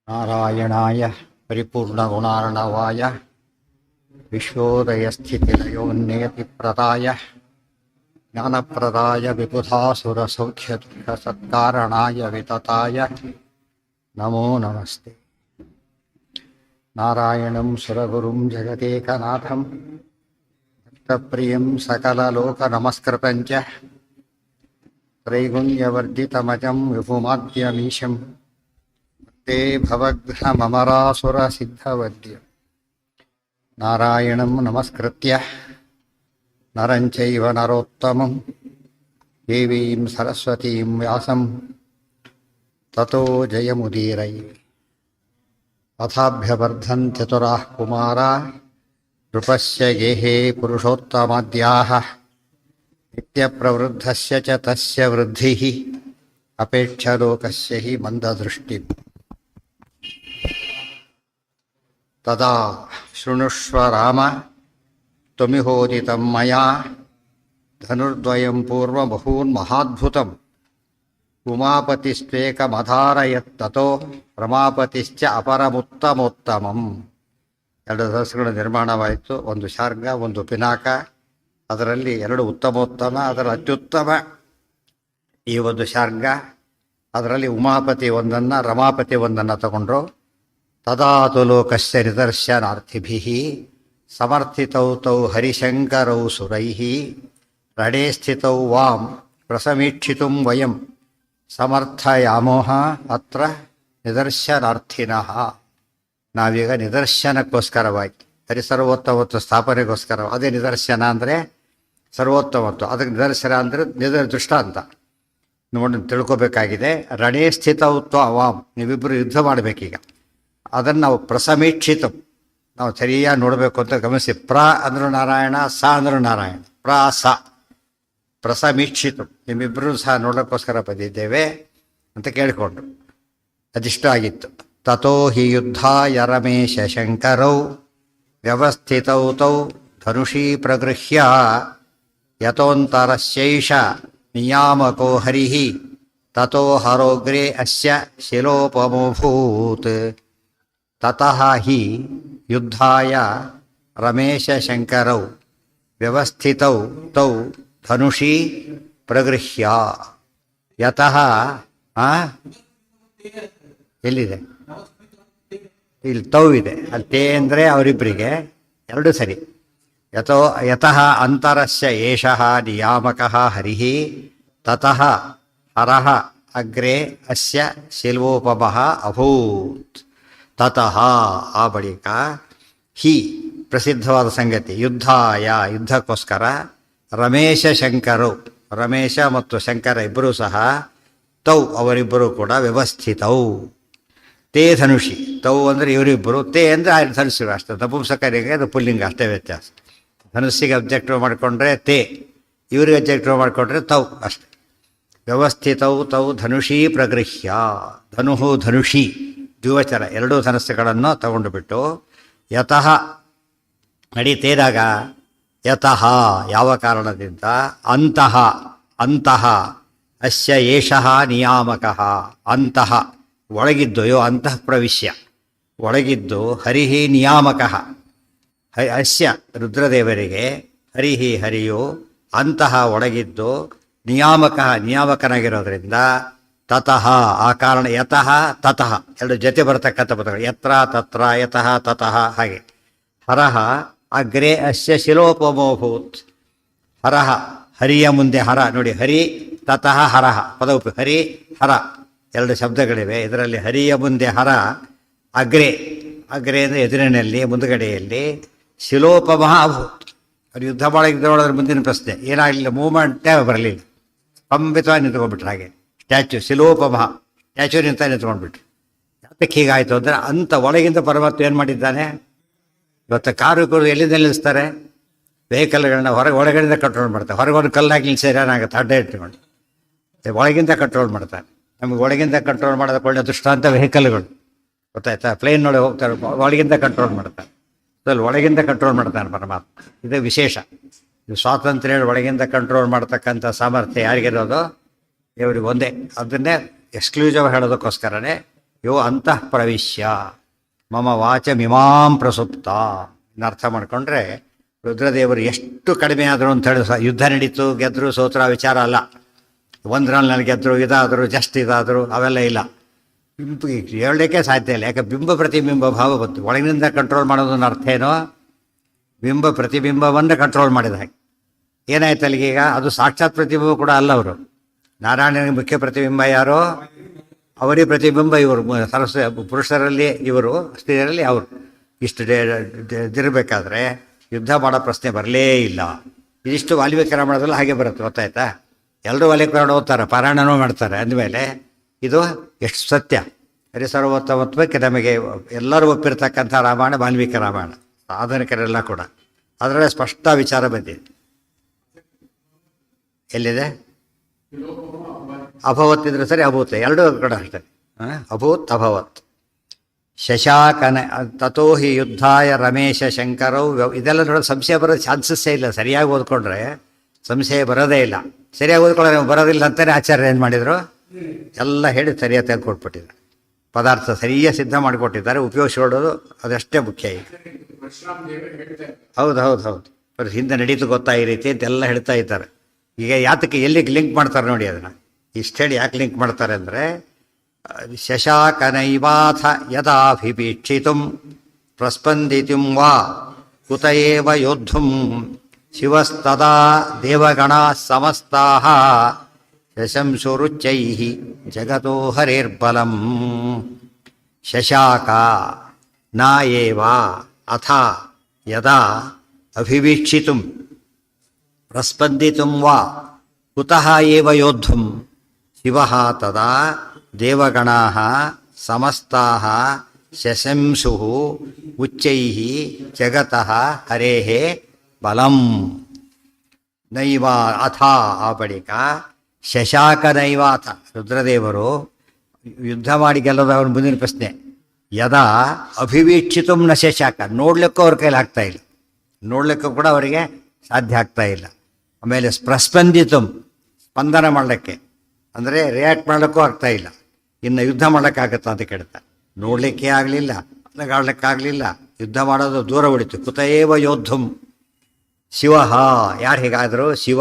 ನಾರಾಯಣಾಯ ಪರಿಪೂರ್ಣಗುಣಾರ್ಣವಾಯ ವಿಶ್ವೋದಯಸ್ಥಿತಿಲಯೋನ್ನಿಯತಿಪ್ರದಾಯ ಜ್ಞಾನಪ್ರದಾಯ ವಿಬುಧಾಸುರಸೌಖ್ಯದುಃಖಸತ್ಕಾರಣಾಯ ವಿತತಾಯ ನಮೋ ನಮಸ್ತೆ. ನಾರಾಯಣಂ ಸುರಗುರುಂ ಜಗದೇಕನಾಥಂ ಭಕ್ತಪ್ರಿಯಂ ಸಕಲಲೋಕನಮಸ್ಕೃತಂಚ ತ್ರೈಗುಣ್ಯವರ್ಧಿತಮಜಂ ವಿಭುಮಾದ್ಯಮೀಶಂ ತೇ ಭವಘ್ನಮರಾಸುರಸಿದ್ಧವದ್ಯ. ನಾರಾಯಣಂ ನಮಸ್ಕೃತ್ಯ ನರಂ ಚೈವ ನರೋತ್ತಮಂ ದೇವೀಂ ಸರಸ್ವತೀಂ ವ್ಯಾಸಂ ತತೋ ಜಯಮುದೀರಯೇ. ಅಥಾಭ್ಯವರ್ಧನ್ ಚತುರಾಃ ಕುಮಾರಾ ನೃಪಸ್ಯ ಗೇಹೇ ಪುರುಷೋತ್ತಮಾದ್ಯಾಃ ನಿತ್ಯಪ್ರವೃದ್ಧಸ್ಯ ಚ ತಸ್ಯ ವೃದ್ಧಿಃ ಅಪೇಕ್ಷಲೋಕಸ್ಯ ಹಿ ಮಂದದೃಷ್ಟಿಂ. ತದಾ ಶೃಣುಷ್ವ ರಾಮ ತ್ವಮಿಹೋದಿತಂ ಮಯಾ ಧನುರ್ದ್ವಯಂ ಪೂರ್ವಬಹೂನ್ ಮಹಾದ್ಭುತಂ ಉಮಾಪತಿಸ್ತ್ವೇಕಮಧಾರಯತ್ತತೋ ರಮಾಪತಿಶ್ಚ ಅಪರಮುತ್ತಮೋತ್ತಮಂ. ಎರಡು ಧನಸ್ಸುಗಳ ನಿರ್ಮಾಣವಾಯಿತು, ಒಂದು ಶಾರ್ಗ ಒಂದು ಪಿನಾಕ. ಅದರಲ್ಲಿ ಎರಡು ಉತ್ತಮೋತ್ತಮ, ಅದರ ಅತ್ಯುತ್ತಮ ಈ ಒಂದು ಶಾರ್ಗ. ಅದರಲ್ಲಿ ಉಮಾಪತಿ ಒಂದನ್ನು ರಮಾಪತಿ ಒಂದನ್ನು ತಗೊಂಡ್ರು. ತದಾತು ಲೋಕಸ್ಯ ನಿದರ್ಶನಾರ್ಥಿಭಿಃ ಸಮರ್ಥಿತೌ ತೌ ಹರಿಶಂಕರೌ ಸುರೈಃ ರಣೇ ಸ್ಥಿತೌ ವಾಂ ಪ್ರಸಮೀಕ್ಷಿತುಂ ವಯಂ ಸಮರ್ಥಯಾಮೋಹ ಅತ್ರ ನಿದರ್ಶನಾರ್ಥಿನಃ. ನಾವೀಗ ನಿದರ್ಶನಕ್ಕೋಸ್ಕರವಾಗಿ ಹರಿಸರ್ವೋತ್ತಮತ್ವ ಸ್ಥಾಪನೆಗೋಸ್ಕರ, ಅದೇ ನಿದರ್ಶನ ಅಂದರೆ ಸರ್ವೋತ್ತಮತ್ವ, ಅದಕ್ಕೆ ನಿದರ್ಶನ ಅಂದರೆ ದೃಷ್ಟಾಂತ ನೋಡಿ ತಿಳ್ಕೊಬೇಕಾಗಿದೆ. ರಣೇ ಸ್ಥಿತೌ ವಾಂ, ನೀವಿಬ್ಬರು ಯುದ್ಧ ಮಾಡಬೇಕೀಗ. ಅದನ್ನು ನಾವು ಪ್ರಸಮೀಕ್ಷಿತ, ನಾವು ಸರಿಯಾಗಿ ನೋಡಬೇಕು ಅಂತ ಗಮನಿಸಿ. ಪ್ರ ಅಂದರು ನಾರಾಯಣ, ಸ ಅಂದರು ನಾರಾಯಣ, ಪ್ರ ಸ ಪ್ರಸಮೀಕ್ಷಿತ, ನಿಮ್ಮಿಬ್ಬರೂ ಸಹ ನೋಡೋಕ್ಕೋಸ್ಕರ ಬಂದಿದ್ದೇವೆ ಅಂತ ಕೇಳಿಕೊಂಡ್ರು. ಅದಿಷ್ಟ ಆಗಿತ್ತು. ತಥೋ ಹಿ ಯುದ್ಧಾಯ ರಮೇಶ ಶಂಕರೌ ವ್ಯವಸ್ಥಿತೌ ತೌ ಧನುಷೀ ಪ್ರಗೃಹ್ಯ ಯತೋಂತರಸ್ಯೈಷ ನಿಯಾಮಕೋ ಹರಿಃ ತಥೋ ಹರೋಗ್ರೇ ಅಸ್ಯ ಶಿಲೋಪಮೋಭೂತ್. ತತಃ ಹಿ ಯುದ್ಧಾಯ ರಮೇಶ ಶಂಕರೌ ವ್ಯವಸ್ಥಿತೌ ತೌ ಧನುಷೀ ಪ್ರಗೃಹ್ಯ ಯತಃ ಎಲ್ಲಿದೆ? ಇಲ್ಲಿ ತೌ ಇದೆ, ಅಲ್ಲಿ ತೇ ಅಂದರೆ ಅವರಿಬ್ಬರಿಗೆ ಎರಡು ಸರಿ. ಯತಃ ಅಂತರಸ್ಯ ಏಷಃ ನಿಯಾಮಕಃ ಹರಿಃ ತತಃ ಹರಃ ಅಗ್ರೆ ಅಸ್ಯ ಶಿಲ್ವೋಪಮಃ ಅಭೂತ್. ತತಃ ಆ ಬಳಿಕ ಹಿ ಪ್ರಸಿದ್ಧವಾದ ಸಂಗತಿ, ಯುದ್ಧಾಯ ಯುದ್ಧಕ್ಕೋಸ್ಕರ ರಮೇಶ ಶಂಕರು, ರಮೇಶ ಮತ್ತು ಶಂಕರ ಇಬ್ಬರೂ ಸಹ ತೌ ಅವರಿಬ್ಬರು ಕೂಡ ವ್ಯವಸ್ಥಿತೌ ತೇ ಧನುಷಿ. ತೌ ಅಂದರೆ ಇವರಿಬ್ಬರು, ತೇ ಅಂದರೆ ಧನುಸ್ಸು ಅಷ್ಟೇ, ನಪುಂಸಕರಿಗೆ ಅದು ಪುಲ್ಲಿಂಗ ಅಷ್ಟೇ ವ್ಯತ್ಯಾಸ. ಧನುಸ್ಸಿಗೆ ಅಬ್ಜೆಕ್ಟಿವ್ ಮಾಡಿಕೊಂಡ್ರೆ ತೇ, ಇವರಿಗೆ ಅಬ್ಜೆಕ್ಟಿವ್ ಮಾಡಿಕೊಂಡ್ರೆ ತೌ ಅಷ್ಟೆ. ವ್ಯವಸ್ಥಿತೌ ತೌ ಧನುಷೀ ಪ್ರಗೃಹ್ಯ, ಧನುಹು ಧನುಷಿ ದ್ವಿವಚನ ಎರಡೂ ಧನಸ್ಸುಗಳನ್ನು ತಗೊಂಡು ಬಿಟ್ಟು ಯತಃ ನಡೀತೇದಾಗ ಯತಃ ಯಾವ ಕಾರಣದಿಂದ, ಅಂತಃ ಅಂತಹ ಅಸ್ಯ ಏಷಃ ನಿಯಾಮಕಃ ಅಂತಹ ಒಳಗಿದ್ದು, ಅಂತಃ ಪ್ರವಿಶ್ಯ ಒಳಗಿದ್ದು, ಹರಿಹಿ ನಿಯಾಮಕಃ ಅಸ್ಯ ರುದ್ರದೇವರಿಗೆ, ಹರಿಹಿ ಹರಿಯು, ಅಂತಹ ಒಳಗಿದ್ದು, ನಿಯಾಮಕನಾಗಿರೋದ್ರಿಂದ ತತಃ ಆ ಕಾರಣ, ಯತಃ ತತಃ ಎರಡು ಜೊತೆ ಬರತಕ್ಕಂಥ ಪದಗಳು, ಯತ್ರ ತತ್ರ ಯತಃ ತತಃ ಹಾಗೆ. ಹರಃ ಅಗ್ರೆ ಅಸ್ಯ ಶಿಲೋಪಮೋಭೂತ್. ಹರಃ ಹರಿಯ ಮುಂದೆ ಹರ ನೋಡಿ, ಹರಿ ತತಃ ಹರಃ ಪದ ಹರಿ ಹರ ಎರಡು ಶಬ್ದಗಳಿವೆ. ಇದರಲ್ಲಿ ಹರಿಯ ಮುಂದೆ ಹರ, ಅಗ್ರೆ ಅಗ್ರೆ ಅಂದರೆ ಎದುರಿನಲ್ಲಿ ಮುಂದುಗಡೆಯಲ್ಲಿ, ಶಿಲೋಪಮಃ ಅಭೂತ್. ಅವ್ರು ಯುದ್ಧ ಮಾಡೋದ್ರ ಮುಂದಿನ ಪ್ರಶ್ನೆ ಏನಾಗಲಿಲ್ಲ, ಮೂಮೆಂಟೇ ಬರಲಿಲ್ಲ, ಕಂಬಿತವಾಗಿ ನಿಂತ್ಕೊಂಡ್ಬಿಟ್ರು. ಹಾಗೆ ಸ್ಟ್ಯಾಚ್ಯೂ ಶಿಲೋಪಮಃ ಸ್ಟ್ಯಾಚ್ಯೂ ನಿಂತ್ಕೊಂಡ್ಬಿಟ್ರು. ಯಾತಕ್ಕೆ ಹೀಗಾಯಿತು ಅಂದರೆ, ಅಂತ ಒಳಗಿಂದ ಪರಮಾತ್ಮ ಏನು ಮಾಡಿದ್ದಾನೆ. ಇವತ್ತು ಕಾರುಗಳು ಎಲ್ಲಿಂದ ನಿಲ್ಲಿಸ್ತಾರೆ, ವೆಹಿಕಲ್ಗಳನ್ನ ಒಳಗಡೆಯಿಂದ ಕಂಟ್ರೋಲ್ ಮಾಡ್ತಾರೆ. ಹೊರಗೆ ಒಂದು ಕಲ್ಲಾಗಿ ನಿಲ್ಲಿಸಿದ್ರೆ ಏನಾಗುತ್ತೆ, ಅಡ್ಡ ಇಟ್ಕೊಂಡು ಒಳಗಿಂದ ಕಂಟ್ರೋಲ್ ಮಾಡ್ತಾರೆ. ನಮಗೆ ಒಳಗಿಂದ ಕಂಟ್ರೋಲ್ ಮಾಡೋದಕ್ಕೆ ಒಳ್ಳೆ ದೃಷ್ಟಾಂತ ವೆಹಿಕಲ್ಗಳು, ಗೊತ್ತಾಯ್ತಾ? ಪ್ಲೇನ್ ನೋಡಿ ಹೋಗ್ತಾರೆ, ಒಳಗಿಂದ ಕಂಟ್ರೋಲ್ ಮಾಡ್ತಾರೆ. ಅದ್ರಲ್ಲಿ ಒಳಗಿಂದ ಕಂಟ್ರೋಲ್ ಮಾಡ್ತಾನೆ ಪರಮಾತ್ಮ. ಇದು ವಿಶೇಷ. ಇದು ಸ್ವಾತಂತ್ರ್ಯ ಒಳಗಿಂದ ಕಂಟ್ರೋಲ್ ಮಾಡ್ತಕ್ಕಂಥ ಸಾಮರ್ಥ್ಯ ಯಾರಿಗಿರೋದು? ಇವರಿಗೆ ಒಂದೇ. ಅದನ್ನೇ ಎಕ್ಸ್ಕ್ಲೂಸಿವ್ ಹೇಳೋದಕ್ಕೋಸ್ಕರನೇ ಯೋ ಅಂತಃ ಪ್ರವಿಶ್ಯ ಮಮ ವಾಚಮಿಮಾಂ ಪ್ರಸುಪ್ತ. ಅರ್ಥ ಮಾಡಿಕೊಂಡ್ರೆ ರುದ್ರದೇವರು ಎಷ್ಟು ಕಡಿಮೆ ಆದರು ಅಂತ ಹೇಳಿ ಯುದ್ಧ ನಡೀತು, ಗೆದ್ದರು ಸೋತ್ರ ವಿಚಾರ ಅಲ್ಲ. ಒಂದರಲ್ಲಿ ನನಗೆ ಗೆದ್ದರು, ಇದಾದರು, ಜಸ್ಟ್ ಇದಾದರು, ಅವೆಲ್ಲ ಇಲ್ಲ. ಹೇಳಲಿಕ್ಕೆ ಸಾಧ್ಯ ಇಲ್ಲ. ಯಾಕೆ ಬಿಂಬ ಪ್ರತಿಬಿಂಬ ಭಾವ ಬಂತು. ಒಳಗಿನಿಂದ ಕಂಟ್ರೋಲ್ ಮಾಡೋದನ್ನ ಅರ್ಥ ಏನೋ, ಬಿಂಬ ಪ್ರತಿಬಿಂಬವನ್ನು ಕಂಟ್ರೋಲ್ ಮಾಡಿದ ಹಾಗೆ. ಏನಾಯ್ತು ಅಲ್ಲಿಗೀಗ? ಅದು ಸಾಕ್ಷಾತ್ ಪ್ರತಿಬಿಂಬ ಕೂಡ ಅಲ್ಲ. ಅವರು ನಾರಾಯಣನಿಗೆ ಮುಖ್ಯ ಪ್ರತಿಬಿಂಬ ಯಾರೋ, ಅವರೇ ಪ್ರತಿಬಿಂಬ. ಇವರು ಪುರುಷರಲ್ಲಿ ಇವರು, ಸ್ತ್ರೀಯರಲ್ಲಿ ಅವರು. ಇಷ್ಟು ಇದಿರಬೇಕಾದ್ರೆ ಯುದ್ಧ ಮಾಡೋ ಪ್ರಶ್ನೆ ಬರಲೇ ಇಲ್ಲ. ಇದಿಷ್ಟು ವಾಲ್ಮೀಕಿ ರಾಮಾಯಣದಲ್ಲೂ ಹಾಗೆ ಬರುತ್ತೆ, ಗೊತ್ತಾಯ್ತಾ? ಎಲ್ಲರೂ ವಾಲ್ಮೀಕಿ ರಾಮಾಯಣ ಓದ್ತಾರೆ, ಪಾರಾಯಣನೂ ಮಾಡ್ತಾರೆ. ಅಂದಮೇಲೆ ಇದು ಎಷ್ಟು ಸತ್ಯ. ಹರಿಸರ್ವೋತ್ತಮತ್ವಕ್ಕೆ ನಮಗೆ ಎಲ್ಲರೂ ಒಪ್ಪಿರ್ತಕ್ಕಂಥ ರಾಮಾಯಣ ವಾಲ್ಮೀಕಿ ರಾಮಾಯಣ, ಆಧುನಿಕರೆಲ್ಲ ಕೂಡ ಅದರಲ್ಲೇ ಸ್ಪಷ್ಟ ವಿಚಾರ ಬಂದಿದೆ. ಎಲ್ಲಿದೆ? ಅಭವತ್ ಇದ್ರೆ ಸರಿ, ಅಭೂತ ಎರಡೂ ಕೂಡ ಅಷ್ಟೇ. ಅಭೂತ್ ಅಭವತ್. ಶಶಾಕನ ತಥೋ ಹಿ ಯುದ್ಧಾಯ ರಮೇಶ ಶಂಕರವು. ಇದೆಲ್ಲ ನೋಡೋದು ಸಂಶಯ ಬರೋದು ಚಾನ್ಸಸ್ಸೇ ಇಲ್ಲ. ಸರಿಯಾಗಿ ಓದ್ಕೊಂಡ್ರೆ ಸಂಶಯ ಬರೋದೇ ಇಲ್ಲ. ಸರಿಯಾಗಿ ಓದ್ಕೊಂಡ್ರೆ ಬರೋದಿಲ್ಲ ಅಂತಲೇ ಆಚಾರ್ಯ ಏನು ಮಾಡಿದರು, ಎಲ್ಲ ಹೇಳಿ ಸರಿಯಾಗಿ ತೆಗೆದುಕೊಟ್ಬಿಟ್ಟಿದ್ದಾರೆ. ಪದಾರ್ಥ ಸರಿಯಾಗಿ ಸಿದ್ಧ ಮಾಡಿಕೊಟ್ಟಿದ್ದಾರೆ. ಉಪಯೋಗಿಸ್ಕೊಳ್ಳೋದು ಅದಷ್ಟೇ ಮುಖ್ಯ. ಈಗ ಹೌದು ಹೌದು ಹೌದು, ಹಿಂದೆ ನಡೀತು ಗೊತ್ತಾ ಈ ರೀತಿ ಅಂತೆಲ್ಲ ಹೇಳ್ತಾ ಇದ್ದಾರೆ. ಈಗ ಯಾತಕ್ಕೆ ಎಲ್ಲಿಗೆ ಲಿಂಕ್ ಮಾಡ್ತಾರೆ ನೋಡಿ ಅದನ್ನು. ಇಷ್ಟು ಹೇಳಿ ಯಾಕೆ ಲಿಂಕ್ ಮಾಡ್ತಾರೆ ಅಂದರೆ, ಶಶಾಕನೈವಾಥ ಯದಾಭಿವೀಕ್ಷಿತುಂ ಪ್ರಸ್ಪಂದಿತುಂ ವಾ ಕುತ ಏವ ಯೋದ್ಧುಂ ಶಿವಸ್ತದಾ ದೇವಗಣಾ ಸಮಸ್ತಾಃ ಶಶಂಸುರುಚ್ಚೈಃ ಜಗತೋ ಹರೇರ್ಬಲಂ. ಶಶಾಕ ನ ಏವ ಅಥ ಯದಾ ಅಭಿವೀಕ್ಷಿತುಂ ಪ್ರಸ್ಪಂದಿತುಂ ವಾ ಕುತಃ ಏವ ಯೋದ್ಧುಂ ಶಿವಃ ತದಾ ದೇವಗಣಾಃ ಸಮಸ್ತಾಃ ಶಶಂಸುಃ ಉಚ್ಚೈಃ ಜಗತಃ ಹರೇಃ ಬಲಂ. ನೈವ ಅಥ, ಆ ಬಳಿಕ ಶಶಾಕ ನೈವಾಥ, ರುದ್ರದೇವರು ಯುದ್ಧ ಮಾಡಿ ಗೆಲ್ಲದವ್ರ ಮುಂದಿನ ಪ್ರಶ್ನೆ. ಯದಾ ಅಭಿವೀಕ್ಷಿತು ನ ಶಶಾಕ, ನೋಡ್ಲಿಕ್ಕೂ ಅವ್ರ ಕೈಲಿ ಆಗ್ತಾ ಇಲ್ಲ, ನೋಡ್ಲಿಕ್ಕೂ ಕೂಡ ಅವರಿಗೆ ಸಾಧ್ಯ ಆಗ್ತಾ ಇಲ್ಲ. ಆಮೇಲೆ ಪ್ರಸ್ಪಂದಿತು, ಸ್ಪಂದನ ಮಾಡಲಿಕ್ಕೆ ಅಂದರೆ ರಿಯಾಕ್ಟ್ ಮಾಡಲಿಕ್ಕೂ ಆಗ್ತಾ ಇಲ್ಲ. ಇನ್ನು ಯುದ್ಧ ಮಾಡೋಕ್ಕಾಗತ್ತಾ ಅಂತ ಕೇಳ್ತಾರೆ. ನೋಡಲಿಕ್ಕೆ ಆಗಲಿಲ್ಲ, ಅಲ್ಲಗಾಡ್ಲಿಕ್ಕಾಗಲಿಲ್ಲ, ಯುದ್ಧ ಮಾಡೋದು ದೂರ ಉಳಿತು. ಕುತಯೇವ ಯೋದ್ಧುಂ ಶಿವ, ಯಾರು ಹೀಗಾದರೂ ಶಿವ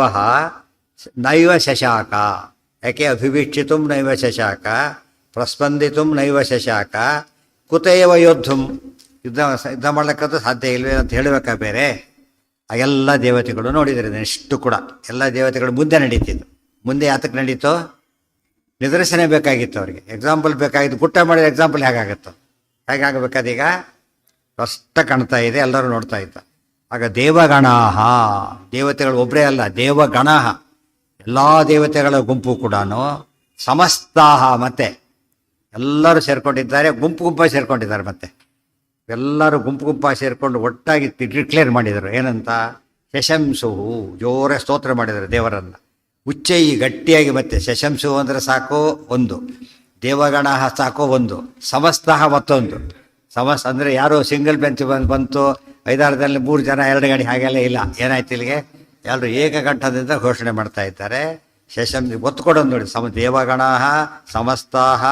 ನೈವ ಶಶಾಕ. ಯಾಕೆ? ಅಭಿವೀಕ್ಷಿತು ನೈವ ಶಶಾಕ, ಪ್ರಸ್ಪಂದಿತು ನೈವ ಶಶಾಕ, ಕುತಯೇವ ಯೋದ್ಧುಂ. ಯುದ್ಧ ಮಾಡ್ಲಿಕ್ಕಂತೂ ಸಾಧ್ಯ ಇಲ್ವೇ ಅಂತ ಹೇಳಬೇಕಾ ಬೇರೆ? ಆ ಎಲ್ಲ ದೇವತೆಗಳು ನೋಡಿದರೆ ಇಷ್ಟು ಕೂಡ ಎಲ್ಲ ದೇವತೆಗಳು ಮುಂದೆ ನಡೀತಿದ್ದು. ಮುಂದೆ ಯಾತಕ್ಕೆ ನಡೀತು? ನಿದರ್ಶನ ಬೇಕಾಗಿತ್ತು ಅವರಿಗೆ, ಎಕ್ಸಾಂಪಲ್ ಬೇಕಾಗಿತ್ತು. ಗುಟ್ಟ ಮಾಡಿದ ಎಕ್ಸಾಂಪಲ್ ಹೇಗಾಗತ್ತೋ ಹೇಗಾಗಬೇಕಾದೀಗ ಸ್ಪಷ್ಟ ಕಾಣ್ತಾ ಇದೆ, ಎಲ್ಲರೂ ನೋಡ್ತಾ ಇದ್ದ. ಆಗ ದೇವಗಣಾಹ, ದೇವತೆಗಳು ಒಬ್ಬರೇ ಅಲ್ಲ, ದೇವಗಣಾಹ ಎಲ್ಲ ದೇವತೆಗಳ ಗುಂಪು ಕೂಡ ಸಮಸ್ತಾಹ, ಮತ್ತೆ ಎಲ್ಲರೂ ಸೇರ್ಕೊಂಡಿದ್ದಾರೆ, ಗುಂಪು ಗುಂಪಾಗಿ ಸೇರ್ಕೊಂಡಿದ್ದಾರೆ. ಮತ್ತೆ ಎಲ್ಲರೂ ಗುಂಪು ಗುಂಪಾಗಿ ಸೇರಿಕೊಂಡು ಒಟ್ಟಾಗಿ ಡಿಕ್ಲೇರ್ ಮಾಡಿದರು. ಏನಂತ? ಶಶಂಸುಹು, ಜೋರೇ ಸ್ತೋತ್ರ ಮಾಡಿದರು ದೇವರನ್ನು. ಉಚ್ಚೈ, ಗಟ್ಟಿಯಾಗಿ. ಮತ್ತೆ ಶಶಂಸು ಅಂದರೆ ಸಾಕು ಒಂದು, ದೇವಗಣ ಸಾಕು ಒಂದು, ಸಮಸ್ತಃ ಮತ್ತೊಂದು. ಅಂದರೆ ಯಾರು ಸಿಂಗಲ್ ಬೆಂಚ್ ಬಂತು 5-6ದಲ್ಲಿ 3 ಜನ 2 ಗಾಡಿ ಹಾಗೆಲ್ಲ ಇಲ್ಲ. ಏನಾಯ್ತು ಇಲ್ಲಿಗೆ? ಎಲ್ಲರೂ ಏಕಕಂಠದಿಂದ ಘೋಷಣೆ ಮಾಡ್ತಾ ಇದ್ದಾರೆ. ಒತ್ತು ಕೊಡೋದು ನೋಡಿ, ದೇವಗಣ ಸಮಸ್ತಾಹ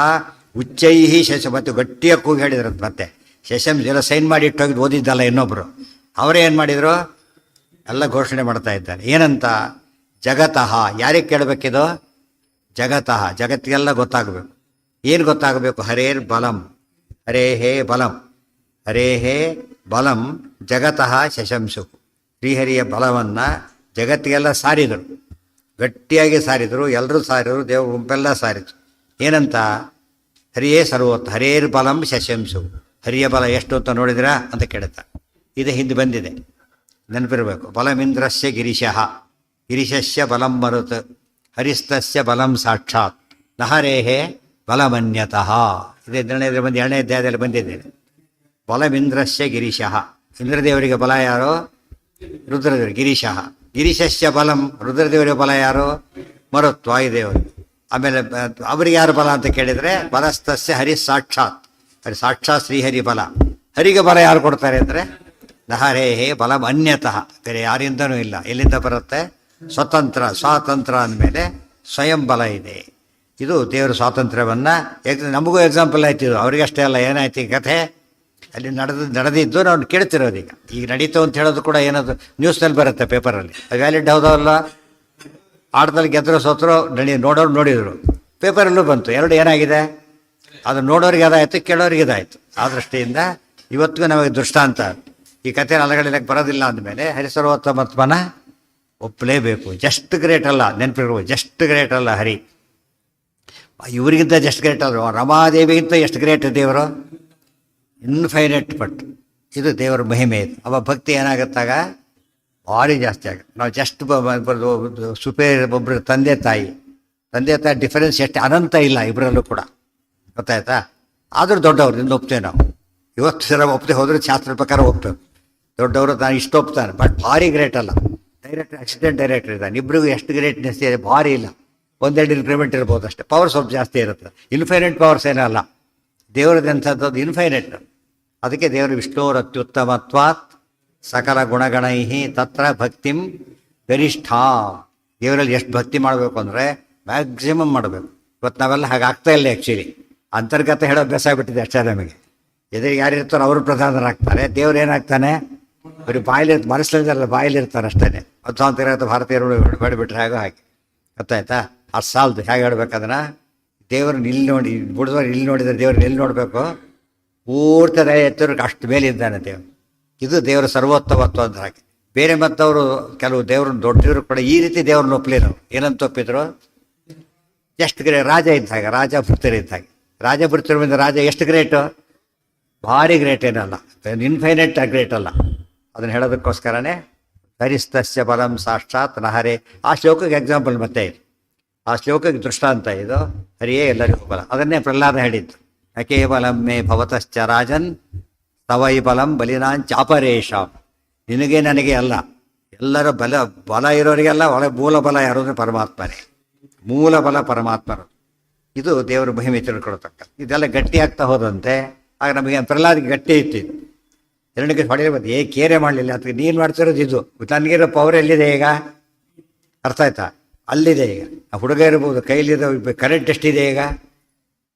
ಉಚ್ಚೈಹಿ ಶಶ, ಮತ್ತು ಗಟ್ಟಿಯಾಗಿ ಕೂಗಿ ಹೇಳಿದ್ರು. ಮತ್ತೆ ಶಶಂಸ್ ಎಲ್ಲ ಸೈನ್ ಮಾಡಿ ಇಟ್ಟೋಗಿದ್ದು ಓದಿದ್ದಲ್ಲ ಇನ್ನೊಬ್ಬರು, ಅವರೇ ಏನು ಮಾಡಿದರು? ಎಲ್ಲ ಘೋಷಣೆ ಮಾಡ್ತಾ ಇದ್ದಾರೆ. ಏನಂತ? ಜಗತಃ, ಯಾರಿಗೆ ಕೇಳಬೇಕಿದು? ಜಗತಃ, ಜಗತ್ತಿಗೆಲ್ಲ ಗೊತ್ತಾಗಬೇಕು. ಏನು ಗೊತ್ತಾಗಬೇಕು? ಹರೇರ್ ಬಲಂ, ಹರೇಹೇ ಬಲಂ, ಹರೇಹೇ ಬಲಂ ಜಗತಃ ಶಶಂಸು. ಶ್ರೀಹರಿಯ ಬಲವನ್ನು ಜಗತ್ತಿಗೆಲ್ಲ ಸಾರಿದರು, ಗಟ್ಟಿಯಾಗಿ ಸಾರಿದರು, ಎಲ್ಲರೂ ಸಾರಿದರು, ದೇವ ಗುಂಪೆಲ್ಲ ಸಾರಿದ್ರು. ಏನಂತ? ಹರಿಯೇ ಸರ್ವೋತ್ತ, ಹರೇರ್ ಬಲಂ ಶಶಂಸು. ಹರಿಯ ಬಲ ಎಷ್ಟು ಅಂತ ನೋಡಿದಿರಾ ಅಂತ ಕೇಳುತ್ತಾ. ಇದು ಹಿಂದೆ ಬಂದಿದೆ, ನೆನಪಿರಬೇಕು. ಬಲಮಿಂದ್ರಸ್ಯ ಗಿರಿಶಃ, ಗಿರಿಶಸ್ಯ ಬಲಂ ಮರುತ್, ಹರಿಸ್ತಸ್ಯ ಬಲಂ ಸಾಕ್ಷಾತ್, ನಹರೇಹೇ ಬಲಮನ್ಯತಃ. ಇದೇ ನಿರ್ಣಯದಲ್ಲಿ ಬಂದು 2ನೇ ಅಧ್ಯಾಯದಲ್ಲಿ ಬಂದಿದ್ದೇನೆ. ಬಲಮಿಂದ್ರಸ್ಯ ಗಿರಿಶಃ, ಇಂದ್ರದೇವರಿಗೆ ಬಲ ಯಾರು? ರುದ್ರದೇವರು. ಗಿರಿಶಃ, ಗಿರಿಶಸ್ಯ ಬಲಂ, ರುದ್ರದೇವರಿಗೆ ಬಲ ಯಾರು? ಮರುತ್, ವಾಯುದೇವರು. ಆಮೇಲೆ ಅವರಿಗೆ ಯಾರು ಬಲ ಅಂತ ಕೇಳಿದರೆ ಬಲಸ್ತಸ್ಯ ಹರಿ ಸಾಕ್ಷಾತ್, ಹರಿ ಸಾಕ್ಷಾತ್ ಶ್ರೀಹರಿ ಬಲ. ಹರಿಗೆ ಬಲ ಯಾರು ಕೊಡ್ತಾರೆ ಅಂದರೆ ನಹರೇಹೇ ಬಲಂ ಅನ್ಯತಃ, ಬೇರೆ ಯಾರಿಂದನೂ ಇಲ್ಲ. ಎಲ್ಲಿಂದ ಬರುತ್ತೆ? ಸ್ವತಂತ್ರ, ಸ್ವಾತಂತ್ರ್ಯ ಅಂದಮೇಲೆ ಸ್ವಯಂ ಬಲ ಇದೆ. ಇದು ದೇವರ ಸ್ವಾತಂತ್ರ್ಯವನ್ನು ನಮಗೂ ಎಕ್ಸಾಂಪಲ್ ಆಯ್ತು. ಇದು ಅವರಿಗಷ್ಟೇ ಅಲ್ಲ, ಏನಾಯ್ತು ಈ ಕಥೆ ಅಲ್ಲಿ ನಡೆದಿದ್ದು ನಾವು ಕೇಳ್ತಿರೋದು. ಈಗ ನಡೀತು ಅಂತ ಹೇಳೋದು ಕೂಡ ಏನದು ನ್ಯೂಸ್ನಲ್ಲಿ ಬರುತ್ತೆ, ಪೇಪರಲ್ಲಿ. ಅದು ವ್ಯಾಲಿಡ್ ಹೌದಲ್ಲ, ಆಟದಲ್ಲಿ ಗೆದ್ದರು ಸೋತರು ನೋಡೋರು ನೋಡಿದರು, ಪೇಪರಲ್ಲೂ ಬಂತು. ಎರಡು ಏನಾಗಿದೆ, ಅದು ನೋಡೋರಿಗೆ ಅದಾಯಿತು, ಕೇಳೋರಿಗೆ ಇದಾಯಿತು. ಆ ದೃಷ್ಟಿಯಿಂದ ಇವತ್ತಿಗೂ ನಮಗೆ ದೃಷ್ಟಾಂತ. ಈ ಕಥೆ ಅಲಗಳಿಲಕ್ಕೆ ಬರೋದಿಲ್ಲ ಅಂದಮೇಲೆ ಹರಿಸರ್ವೋತ್ತಮತ್ವನ ಒಪ್ಪಲೇಬೇಕು. ಜಸ್ಟ್ ಗ್ರೇಟ್ ಅಲ್ಲ, ನೆನಪಿರ್ಬೋದು, ಜಸ್ಟ್ ಗ್ರೇಟ್ ಅಲ್ಲ ಹರಿ. ಇವರಿಗಿಂತ ಜಸ್ಟ್ ಗ್ರೇಟ್ ಅಲ್ಲ, ರಮಾದೇವಿಗಿಂತ ಎಷ್ಟು ಗ್ರೇಟ್ ದೇವರು, ಇನ್ಫೈನೈಟ್. ಬಟ್ ಇದು ದೇವರ ಮಹಿಮೆ. ಇದು ಅವ ಭಕ್ತಿ ಏನಾಗುತ್ತಾಗ ಭಾರಿ ಜಾಸ್ತಿ ಆಗುತ್ತೆ. ನಾವು ಜಸ್ಟ್ ಒಬ್ಬರು ತಂದೆ ತಾಯಿ ಡಿಫರೆನ್ಸ್ ಎಷ್ಟು ಅನಂತ ಇಲ್ಲ ಇಬ್ಬರಲ್ಲೂ ಕೂಡ, ಗೊತ್ತಾಯ್ತಾ? ಆದರೂ ದೊಡ್ಡವ್ರು ಇನ್ನು ಒಪ್ತೇವೆ ನಾವು. ಇವತ್ತು ಸಲ ಒಪ್ಪದೆ ಹೋದ್ರೆ ಶಾಸ್ತ್ರ ಪ್ರಕಾರ ಒಪ್ತೇವೆ. ದೊಡ್ಡವರು ತಾನು ಇಷ್ಟು ಒಪ್ತಾನೆ, ಬಟ್ ಭಾರಿ ಗ್ರೇಟ್ ಅಲ್ಲ. ಡೈರೆಕ್ಟರ್ ಅಸಿಸ್ಟೆಂಟ್ ಡೈರೆಕ್ಟರ್ ಇದ್ದಾನೆ, ಇಬ್ಬರಿಗೂ ಎಷ್ಟು ಗ್ರೇಟ್ನೆಸ್ ಇದೆ, ಭಾರಿ ಇಲ್ಲ. ಒಂದೆರಡು ಇನ್ಕ್ರಿಮೆಂಟ್ ಇರ್ಬೋದು ಅಷ್ಟೇ, ಪವರ್ ಸ್ವಲ್ಪ ಜಾಸ್ತಿ ಇರುತ್ತೆ. ಇನ್ಫೈನೈಟ್ ಪವರ್ಸ್ ಏನಲ್ಲ, ದೇವರದಂಥದ್ದು ಇನ್ಫೈನೈಟ್. ಅದಕ್ಕೆ ದೇವರು ವಿಷ್ಣುರ ಅತ್ಯುತ್ತಮತ್ವಾತ್ ಸಕಲ ಗುಣಗಣೈಹಿ ತತ್ರ ಭಕ್ತಿಂ ಗರಿಷ್ಠಾ. ದೇವರಲ್ಲಿ ಎಷ್ಟು ಭಕ್ತಿ ಮಾಡಬೇಕು ಅಂದರೆ ಮ್ಯಾಕ್ಸಿಮಮ್ ಮಾಡಬೇಕು. ಇವತ್ತು ನಾವೆಲ್ಲ ಹಾಗೆ ಆಗ್ತಾ ಇಲ್ಲ. ಆ್ಯಕ್ಚುಲಿ ಅಂತರ್ಗತ ಹೇಳೋ ಅಭ್ಯಾಸ ಆಗಿಬಿಟ್ಟಿದೆ ಅಷ್ಟೇ ನಮಗೆ. ಎದುರಿಗೆ ಯಾರಿರ್ತಾರೋ ಅವರು ಪ್ರಧಾನರಾಗ್ತಾರೆ, ದೇವ್ರು ಏನಾಗ್ತಾನೆ ಅವ್ರಿಗೆ ಮನಸ್ಸಲ್ಲಿರಲ್ಲ, ಬಾಯಲ್ಲಿರ್ತಾರೆ ಅಷ್ಟೇ. ಅರ್ಥಾಂತರ ಭಾರತೀಯರು ಬೇಡಬಿಟ್ರೆ ಹಾಗೋ ಹಾಗೆ, ಗೊತ್ತಾಯ್ತಾ? ಅದು ಸಾಲದು. ಹೇಗೆ ಹೇಳ್ಬೇಕದನ್ನು, ದೇವ್ರನ್ನ ಇಲ್ಲಿ ನೋಡಿ ಬಿಡಿದವ್ರು ಇಲ್ಲಿ ನೋಡಿದರೆ ದೇವ್ರನ್ನ ಎಲ್ಲಿ ನೋಡಬೇಕು, ಪೂರ್ತಿ ಎತ್ತರಕ್ಕೆ ಅಷ್ಟು ಮೇಲೆ ಇದ್ದಾನೆ ದೇವರು. ಇದು ದೇವರ ಸರ್ವೋತ್ತಮತ್ವ ಅಂತ ಹಾಗೆ. ಬೇರೆ ಮತ್ತವರು ಕೆಲವು ದೇವ್ರನ್ನ ದೊಡ್ಡವರು ಕೂಡ ಈ ರೀತಿ ದೇವ್ರನ್ನ ಒಪ್ಪಲಿಲ್ಲ. ಏನಂತ ಒಪ್ಪಿದ್ರು, ಎಷ್ಟು ಗ್ರೇಟ್ ರಾಜ ಇದ್ದಾಗ, ರಾಜ ಭೃತ್ಯರು ಇದ್ದಾಗ. ರಾಜ ಭೃತ್ಯರಿಂದ ರಾಜ ಎಷ್ಟು ಗ್ರೇಟು, ಭಾರಿ ಗ್ರೇಟ್ ಏನಲ್ಲ, ಇನ್ಫೈನೈಟ್ ಗ್ರೇಟ್ ಅಲ್ಲ. ಅದನ್ನು ಹೇಳೋದಕ್ಕೋಸ್ಕರನೇ ಹರಿಸ್ತಸ್ಯ ಬಲಂ ಸಾಕ್ಷಾತ್ ನಹರೇ. ಆ ಶ್ಲೋಕಕ್ಕೆ ಎಕ್ಸಾಂಪಲ್ ಮತ್ತೆ ಇದು, ಆ ಶ್ಲೋಕಕ್ಕೆ ದೃಷ್ಟಾಂತ ಇದು. ಹರಿಯೇ ಎಲ್ಲರಿಗೂ ಬಲ. ಅದನ್ನೇ ಪ್ರಹ್ಲಾದ ಹೇಳಿದ್ದು, ನ ಕೇವಲಂ ಮೇ ಭವತಶ್ಚ ರಾಜನ್ ತವೈ ಬಲಂ ಬಲಿನಾಂಚಾಪರೇಶಾಂ. ನಿನಗೆ ನನಗೆ ಅಲ್ಲ, ಎಲ್ಲರ ಬಲ ಇರೋರಿಗೆಲ್ಲ ಮೂಲ ಬಲ ಯಾರು ಅಂದರೆ ಪರಮಾತ್ಮನೇ. ಮೂಲ ಬಲ ಪರಮಾತ್ಮರು. ಇದು ದೇವರ ಮಹಿಮೆ ತಿಳ್ಕೊಳ್ತಕ್ಕ. ಇದೆಲ್ಲ ಗಟ್ಟಿ ಆಗ್ತಾ ಹೋದಂತೆ ಆಗ ನಮಗೆ ಪ್ರಹ್ಲಾದಿಗೆ ಗಟ್ಟಿ ಇತ್ತು. ಎರಡಕ್ಕೆ ಹೊಡೆಯಬಹುದು, ಕೇರೆ ಮಾಡಲಿಲ್ಲ. ಅದಕ್ಕೆ ನೀನು ಮಾಡ್ತಿರೋದು ಇದು, ನನಗಿರೋ ಪವರ್ ಎಲ್ಲಿದೆ ಈಗ, ಅರ್ಥ ಆಯ್ತಾ? ಅಲ್ಲಿದೆ ಈಗ. ಆ ಹುಡುಗ ಇರ್ಬೋದು, ಕೈಲಿರೋ ಕರೆಂಟ್ ಎಷ್ಟಿದೆ ಈಗ,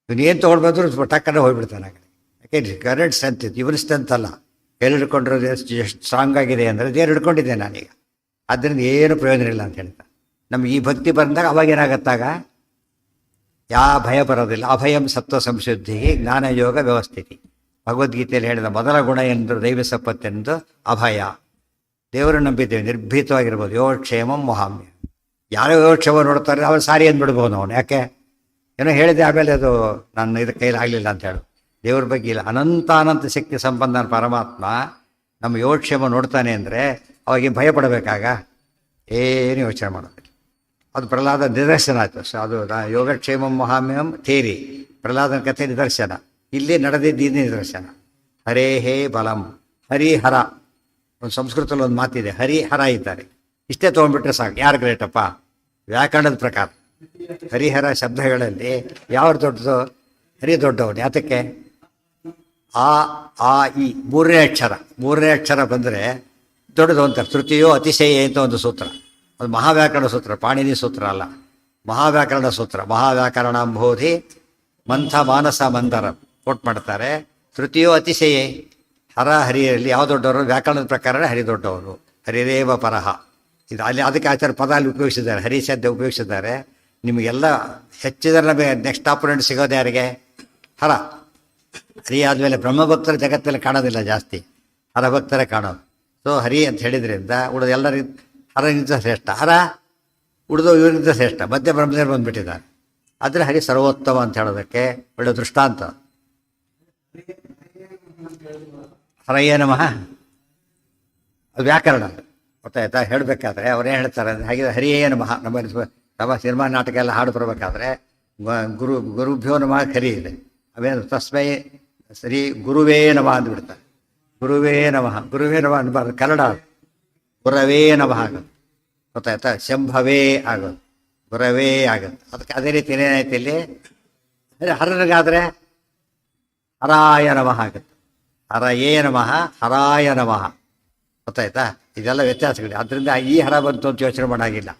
ಇವನೇನು ತೊಗೊಂಡ್ಬಂದ್ರು ಟಕ್ಕನೆ ಹೋಗ್ಬಿಡ್ತಾನೆ. ಯಾಕೆ ಕರೆಂಟ್ ಸ್ಟ್ರೆಂತ್ ಇತ್ತು, ಇವನ ಸ್ಟ್ರೆಂತ್ ಅಲ್ಲ. ಕೈಲಿ ಹಿಡ್ಕೊಂಡಿರೋದು ಎಷ್ಟು ಸ್ಟ್ರಾಂಗ್ ಆಗಿದೆ ಅಂದರೆ ದೇವ್ರು ಹಿಡ್ಕೊಂಡಿದ್ದೆ ನಾನೀಗ, ಅದರಿಂದ ಏನು ಪ್ರಯೋಜನ ಇಲ್ಲ ಅಂತ ಹೇಳ್ತಾ. ನಮ್ಗೆ ಈ ಭಕ್ತಿ ಬಂದಾಗ ಅವಾಗ ಏನಾಗತ್ತಾಗ ಯಾವ ಭಯ ಬರೋದಿಲ್ಲ. ಅಭಯಂ ಸತ್ವ ಸಂಶುದ್ಧಿಗೆ ಜ್ಞಾನಯೋಗ ವ್ಯವಸ್ಥಿತಿ. ಭಗವದ್ಗೀತೆಯಲ್ಲಿ ಹೇಳಿದ ಮೊದಲ ಗುಣ ಎಂದು ದೈವ ಸಂಪತ್ತೆಂದು ಅಭಯ. ದೇವರು ನಂಬಿದ್ದೇವೆ, ನಿರ್ಭೀತವಾಗಿರ್ಬೋದು. ಯೋಗಕ್ಷೇಮಂ ಮಹಾಮ್ಯ. ಯಾರೋ ಯೋಗಕ್ಷೇಮ ನೋಡ್ತಾರೆ ಅವ್ರು ಸಾರಿ ಅಂದ್ಬಿಡ್ಬೋದು ಅವನು. ಯಾಕೆ ಏನೋ ಹೇಳಿದೆ ಆಮೇಲೆ ಅದು ನನ್ನ ಇದು ಕೈಲಿ ಆಗಲಿಲ್ಲ ಅಂತ ಹೇಳು. ದೇವ್ರ ಬಗ್ಗೆ ಇಲ್ಲ. ಅನಂತ ಶಕ್ತಿ ಸಂಪನ್ನ ಪರಮಾತ್ಮ ನಮ್ಮ ಯೋಗಕ್ಷೇಮ ನೋಡ್ತಾನೆ ಅಂದರೆ ಅವಾಗ ಭಯ ಪಡಬೇಕಾಗ ಏನು ಯೋಚನೆ ಮಾಡೋದಿಲ್ಲ. ಅದು ಪ್ರಹ್ಲಾದ ನಿದರ್ಶನ ಆಯಿತು. ಸೊ ಅದು ಯೋಗಕ್ಷೇಮಂ ಮಹಾಮ್ಯಂ ಥೇರಿ, ಪ್ರಹ್ಲಾದನ ಕಥೆ ನಿದರ್ಶನ. ಇಲ್ಲಿ ನಡೆದಿದ್ದು ನಿದರ್ಶನ. ಹರೇ ಹೇ ಬಲಂ. ಹರಿಹರ, ಒಂದು ಸಂಸ್ಕೃತದಲ್ಲಿ ಒಂದು ಮಾತಿದೆ, ಹರಿಹರ ಇದ್ದಾರೆ. ಇಷ್ಟೇ ತೊಗೊಂಡ್ಬಿಟ್ರೆ ಸಾಕು. ಯಾರು ಗ್ರೇಟಪ್ಪ? ವ್ಯಾಕರಣದ ಪ್ರಕಾರ ಹರಿಹರ ಶಬ್ದಗಳಲ್ಲಿ ಯಾವ ದೊಡ್ಡದು? ಹರಿ ದೊಡ್ಡವನು. ಯಾತಕ್ಕೆ? ಆ ಆ ಈ ಮೂರನೇ ಅಕ್ಷರ ಬಂದರೆ ದೊಡ್ಡದು ಅಂತಾರೆ. ತೃತೀಯೋ ಅತಿಶಯ ಅಂತ ಒಂದು ಸೂತ್ರ, ಅದು ಮಹಾವ್ಯಾಕರಣ ಸೂತ್ರ, ಪಾಣಿನಿ ಸೂತ್ರ ಅಲ್ಲ, ಮಹಾವ್ಯಾಕರಣ ಸೂತ್ರ. ಮಹಾವ್ಯಾಕರಣಂಬೋಧಿ ಮಂಥ ಮಾನಸ ಮಂದರ ಕೋಟ್ ಮಾಡ್ತಾರೆ. ತೃತೀಯೋ ಅತಿಶಯೇ. ಹರ ಹರಿಯಲ್ಲಿ ಯಾವ ದೊಡ್ಡವರು? ವ್ಯಾಕರಣದ ಪ್ರಕಾರನೇ ಹರಿ ದೊಡ್ಡವರು. ಹರಿರೇವ ಪರಹ. ಇದು ಅಲ್ಲಿ ಅದಕ್ಕೆ ಆಚಾರ ಪದ ಅಲ್ಲಿ ಉಪಯೋಗಿಸಿದ್ದಾರೆ, ಹರಿ ಶಬ್ದ ಉಪಯೋಗಿಸಿದ್ದಾರೆ. ನಿಮಗೆಲ್ಲ ಹೆಚ್ಚಿದ್ರೆ ನಮಗೆ ನೆಕ್ಸ್ಟ್ ಆಪೋನೆಂಟ್ ಸಿಗೋದು ಯಾರಿಗೆ? ಹರ. ಹರಿ ಆದಮೇಲೆ ಬ್ರಹ್ಮಭಕ್ತರ ಜಗತ್ತಲ್ಲಿ ಕಾಣೋದಿಲ್ಲ ಜಾಸ್ತಿ, ಹರಭಕ್ತರೇ ಕಾಣೋದು. ಸೊ ಹರಿ ಅಂತ ಹೇಳಿದ್ರಿಂದ ಉಳಿದ ಎಲ್ಲರಿಗೂ ಹರಗಿಂತ ಶ್ರೇಷ್ಠ. ಹರ ಉಳಿದು ಇವರಿಗಿಂತ ಶ್ರೇಷ್ಠ. ಮಧ್ಯ ಬ್ರಹ್ಮದೇವರು ಬಂದುಬಿಟ್ಟಿದ್ದಾರೆ. ಆದರೆ ಹರಿ ಸರ್ವೋತ್ತಮ ಅಂತ ಹೇಳೋದಕ್ಕೆ ಒಳ್ಳೆ ದೃಷ್ಟಾಂತ. ಹರಯ್ಯ ನಮಃ ಅದು ವ್ಯಾಕರಣ, ಗೊತ್ತಾಯ್ತಾ? ಹೇಳಬೇಕಾದ್ರೆ ಅವ್ರೇನು ಹೇಳ್ತಾರೆ ಅಂದರೆ, ಹಾಗೆ ಹರಿಯೇ ನಮಃ. ನಮ್ಮ ಸಿನಿಮಾ ನಾಟಕ ಎಲ್ಲ ಹಾಡು ಬರಬೇಕಾದ್ರೆ ಗುರುಭ್ಯೋ ನಮಃ ಹರಿ ಇದೆ. ಅವೇನು ತಸ್ಮೈ ಸರಿ ಗುರುವೇ ನಮಃ ಅಂದ್ಬಿಡ್ತಾರೆ. ಗುರುವೇ ನಮಃ ಅನ್ಬಾರ್ದು. ಕನ್ನಡ ಗುರವೇ ನಮಃ ಆಗೋದು, ಗೊತ್ತಾಯ್ತಾ? ಶಂಭವೇ ಆಗೋದು, ಗುರವೇ ಆಗೋದು. ಅದಕ್ಕೆ ಅದೇ ರೀತಿ ಏನೇನಾಯ್ತು ಇಲ್ಲಿ? ಹರನಿಗಾದರೆ ಹರಾಯ ನಮಃ ಆಗುತ್ತೆ. ಹರಯೇ ನಮಃ, ಹರಾಯ ನಮಃ, ಗೊತ್ತಾಯ್ತಾ? ಇದೆಲ್ಲ ವ್ಯತ್ಯಾಸಗಳಿದೆ. ಆದ್ದರಿಂದ ಈ ಹರ ಬಂತು ಅಂತ ಯೋಚನೆ ಮಾಡಾಗಿಲ್ಲ.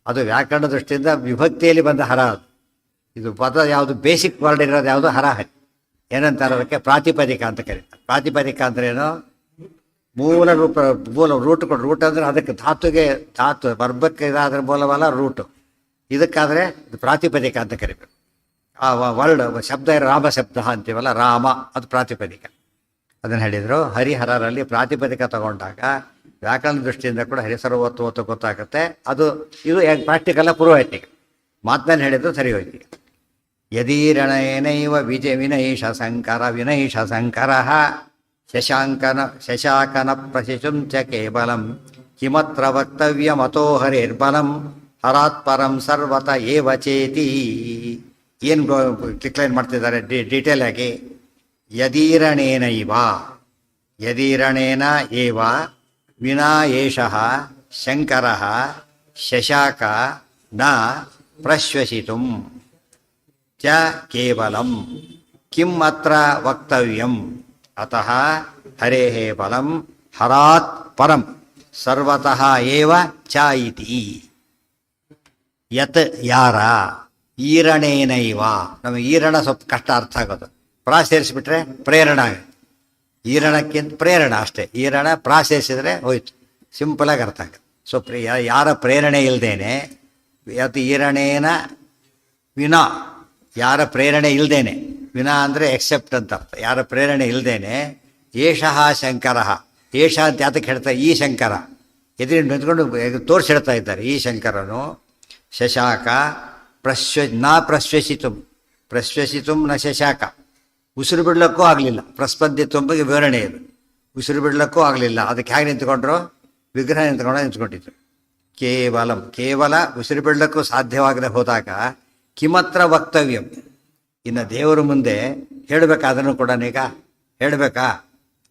ಅದು ವ್ಯಾಕರಣ ದೃಷ್ಟಿಯಿಂದ ವಿಭಕ್ತಿಯಲ್ಲಿ ಬಂದ ಹರ. ಅದು ಇದು ಪದ ಯಾವುದು ಬೇಸಿಕ್ ವರ್ಡ್ ಇರೋದು ಯಾವುದು ಹರಹರಿ. ಏನಂತಾರೆ ಅದಕ್ಕೆ ಪ್ರಾತಿಪದಿಕ ಅಂತ ಕರೀತಾರೆ. ಪ್ರಾತಿಪದಿಕ ಅಂದ್ರೆ ಏನು? ಮೂಲ ರೂಪ, ಮೂಲ ರೂಟ್ ಕೊಡು. ರೂಟ್ ಅಂದರೆ ಅದಕ್ಕೆ ಧಾತುಗೆ ಧಾತು ವರ್ಬಕ್ಕೆ ಇದಾದ್ರೆ ಮೂಲವಲ್ಲ ರೂಟು. ಇದಕ್ಕಾದರೆ ಪ್ರಾತಿಪದಿಕ ಅಂತ ಕರಿಬೇಕು. ಆ ವರ್ಡ್ ಶಬ್ದ ರಾಮ ಶಬ್ದ ಅಂತೀವಲ್ಲ, ರಾಮ ಅದು ಪ್ರಾತಿಪದಿಕ. ಅದನ್ನು ಹೇಳಿದರು. ಹರಿಹರರಲ್ಲಿ ಪ್ರಾತಿಪದಿಕ ತಗೊಂಡಾಗ ವ್ಯಾಕರಣ ದೃಷ್ಟಿಯಿಂದ ಕೂಡ ಹರಿಸರ್ವತ್ತು ಹೊತ್ತು ಗೊತ್ತಾಗುತ್ತೆ. ಅದು ಇದು ಪ್ರಾಕ್ಟಿಕಲ್ಲ, ಪೂರ್ವೈತಿಕ ಮಾತನ್ನು ಹೇಳಿದ್ರು ಸರಿ ಹೋಯ್ತು. ಯದೀರಣೇನೈವ ವಿನೈಷ ಸಂಕರ ವಿನೈಷ ಸಂಕರ ಶಶಾಕನ ಪ್ರಶಿಶುಂ ಚ ಕೇವಲಂ ಕಿಮತ್ರ ವಕ್ತವ್ಯಮತೋ ಹರೇರ್ಬಲಂ ಹರಾತ್ಪರಂ ಸರ್ವತ ಏವ ಚೇತಿ. ಏನು ಡಿಕ್ಲೈನ್ ಮಾಡ್ತಿದ್ದಾರೆ ಡೀಟೇಲ್ ಆಗಿ. ಯದೀರಣೇನೈವ, ಯದೀರಣೇನ ಏವ ವಿನಾ ಏಷಃ ಶಂಕರಃ ಶಶಾಕ ನ ಪ್ರಶ್ವಸಿತುಂ ಚ ಕೇವಲಂ ಕಿಂ ಅತ್ರ ವಕ್ತವ್ಯಂ ಅತಃ ಹರೇಃ ಬಲಂ ಹರಾತ್ ಪರಂ ಸರ್ವತಃ ಏವ ಚ ಇತಿ. ಯತ್ ಯಾರ ಈರಣೇನೈವ. ನಮಗೆ ಈರಣ ಸ್ವಲ್ಪ ಕಷ್ಟ ಅರ್ಥ ಆಗೋದು. ಪ್ರಾ ಸೇರಿಸ್ಬಿಟ್ರೆ ಪ್ರೇರಣ ಆಗುತ್ತೆ. ಈರಣಕ್ಕಿಂತ ಪ್ರೇರಣ ಅಷ್ಟೇ. ಈರಣ ಪ್ರಾ ಸೇರಿಸಿದ್ರೆ ಹೋಯ್ತು, ಸಿಂಪಲಾಗಿ ಅರ್ಥ ಆಗುತ್ತೆ. ಸೊ ಯಾರ ಪ್ರೇರಣೆ ಇಲ್ಲದೇನೆ, ಯತ್ ಈರಣೇನ ವಿನಾ, ಯಾರ ಪ್ರೇರಣೆ ಇಲ್ಲದೇನೆ, ವಿನಾ ಅಂದರೆ ಎಕ್ಸೆಪ್ಟ್ ಅಂತ ಅರ್ಥ. ಯಾರ ಪ್ರೇರಣೆ ಇಲ್ಲದೇನೆ ಏಷಃ ಶಂಕರ, ಏಷ ಅಂತ ಯಾತಕ್ಕೆ ಹೇಳ್ತಾರೆ? ಈ ಶಂಕರ ಎದುರು ನಿಂತ್ಕೊಂಡು ತೋರಿಸಿಡ್ತಾ ಇದ್ದಾರೆ. ಈ ಶಂಕರನು ಶಶಾಕ ಪ್ರಶ್ವಸಿತು ನ ಶಶಾಕ, ಉಸಿರು ಬಿಡ್ಲಿಕ್ಕೂ ಆಗಲಿಲ್ಲ. ಪ್ರಸ್ಪಂದಿತ್ವಂಬಗೆ ವಿವರಣೆ ಇದು. ಉಸಿರು ಬಿಡ್ಲಿಕ್ಕೂ ಆಗಲಿಲ್ಲ. ಅದಕ್ಕೆ ಹೇಗೆ ನಿಂತ್ಕೊಂಡ್ರು? ವಿಗ್ರಹ ನಿಂತ್ಕೊಂಡಿದ್ರು. ಕೇವಲ ಉಸಿರು ಬಿಡ್ಲಿಕ್ಕೂ ಸಾಧ್ಯವಾಗದೆ ಹೋದಾಗ ಕಿಮತ್ರ ವಕ್ತವ್ಯಂ, ಇನ್ನು ದೇವರ ಮುಂದೆ ಹೇಳಬೇಕಾದನ್ನು ಕೂಡ ಈಗ ಹೇಳಬೇಕಾ?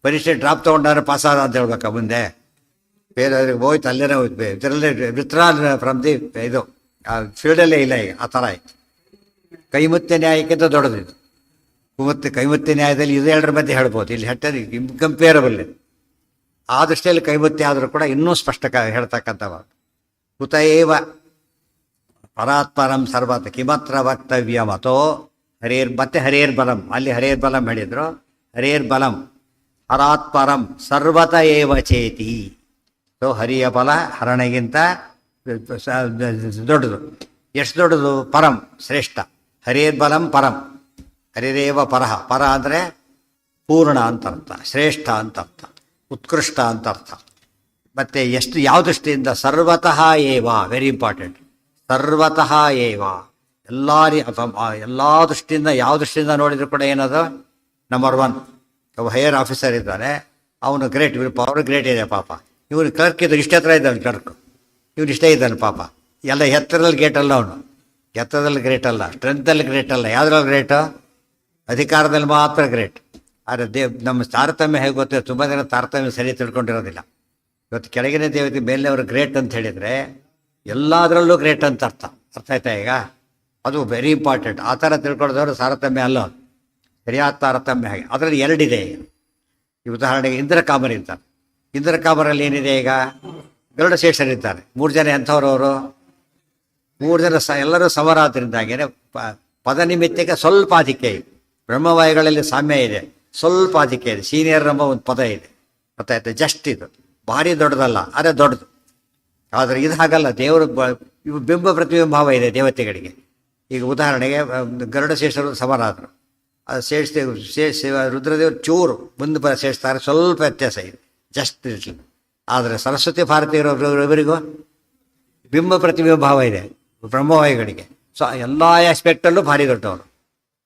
ಪರೀಕ್ಷೆ ಡ್ರಾಪ್ ತೊಗೊಂಡಾದ್ರೆ ಪಾಸಾದ ಅಂತ ಹೇಳ್ಬೇಕಾ? ಮುಂದೆ ಬೇರೆಯವ್ರಿಗೆ ಹೋಯ್ತು, ಅಲ್ಲೇನೇ ಹೋಯ್ತು. ಇದರಲ್ಲೇ ವಿತ್ಡ್ರಾಲ್ ಫ್ರಮ್ ದಿ ಇದು ಫೀಲ್ಡಲ್ಲೇ ಇಲ್ಲ ಈಗ. ಆ ಥರ ಆಯ್ತು. ಕೈಮುತ್ತೆ ನ್ಯಾಯಕ್ಕಿಂತ ದೊಡ್ಡದಿದು. ಕೈಮುತ್ತೆ ನ್ಯಾಯದಲ್ಲಿ ಇದು ಎರಡರ ಮಧ್ಯೆ ಹೇಳ್ಬೋದು. ಇಲ್ಲಿ ಹೆಟ್ಟಲ್ಲಿ ಇನ್ಕಂಪೇರಬಲ್ ಇದು. ಆ ದೃಷ್ಟಿಯಲ್ಲಿ ಕೈಮುತ್ತೆ ಆದರೂ ಕೂಡ ಇನ್ನೂ ಸ್ಪಷ್ಟ ಹೇಳ್ತಕ್ಕಂಥವ. ಕುತಏವ ಪರಾತ್ಪರಂ ಸರ್ವತ ಕಿಮತ್ರ ವಕ್ತವ್ಯ ಮತೋ ಮತ್ತೆ ಹರೇರ್ಬಲಂ. ಅಲ್ಲಿ ಹರೇರ್ಬಲಂ ಹೇಳಿದ್ರು. ಹರೇರ್ಬಲಂ ಹರಾತ್ಪರಂ ಸರ್ವತ ಏವ ಚೇತಿ. ಸೊ ಹರಿಯ ಬಲ ಹರಣಗಿಂತ ದೊಡ್ಡದು. ಎಷ್ಟು ದೊಡ್ಡದು? ಪರಂ, ಶ್ರೇಷ್ಠ. ಹರೇರ್ಬಲಂ ಪರಂ, ಹರಿರೇವ ಪರಹ. ಪರ ಅಂದರೆ ಪೂರ್ಣ ಅಂತರ್ಥ, ಶ್ರೇಷ್ಠ ಅಂತರ್ಥ, ಉತ್ಕೃಷ್ಟ ಅಂತರ್ಥ. ಮತ್ತು ಎಷ್ಟು, ಯಾವ ದೃಷ್ಟಿಯಿಂದ? ಸರ್ವತಃ ಏವ, ವೆರಿ ಇಂಪಾರ್ಟೆಂಟ್. ಸರ್ವತಃ ಏವ, ಎಲ್ಲ ದೃಷ್ಟಿಯಿಂದ, ಯಾವ ದೃಷ್ಟಿಯಿಂದ ನೋಡಿದ್ರು ಕೂಡ ಏನದು? ನಂಬರ್ 1 ಒಬ್ಬ ಹೈಯರ್ ಆಫೀಸರ್ ಇದ್ದಾನೆ, ಅವನು ಗ್ರೇಟ್, ಇವ್ರ ಪವರ್ ಗ್ರೇಟ್ ಇದೆ ಪಾಪ. ಇವನು ಕ್ಲರ್ಕ್ ಇದ್ದು ಇಷ್ಟ ಹತ್ರ ಇದ್ದಾನೆ ಕ್ಲರ್ಕ್, ಇವನು ಇಷ್ಟೇ ಇದ್ದಾನೆ ಪಾಪ. ಎಲ್ಲ ಎತ್ತರದಲ್ಲಿ ಗ್ರೇಟ್ ಅಲ್ಲ ಅವನು, ಎತ್ತರದಲ್ಲಿ ಗ್ರೇಟ್ ಅಲ್ಲ, ಸ್ಟ್ರೆಂತಲ್ಲಿ ಗ್ರೇಟ್ ಅಲ್ಲ. ಯಾವುದ್ರಲ್ಲಿ ಗ್ರೇಟು? ಅಧಿಕಾರದಲ್ಲಿ ಮಾತ್ರ ಗ್ರೇಟ್. ಆದರೆ ನಮ್ಮ ತಾರತಮ್ಯ ಹೇಗೆ ಗೊತ್ತಿದೆ? ತುಂಬ ಜನ ತಾರತಮ್ಯ ಸರಿ ತಿಳ್ಕೊಂಡಿರೋದಿಲ್ಲ. ಇವತ್ತು ಕೆಳಗಿನ ದೇವತೆ ಮೇಲಿನವರು ಗ್ರೇಟ್ ಅಂತ ಹೇಳಿದರೆ ಎಲ್ಲದರಲ್ಲೂ ಗ್ರೇಟ್ ಅಂತ ಅರ್ಥ ಆಯ್ತಾ ಈಗ? ಅದು ವೆರಿ ಇಂಪಾರ್ಟೆಂಟ್. ಆ ಥರ ತಿಳ್ಕೊಳ್ಳೋದವರು ತಾರತಮ್ಯ ಅಲ್ಲ, ಸರಿಯಾದ ತಾರತಮ್ಯ. ಹಾಗೆ ಅದರಲ್ಲಿ ಎರಡಿದೆ. ಈ ಉದಾಹರಣೆಗೆ ಇಂದ್ರಕಾಮರ್ ಇರ್ತಾರೆ. ಇಂದ್ರಕಾಮರಲ್ಲಿ ಏನಿದೆ ಈಗ? ಗರುಡಶೇಷರಿದ್ದಾರೆ. 3 ಜನ ಎಂಥವ್ರವರು? 3 ಜನ ಎಲ್ಲರೂ ಸಮರಾದ್ರಿಂದಾಗೇನೆ ಪದನಿಮಿತ್ತಕ್ಕೆ ಸ್ವಲ್ಪ ಆಧಿಕ್ಯ ಇದೆ. ಬ್ರಹ್ಮವಾಯುಗಳಲ್ಲಿ ಸಾಮ್ಯ ಇದೆ, ಸ್ವಲ್ಪ ಆಧಿಕ್ಯ ಇದೆ. ಸೀನಿಯರ್ ಎಂಬ ಒಂದು ಪದ ಇದೆ, ಗೊತ್ತಾಯ್ತು? ಜಸ್ಟ್ ಇದು ಭಾರಿ ದೊಡ್ಡದಲ್ಲ, ಅದೇ ದೊಡ್ಡದು. ಆದರೆ ಇದು ಹಾಗಲ್ಲ. ದೇವರು ಇವು ಬಿಂಬ ಪ್ರತಿಬಿಂಬ ಭಾವ ಇದೆ ದೇವತೆಗಳಿಗೆ. ಈಗ ಉದಾಹರಣೆಗೆ ಗರುಡಶೇಷರು ಸಮರಾದರು. ಅದು ರುದ್ರದೇವರು ಚೂರು ಮುಂದೆ ಸೇರಿಸ್ತಾರೆ, ಸ್ವಲ್ಪ ವ್ಯತ್ಯಾಸ ಇದೆ, ಜಸ್ಟ್ ಇರಲಿ. ಆದರೆ ಸರಸ್ವತಿ ಭಾರತೀಯರವರಿಗೂ ಬಿಂಬ ಪ್ರತಿಬಿಂಬ ಭಾವ ಇದೆ ಬ್ರಹ್ಮವಾಯುಗಳಿಗೆ. ಸೊ ಎಲ್ಲ ಆಸ್ಪೆಕ್ಟಲ್ಲೂ ಭಾರಿ ದೊಡ್ಡವರು.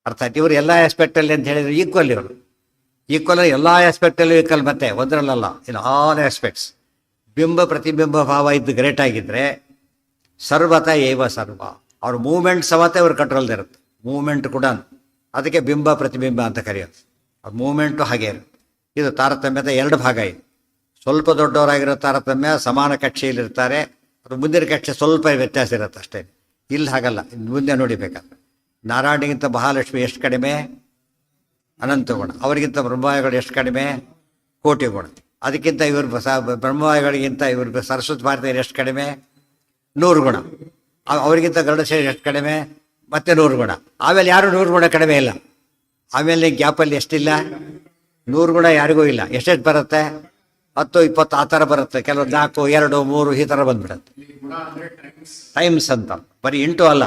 ಅರ್ಥಾತ್ ಇವರು ಎಲ್ಲ ಆಸ್ಪೆಕ್ಟಲ್ಲಿ ಅಂತ ಹೇಳಿದರೆ ಈಕ್ವಲ್. ಇವರು ಈಕ್ವಲ್ ಎಲ್ಲ ಆಸ್ಪೆಕ್ಟಲ್ಲೂ ಈಕ್ವಲ್. ಮತ್ತೆ ಒಂದರಲ್ಲ, ಇನ್ ಆಲ್ ಆಸ್ಪೆಕ್ಟ್ಸ್ ಬಿಂಬ ಪ್ರತಿಬಿಂಬ ಭಾವ ಇದ್ದು ಗ್ರೇಟ್ ಆಗಿದ್ದರೆ ಸರ್ವತ ಏವ ಸರ್ವ. ಅವ್ರ ಮೂಮೆಂಟ್ ಸವತ್ತೆ ಅವ್ರ ಕಂಟ್ರೋಲ್ದಿರುತ್ತೆ. ಮೂಮೆಂಟ್ ಕೂಡ ಅದಕ್ಕೆ ಬಿಂಬ ಪ್ರತಿಬಿಂಬ ಅಂತ ಕರೆಯೋದು. ಆ ಮೂಮೆಂಟು ಹಾಗೆ ಇರುತ್ತೆ. ಇದು ತಾರತಮ್ಯದ 2 ಭಾಗ ಇದೆ. ಸ್ವಲ್ಪ ದೊಡ್ಡವರಾಗಿರೋ ತಾರತಮ್ಯ ಸಮಾನ ಕಕ್ಷೆಯಲ್ಲಿರ್ತಾರೆ, ಅದು ಮುಂದಿನ ಕಕ್ಷೆ ಸ್ವಲ್ಪ ವ್ಯತ್ಯಾಸ ಇರುತ್ತೆ ಅಷ್ಟೇ. ಇಲ್ಲಿ ಹಾಗಲ್ಲ. ಮುಂದೆ ನೋಡಿಬೇಕಾದ್ರೆ ನಾರಾಯಣಿಗಿಂತ ಮಹಾಲಕ್ಷ್ಮಿ ಎಷ್ಟು ಕಡಿಮೆ? ಅನಂತ ಗುಣ. ಅವರಿಗಿಂತ ಬ್ರಹ್ಮವಾಯುಗಳು ಎಷ್ಟು ಕಡಿಮೆ? ಕೋಟಿ ಗುಣ. ಅದಕ್ಕಿಂತ ಇವರು ಬ್ರಹ್ಮವಾಯುಗಳಿಗಿಂತ ಇವರು ಸರಸ್ವತಿ ಭಾರತೀಯರು ಎಷ್ಟು ಕಡಿಮೆ? 100 ಗುಣ. ಅವರಿಗಿಂತ ಗರುಡಶೇಷ ಎಷ್ಟು ಕಡಿಮೆ? ಮತ್ತೆ 100 ಗುಣ. ಆಮೇಲೆ ಯಾರು 100 ಗುಣ ಕಡಿಮೆ ಇಲ್ಲ. ಆಮೇಲೆ ಗ್ಯಾಪಲ್ಲಿ ಎಷ್ಟಿಲ್ಲ, 100 ಗುಣ ಯಾರಿಗೂ ಇಲ್ಲ. ಎಷ್ಟೆಷ್ಟು ಬರುತ್ತೆ? 10, 20 ಆ ಥರ ಬರುತ್ತೆ. ಕೆಲವು 4, 2, 3 ಈ ಥರ ಬಂದ್ಬಿಡುತ್ತೆ. ಟೈಮ್ಸ್ ಅಂತ ಬರೀ ಇಂಟು ಅಲ್ಲ,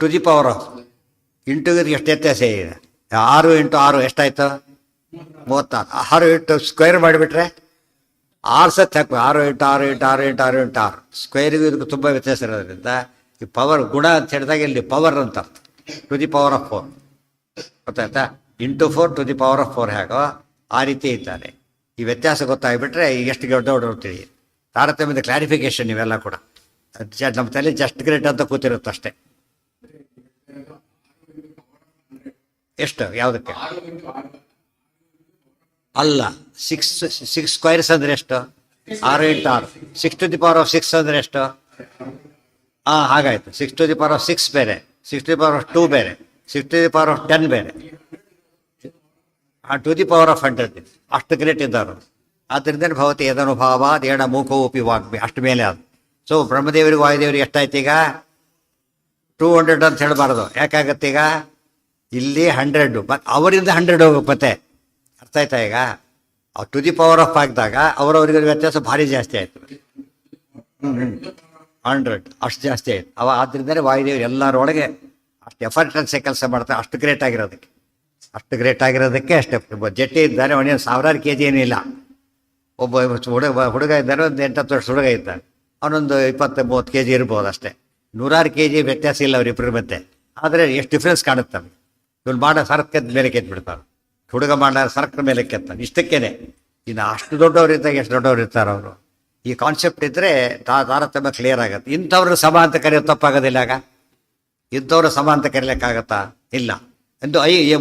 ಟು ದಿ ಪವರ್ ಆಫ್. ಇಂಟುಗೆ ಎಷ್ಟು ವ್ಯತ್ಯಾಸ ಇದೆ? 6 × 6 ಎಷ್ಟಾಯ್ತು? 36. 6 ಇಂಟು ಸ್ಕ್ವೇರ್ ಮಾಡಿಬಿಟ್ರೆ 6 ಸತ್ತು ಹಾಕ್ಬೇಕು. 6 × 6 × 6 × 6 × 6 ಸ್ಕ್ವೇರಿಗೂ ಇದಕ್ಕೂ ತುಂಬ ವ್ಯತ್ಯಾಸ ಇರೋದ್ರಿಂದ ಈ ಪವರ್ ಗುಣ ಅಂತ ಹೇಳಿದಾಗ ಇಲ್ಲಿ ಪವರ್ ಅಂತ ಅರ್ಥ. ಟು ದಿ ಪವರ್ ಆಫ್ 4 ಗೊತ್ತಾಯ್ತಾ? Into 4 to the power of 4 ಹೇಗೋ ಆ ರೀತಿ ಇದ್ದಾರೆ. ಈ ವ್ಯತ್ಯಾಸ ಗೊತ್ತಾಗ್ಬಿಟ್ರೆ ಎಷ್ಟು ದೊಡ್ಡ ಹೊಡ್ತೀವಿ. ತಾರತಮ್ಯದ ಕ್ಲಾರಿಫಿಕೇಶನ್ ಇವೆಲ್ಲ ಕೂಡ ನಮ್ಮ ತಲೆ ಜಸ್ಟ್ ಗ್ರೇಟ್ ಅಂತ ಕೂತಿರುತ್ತೆ ಅಷ್ಟೇ. ಎಷ್ಟು ಯಾವುದಕ್ಕೆ ಅಲ್ಲ, 6 ಸ್ಕ್ವೈರ್ಸ್ ಅಂದರೆ ಎಷ್ಟು? 6 × 6 6 ಟು ದಿ ಪವರ್ ಆಫ್ 6 ಅಂದರೆ ಎಷ್ಟು? ಹಾಗಾಯ್ತು. 6 ಟು ದಿ ಪವರ್ ಆಫ್ 6 ಬೇರೆ, 6 ಟು ದಿ ಪವರ್ ಆಫ್ 2 ಬೇರೆ, 6 ಟು ದಿ ಪವರ್ ಆಫ್ 10 ಬೇರೆ, ಟು ದಿ ಪವರ್ ಆಫ್ 100 ಅಷ್ಟು ಗ್ರೇಟ್ ಇದ್ದವರು. ಆದ್ದರಿಂದ ಭವತಿ ಯದನುಭಾವ ದೇಣ ಮೂಕೋಪಿ ವಾಗ್ಮಿ ಅಷ್ಟು ಮೇಲೆ ಅದು. ಸೊ ಬ್ರಹ್ಮದೇವರಿಗೂ ವಾಯುದೇವರಿಗೆ ಎಷ್ಟಾಯ್ತು ಈಗ? 200 ಅಂತ ಹೇಳಬಾರ್ದು. ಯಾಕಾಗತ್ತೆ ಈಗ? ಇಲ್ಲಿ 100 ಮತ್ತು ಅವರಿಂದ 100 ಹೋಗುತ್ತೆ ಮತ್ತೆ. ಅರ್ಥ ಆಯ್ತಾ? ಈಗ ಟು ದಿ ಪವರ್ ಆಫ್ ಆಗಿದಾಗ ಅವರವರಿಗೆ ವ್ಯತ್ಯಾಸ ಭಾರಿ ಜಾಸ್ತಿ ಆಯಿತು. 100 ಅಷ್ಟು ಜಾಸ್ತಿ ಆಯಿತು. ಆದ್ದರಿಂದಲೇ ವಾಯುದೇವರು ಎಲ್ಲರೊಳಗೆ ಅಷ್ಟು ಎಫರ್ಟ್ ಅನ್ಸೆ ಕೆಲಸ ಮಾಡ್ತಾರೆ. ಅಷ್ಟು ಗ್ರೇಟ್ ಆಗಿರೋದಕ್ಕೆ ಅಷ್ಟೇ. ಜಟ್ಟಿ ಇದ್ದಾರೆ, ಅವನೇನು 1000 kg ಏನಿಲ್ಲ. ಒಬ್ಬ ಹುಡುಗ ಇದ್ದಾರೆ, ಒಂದು 8-10 ವರ್ಷ ಹುಡುಗ ಇದ್ದಾನೆ, ಅವನೊಂದು 20-30 kg ಇರ್ಬೋದು ಅಷ್ಟೇ. 100 kg ವ್ಯತ್ಯಾಸ ಇಲ್ಲ ಅವರಿಬ್ಬರು ಮತ್ತೆ. ಆದರೆ ಎಷ್ಟು ಡಿಫ್ರೆನ್ಸ್ ಕಾಣುತ್ತೆ ನಮಗೆ. ಇವ್ನು ಮಾಡೋ ಸರಕದ ಮೇಲೆ ಕೆತ್ಬಿಡ್ತಾರೆ, ಹುಡುಗ ಮಾಡೋ ಸರಕದ ಮೇಲೆ ಕೆತ್ತಾನೆ. ಇಷ್ಟಕ್ಕೇನೆ. ಇನ್ನು ಅಷ್ಟು ದೊಡ್ಡವರಿದ್ದಾಗ ಎಷ್ಟು ದೊಡ್ಡವ್ರು ಇರ್ತಾರೆ ಅವರು. ಈ ಕಾನ್ಸೆಪ್ಟ್ ಇದ್ದರೆ ತಾರತಮ್ಯ ಕ್ಲಿಯರ್ ಆಗುತ್ತೆ. ಇಂಥವ್ರು ಸಮ ಅಂತ ಕರೆಯೋದು ತಪ್ಪಾಗೋದಿಲ್ಲ. ಆಗ ಇಂಥವ್ರು ಸಮ ಅಂತ ಕರೀಲಿಕ್ಕಾಗತ್ತಾ? ಇಲ್ಲ. ಎಂದು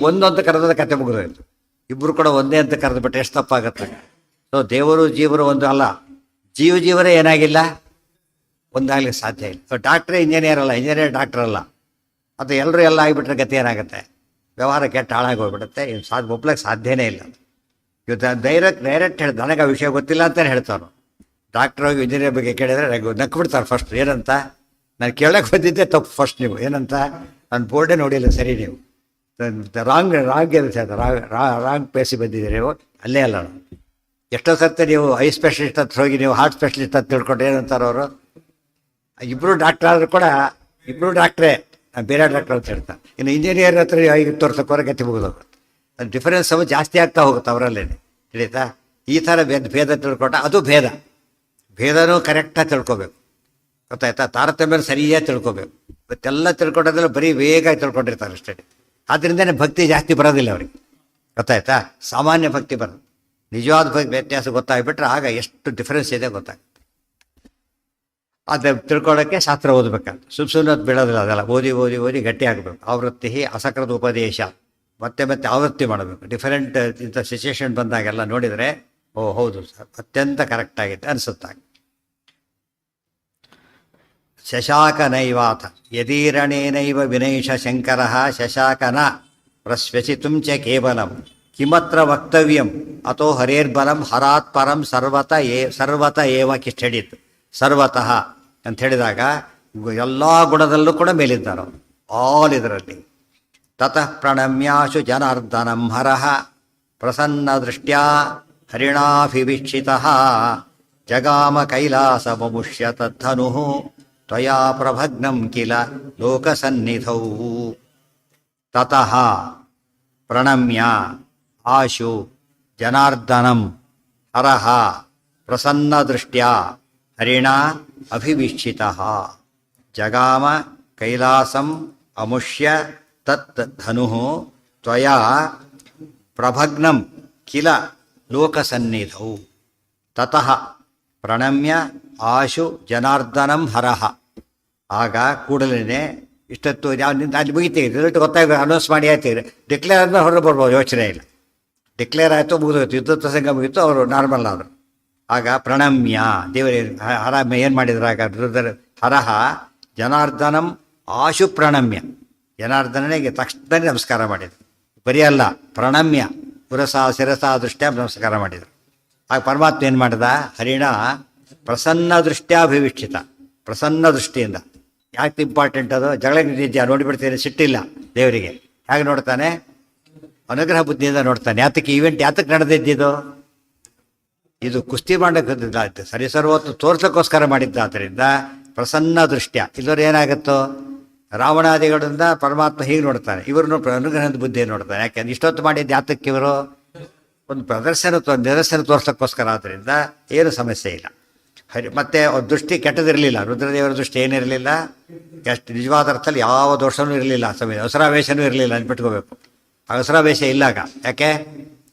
ಒಂದು ಅಂತ ಕರೆದ ಕತೆ ಮುಗಿದೋಯ್ತು. ಇಬ್ಬರು ಕೂಡ ಒಂದೇ ಅಂತ ಕರೆದು ಬಿಟ್ಟು ಎಷ್ಟು ತಪ್ಪಾಗತ್ತೆ? ಸೊ ದೇವರು ಜೀವರು ಒಂದು ಅಲ್ಲ, ಜೀವರೇ ಏನಾಗಿಲ್ಲ, ಒಂದಾಗ್ಲಿಕ್ಕೆ ಸಾಧ್ಯ ಇಲ್ಲ. ಡಾಕ್ಟ್ರೇ ಇಂಜಿನಿಯರ್ ಅಲ್ಲ, ಇಂಜಿನಿಯರ್ ಡಾಕ್ಟರ್ ಅಲ್ಲ. ಅದು ಎಲ್ಲರೂ ಎಲ್ಲ ಆಗಿಬಿಟ್ರೆ ಗತಿ ಏನಾಗುತ್ತೆ? ವ್ಯವಹಾರ ಕೆಟ್ಟ ಹಾಳಾಗಿ ಹೋಗ್ಬಿಡುತ್ತೆ. ಇನ್ನು ಒಪ್ಲಕ್ಕೆ ಸಾಧ್ಯನೇ ಇಲ್ಲ. ಇವತ್ತು ಡೈರೆಕ್ಟ್ ಹೇಳಿದ ನನಗೆ ಆ ವಿಷಯ ಗೊತ್ತಿಲ್ಲ ಅಂತಲೇ ಹೇಳ್ತಾರೋ. ಡಾಕ್ಟ್ರ್ ಹೋಗಿ ಇಂಜಿನಿಯರ್ ಬಗ್ಗೆ ಕೇಳಿದರೆ ನಕ್ಬಿಡ್ತಾರೆ ಫಸ್ಟ್. ಏನಂತ? ನಾನು ಕೇಳಕ್ಕೆ ಬಂದಿದ್ದೆ ತಪ್ಪು ಫಸ್ಟ್. ನೀವು ಏನಂತ? ನಾನು ಬೋರ್ಡೇ ನೋಡಿಲ್ಲ ಸರಿ, ನೀವು ರಾಂಗ್ ಪ್ಲೇಸಿಗೆ ಬಂದಿದ್ದೀರಿ ನೀವು. ಅಲ್ಲೇ ಅಲ್ಲ, ಎಷ್ಟೋ ಸರ್ತಿ ನೀವು ಐ ಸ್ಪೆಷಲಿಸ್ಟ್ ಹತ್ರ ಹೋಗಿ ನೀವು ಹಾರ್ಟ್ ಸ್ಪೆಷಲಿಸ್ಟ್ ಅಂತ ತಿಳ್ಕೊಂಡು ಏನಂತಾರೆ ಅವರು. ಇಬ್ಬರು ಡಾಕ್ಟರ್ ಆದರೂ ಕೂಡ ಇಬ್ಬರು ಡಾಕ್ಟ್ರೇ, ಬೇರೆ ಡಾಕ್ಟರ್ ಅಂತ ಹೇಳ್ತಾರೆ. ಇನ್ನು ಇಂಜಿನಿಯರ್ ಹತ್ರ ಈಗ ತೋರ್ಸೋಕೋರೆ ಗತಿ ಮುಗಿದೋಗುತ್ತೆ. ಅದು ಡಿಫರೆನ್ಸ್ ಜಾಸ್ತಿ ಆಗ್ತಾ ಹೋಗುತ್ತೆ ಅವರಲ್ಲೇ. ತಿಳಿತಾ? ಈ ಥರ ಭೇದ ತಿಳ್ಕೊಂಡ ಅದು ಭೇದನೂ ಕರೆಕ್ಟಾಗಿ ತಿಳ್ಕೊಬೇಕು. ಗೊತ್ತಾಯ್ತಾ? ತಾರತಮ್ಯ ಸರಿಯಾಗಿ ತಿಳ್ಕೊಬೇಕು. ಇವತ್ತೆಲ್ಲ ತಿಳ್ಕೊಂಡೋದ್ರಲ್ಲಿ ಬರೀ ವೇಗ ತಿಳ್ಕೊಂಡಿರ್ತಾರೆ ಅಷ್ಟೇ. ಆದ್ದರಿಂದನೇ ಭಕ್ತಿ ಜಾಸ್ತಿ ಬರೋದಿಲ್ಲ ಅವ್ರಿಗೆ. ಗೊತ್ತಾಯ್ತಾ? ಸಾಮಾನ್ಯ ಭಕ್ತಿ ಬರೋದು. ನಿಜವಾದ ಭಕ್ತಿ ವ್ಯತ್ಯಾಸ ಗೊತ್ತಾಗ್ಬಿಟ್ರೆ ಆಗ ಎಷ್ಟು ಡಿಫ್ರೆನ್ಸ್ ಇದೆ ಗೊತ್ತಾಗುತ್ತೆ. ಅದು ತಿಳ್ಕೊಳ್ಳೋಕ್ಕೆ ಶಾಸ್ತ್ರ ಓದಬೇಕಂತ ಸುಮ್ಮನೆ ಬಿಡೋದಿಲ್ಲ. ಅದೆಲ್ಲ ಓದಿ ಗಟ್ಟಿ ಆಗಬೇಕು. ಆವೃತ್ತಿ ಅಸಕೃತ ಉಪದೇಶ ಮತ್ತೆ ಆವೃತ್ತಿ ಮಾಡಬೇಕು. ಡಿಫರೆಂಟ್ ಇಂಥ ಸಿಚುವೇಶನ್ ಬಂದಾಗೆಲ್ಲ ನೋಡಿದರೆ ಓ ಹೌದು ಸರ್, ಅತ್ಯಂತ ಕರೆಕ್ಟಾಗಿದೆ ಅನಿಸುತ್ತಾಗ. ಶಶಾಕನೈವಾಥ ಯದೀರಣೇನೈವ ವಿನೈಷ ಶಂಕರ ಶಶಾಕನ ಪ್ರಶ್ವಸಿತುಂ ಚ ಕೇವಲಂ ಕಿಮತ್ರ ವಕ್ತವ್ಯಂ ಅಥೋ ಹರೇರ್ಬಲಂ ಹರಾತ್ ಪರಂ ಸರ್ವತ ಏವ ಕಿಷ್ಟಡಿತ್. ಸರ್ವತಃ ಅಂತ ಹೇಳಿದಾಗ ಎಲ್ಲ ಗುಣದಲ್ಲೂ ಕೂಡ ಮೇಲಿದ್ದಾರೆ ಅವರು, ಆಲ್ ಇದರಲ್ಲಿ. ತತಃ ಪ್ರಣಮ್ಯಾಶು ಜನಾರ್ದನಂ ಹರಃ ಪ್ರಸನ್ನ ದೃಷ್ಟ್ಯಾ ಹರಿಣಾಭಿವೀಕ್ಷಿತಃ ಜಗಾಮ ಕೈಲಾಸ ಮಮುಷ್ಯ ತದ್ಧನು ತ್ವಯಾ ಪ್ರಭಗ್ನಂ ಕಿಲ ಲೋಕಸನ್ನಿಧೌ. ತತಃ ಪ್ರಣಮ್ಯ ಆಶು ಜನಾರ್ದನಂ ಹರಃ ಪ್ರಸನ್ನದೃಷ್ಟ್ಯಾ ಹರಿಣಾ ಅಭಿವೀಕ್ಷಿತಃ ಜಗಾಮ ಕೈಲಾಸಂ ಅಮುಷ್ಯ ತತ್ ಧನುಃ ತ್ವಯಾ ಪ್ರಭಗ್ನಂ ಕಿಲ ಲೋಕಸನ್ನಿಧೌ. ತತಃ ಪ್ರಣಮ್ಯ ಆಶು ಜನಾರ್ದನಂ ಹರಃ. ಆಗ ಕೂಡಲೇ ಇಷ್ಟೊತ್ತು ಅಲ್ಲಿ ಮುಗಿತೀವಿ, ರಿಸಲ್ಟ್ ಗೊತ್ತಾಗ ಅನೌನ್ಸ್ ಮಾಡಿ ಆಯ್ತೀವಿ. ಡಿಕ್ಲೇರ್ ಆದ್ಮೇಲೆ ಹೊರಗೆ ಬರ್ಬೋದು, ಯೋಚನೆ ಇಲ್ಲ. ಡಿಕ್ಲೇರ್ ಆಯಿತು, ಮುಗಿದೋಯ್ತು, ಯುದ್ಧ ಪ್ರಸಂಗ ಮುಗಿತು, ಅವರು ನಾರ್ಮಲ್ ಆದರು. ಆಗ ಪ್ರಣಮ್ಯ ದೇವರಿಗೆ ಹರ ಏನು ಮಾಡಿದ್ರು? ಆಗ ಹರಹ ಜನಾರ್ದನಂ ಆಶು ಪ್ರಣಮ್ಯ, ಜನಾರ್ದನನಿಗೆ ತಕ್ಷಣ ನಮಸ್ಕಾರ ಮಾಡಿದರು. ಬರೀ ಅಲ್ಲ, ಪ್ರಣಮ್ಯ ಶಿರಸ ದೃಷ್ಟ್ಯಾ ನಮಸ್ಕಾರ ಮಾಡಿದರು. ಆಗ ಪರಮಾತ್ಮ ಏನು ಮಾಡಿದ? ಹರಿಣ ಪ್ರಸನ್ನ ದೃಷ್ಟ್ಯಾಭಿವೀಕ್ಷಿತ, ಪ್ರಸನ್ನ ದೃಷ್ಟಿಯಿಂದ ಯಾಕೆ ಇಂಪಾರ್ಟೆಂಟ್ ಅದು? ಜಗಳ ನಿದ್ಯಾ ನೋಡಿಬಿಡ್ತೀನಿ, ಸಿಟ್ಟಿಲ್ಲ ದೇವರಿಗೆ. ಹೇಗೆ ನೋಡ್ತಾನೆ? ಅನುಗ್ರಹ ಬುದ್ಧಿಯಿಂದ ನೋಡ್ತಾನೆ. ಯಾತಕ್ಕೆ ಈವೆಂಟ್ ಯಾತಕ್ಕೆ ನಡೆದಿದ್ದಿದ್ದು? ಇದು ಕುಸ್ತಿ ಮಾಡೋಕ್ಕೆ ಸರಿಸರ್ವತ್ತು ತೋರ್ಸೋಕ್ಕೋಸ್ಕರ ಮಾಡಿದ್ದಾದ್ದರಿಂದ ಪ್ರಸನ್ನ ದೃಷ್ಟ್ಯ. ಇಲ್ಲವ್ರು ಏನಾಗುತ್ತೋ ರಾವಣಾದಿಗಳಿಂದ ಪರಮಾತ್ಮ ಹೀಗೆ ನೋಡ್ತಾನೆ, ಇವ್ರನ್ನು ಅನುಗ್ರಹದ ಬುದ್ಧಿ ನೋಡ್ತಾನೆ. ಯಾಕೆಂದ್ರೆ ಇಷ್ಟೊತ್ತು ಮಾಡಿದ್ದು ಯಾತಕ್ಕೆ? ಇವರು ಒಂದು ನಿದರ್ಶನ ತೋರ್ಸೋಕ್ಕೋಸ್ಕರ. ಆದ್ದರಿಂದ ಏನು ಸಮಸ್ಯೆ ಇಲ್ಲ. ಮತ್ತೆ ಅವ್ರ ದೃಷ್ಟಿ ಕೆಟ್ಟದಿರಲಿಲ್ಲ, ರುದ್ರದೇವರ ದೃಷ್ಟಿ ಏನಿರಲಿಲ್ಲ, ಎಷ್ಟು ನಿಜವಾದ ಅರ್ಥದಲ್ಲಿ ಯಾವ ದೋಷವೂ ಇರಲಿಲ್ಲ. ಸಮಯ ಅವಸರಾವೇಶನೂ ಇರಲಿಲ್ಲ ಅಂದ್ಬಿಟ್ಕೋಬೇಕು. ಅವಸರಾವೇಶ ಇಲ್ಲಾಗ. ಯಾಕೆ?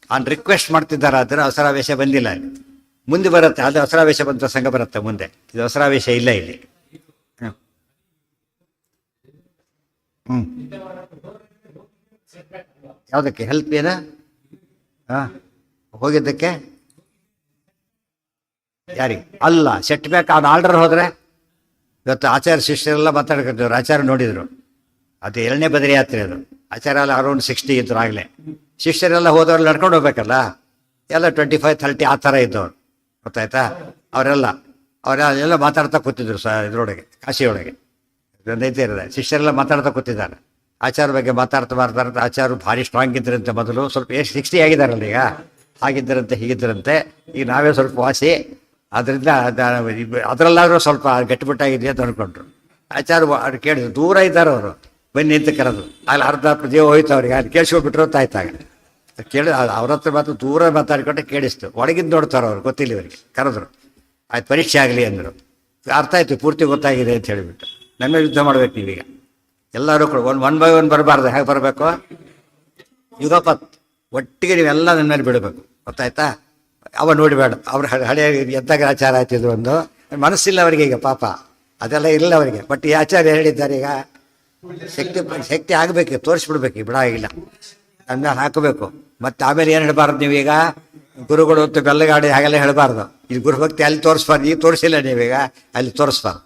ಅವ್ನು ರಿಕ್ವೆಸ್ಟ್ ಮಾಡ್ತಿದ್ದಾರೆ, ಆದರೆ ಅವಸರಾವೇಶ ಬಂದಿಲ್ಲ. ಇಲ್ಲಿ ಮುಂದೆ ಬರುತ್ತೆ, ಅದು ಅವಸರಾವೇಶ ಬಂದ ಸಂಘ ಬರುತ್ತೆ ಮುಂದೆ. ಇದು ಅವಸರಾವೇಶ ಇಲ್ಲ ಇಲ್ಲಿ. ಯಾವುದಕ್ಕೆ? ಹೆಲ್ಪ್ ಏನ? ಹಾಂ, ಹೋಗಿದ್ದಕ್ಕೆ ಯಾರಿಗೆ? ಅಲ್ಲ, ಸೆಟ್ ಬ್ಯಾಕ್ ಅವ್ನು ಆರ್ಡರ್ ಹೋದರೆ. ಇವತ್ತು ಆಚಾರ್ಯ ಶಿಷ್ಯರೆಲ್ಲ ಮಾತಾಡ್ಕೊತಿದ್ರು, ಆಚಾರ್ಯ ನೋಡಿದರು. ಅದು 2ನೇ ಬದರಿ ಯಾತ್ರೆ ಅದು. ಆಚಾರ್ಯ ಎಲ್ಲ ಅರೌಂಡ್ 60 ಇದ್ರು ಆಗಲೇ. ಶಿಷ್ಯರೆಲ್ಲ ಹೋದವ್ರು ನಡ್ಕೊಂಡು ಹೋಗ್ಬೇಕಲ್ಲ, ಎಲ್ಲ 25, 30 ಆ ಥರ ಇದ್ದವ್ರು. ಗೊತ್ತಾಯ್ತಾ? ಅವರೆಲ್ಲ ಮಾತಾಡ್ತಾ ಕೂತಿದ್ರು ಇದ್ರೊಳಗೆ, ಕಾಶಿಯೊಳಗೆ. ನೈತೆ ಇರೋದೆ ಶಿಷ್ಯರೆಲ್ಲ ಮಾತಾಡ್ತಾ ಕೂತಿದ್ದಾರೆ. ಆಚಾರ ಬಗ್ಗೆ ಮಾತಾಡ್ತಾ ಆಚಾರ್ಯರು ಭಾರಿ ಸ್ಟ್ರಾಂಗ್ ಇದ್ದರಂತೆ ಮೊದಲು. ಸ್ವಲ್ಪ 60 ಆಗಿದ್ದಾರಲ್ಲ ಈಗ, ಹಾಗಿದ್ದರಂತೆ ಹೀಗಿದ್ದರಂತೆ. ಈಗ ನಾವೇ ಸ್ವಲ್ಪ ವಾಸಿ, ಅದರಿಂದ ಅದರಲ್ಲಾದರೂ ಸ್ವಲ್ಪ ಗಟ್ಟಿಬಿಟ್ಟಾಗಿದೆ ಅಂತ ಅಂದ್ಕೊಂಡ್ರು. ಆಚಾರ್ಯ ಕೇಳಿದ್ರು, ದೂರ ಇದ್ದಾರೆ ಅವರು, ಬನ್ನಿ ನಿಂತು ಕರೆದು. ಅಲ್ಲಿ ಅರ್ಧ ಜೀವ ಹೋಯ್ತು ಅವ್ರಿಗೆ. ಅಲ್ಲಿ ಕೇಳಿಸ್ಕೊಬಿಟ್ರು ಅಂತ ಆಯ್ತಾಗ. ಕೇಳಿ ಅವ್ರ ಹತ್ರ ಮಾತ್ರ ದೂರ ಮಾತಾಡ್ಕೊಂಡೆ ಕೇಳಿಸ್ತು. ಒಳಗಿದ್ದು ನೋಡ್ತಾರೆ ಅವ್ರು, ಗೊತ್ತಿಲ್ಲ ಇವರಿಗೆ. ಕರೆದ್ರು, ಆಯ್ತು ಪರೀಕ್ಷೆ ಆಗಲಿ ಅಂದರು. ಅರ್ಥ ಆಯ್ತು, ಪೂರ್ತಿ ಗೊತ್ತಾಗಿದೆ ಅಂತ ಹೇಳಿಬಿಟ್ಟು. ನಮ್ಮ ಯುದ್ಧ ಮಾಡ್ಬೇಕು ನೀವೀಗ ಎಲ್ಲರೂ ಕೂಡ. ಒನ್ ಬೈ ಒನ್ ಬರಬಾರ್ದು. ಹೇಗೆ ಬರಬೇಕು? ಯುಗಪತ್ ಒಟ್ಟಿಗೆ ನೀವೆಲ್ಲ ನನ್ನ ಮೇಲೆ ಬಿಡಬೇಕು. ಗೊತ್ತಾಯ್ತಾ? ಅವ ನೋಡಿಬೇಡ. ಅವ್ರು ಹಳೆಯ ಎಂತಾಗ ಆಚಾರ ಆಯ್ತಿದ್ರು. ಒಂದು ಮನಸ್ಸಿಲ್ಲ ಅವರಿಗೆ ಈಗ, ಪಾಪ ಅದೆಲ್ಲ ಇಲ್ಲ ಅವರಿಗೆ. ಬಟ್ ಈ ಆಚಾರ್ಯ ಹೇಳಿದ್ದಾರೆ, ಈಗ ಶಕ್ತಿ ಆಗಬೇಕು, ತೋರಿಸ್ಬಿಡ್ಬೇಕು. ಈ ಬಿಡ ಆಗಿಲ್ಲ, ನನ್ನ ಹಾಕಬೇಕು. ಮತ್ತು ಆಮೇಲೆ ಏನು ಹೇಳಬಾರ್ದು ನೀವೀಗ? ಗುರುಗಳು ಅಂತ ಬೆಲ್ಲಗಾಡಿ ಹಾಗೆಲ್ಲ ಹೇಳಬಾರ್ದು. ಇದು ಗುರುಭಕ್ತಿ ಅಲ್ಲಿ ತೋರಿಸ್ಬಾರ್ದು. ಈಗ ತೋರಿಸಿಲ್ಲ ನೀವೀಗ, ಅಲ್ಲಿ ತೋರಿಸ್ಬಾರ್ದು.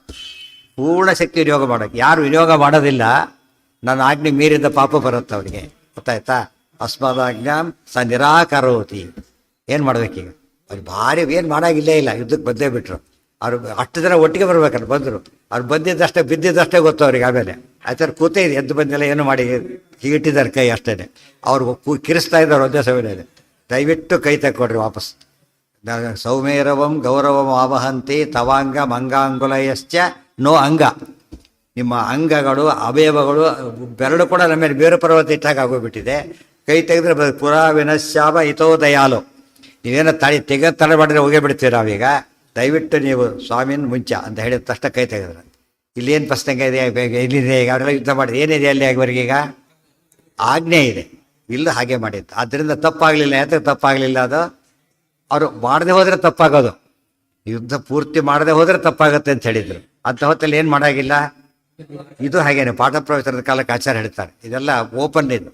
ಪೂರ್ಣ ಶಕ್ತಿ ವಿನಿಯೋಗ ಮಾಡೋಕ್ಕೆ. ಯಾರು ವಿನಿಯೋಗ ಮಾಡೋದಿಲ್ಲ, ನನ್ನ ಆಜ್ಞೆ ಮೀರಿದ ಪಾಪ ಬರುತ್ತೆ ಅವರಿಗೆ. ಗೊತ್ತಾಯ್ತಾ? ಅಸ್ಮದಾಜ್ಞಾಂ ಸ ನಿರಾಕರೋತಿ. ಏನು ಮಾಡ್ಬೇಕೀಗ? ಅವ್ರು ಭಾರಿ ಏನು ಮಾಡೋಂಗಿಲ್ಲೇ ಇಲ್ಲ. ಯುದ್ಧಕ್ಕೆ ಬಂದೇ ಬಿಟ್ರು. ಅವ್ರು ಅಷ್ಟು ಜನ ಒಟ್ಟಿಗೆ ಬರ್ಬೇಕಲ್ಲ, ಬಂದರು. ಅವ್ರು ಬಂದಿದ್ದಷ್ಟೇ, ಬಿದ್ದಿದ್ದಷ್ಟೇ ಗೊತ್ತು ಅವ್ರಿಗೆ. ಆಮೇಲೆ ಆಯ್ತಾರೆ ಕೂತೇ ಇದೆ, ಎದ್ದು ಬಂದೆಲ್ಲ ಏನು ಮಾಡಿ ಹೀಗಿಟ್ಟಿದ್ದಾರೆ ಕೈ ಅಷ್ಟೇ. ಅವ್ರು ಕಿರಿಸ್ತಾ ಇದ್ದಾರೆ ಒಂದೇ ಸಮಯದಲ್ಲಿ. ದಯವಿಟ್ಟು ಕೈ ತಕ್ಕೊಡ್ರಿ ವಾಪಸ್. ಸೌಮೇರವಂ ಗೌರವಂ ಆವಹಂತಿ ತವಾಂಗ ಮಂಗಾಂಗುಲಯಶ್ಚ ನೋ ಅಂಗ. ನಿಮ್ಮ ಅಂಗಗಳು, ಅವಯವಗಳು, ಬೆರಳು ಕೂಡ ನಮ್ಮ ಮೇಲೆ ಬೇರು ಪರ್ವತ ಇಟ್ಟಾಗ ಆಗೋಗ್ಬಿಟ್ಟಿದೆ. ಕೈ ತೆಗೆದ್ರೆ ಪುರಾ ವಿನಶ್ಯಾಮ ಇತೋ ದಯಾಲು. ನೀವೇನೋ ತಡೆ ಮಾಡಿದ್ರೆ ಹೋಗೇ ಬಿಡ್ತೀವಿ ನಾವೀಗ. ದಯವಿಟ್ಟು ನೀವು ಸ್ವಾಮಿನ ಮುಂಚ ಅಂತ ಹೇಳಿದ ತಕ್ಷಣ ಕೈ ತೆಗೆದ್ರೆ. ಇಲ್ಲೇನು ಪ್ರಶ್ನೆ ಇದೆ? ಇಲ್ಲಿದೆ ಈಗ, ಅವರೆಲ್ಲ ಯುದ್ಧ ಮಾಡಿದೆ. ಏನಿದೆ ಅಲ್ಲಿ ಆಗಿವರೆಗೀಗ? ಆಜ್ಞೆ ಇದೆ. ಇಲ್ಲ ಹಾಗೆ ಮಾಡಿದ್ದು. ಆದ್ದರಿಂದ ತಪ್ಪಾಗಲಿಲ್ಲ. ಯಾಕೆ ತಪ್ಪಾಗಲಿಲ್ಲ? ಅದು ಅವರು ಮಾಡದೆ ಹೋದರೆ ತಪ್ಪಾಗೋದು. ಯುದ್ಧ ಪೂರ್ತಿ ಮಾಡದೆ ಹೋದರೆ ತಪ್ಪಾಗುತ್ತೆ ಅಂತ ಹೇಳಿದರು. ಅಂಥ ಹೊತ್ತಲ್ಲಿ ಏನು ಮಾಡೋಂಗಿಲ್ಲ. ಇದು ಹಾಗೇನೆ ಪಾಠ ಪ್ರವಚನದ ಕಾಲಕ್ಕೆ ಆಚಾರ ಹೇಳ್ತಾರೆ. ಇದೆಲ್ಲ ಓಪನ್ ಇದು.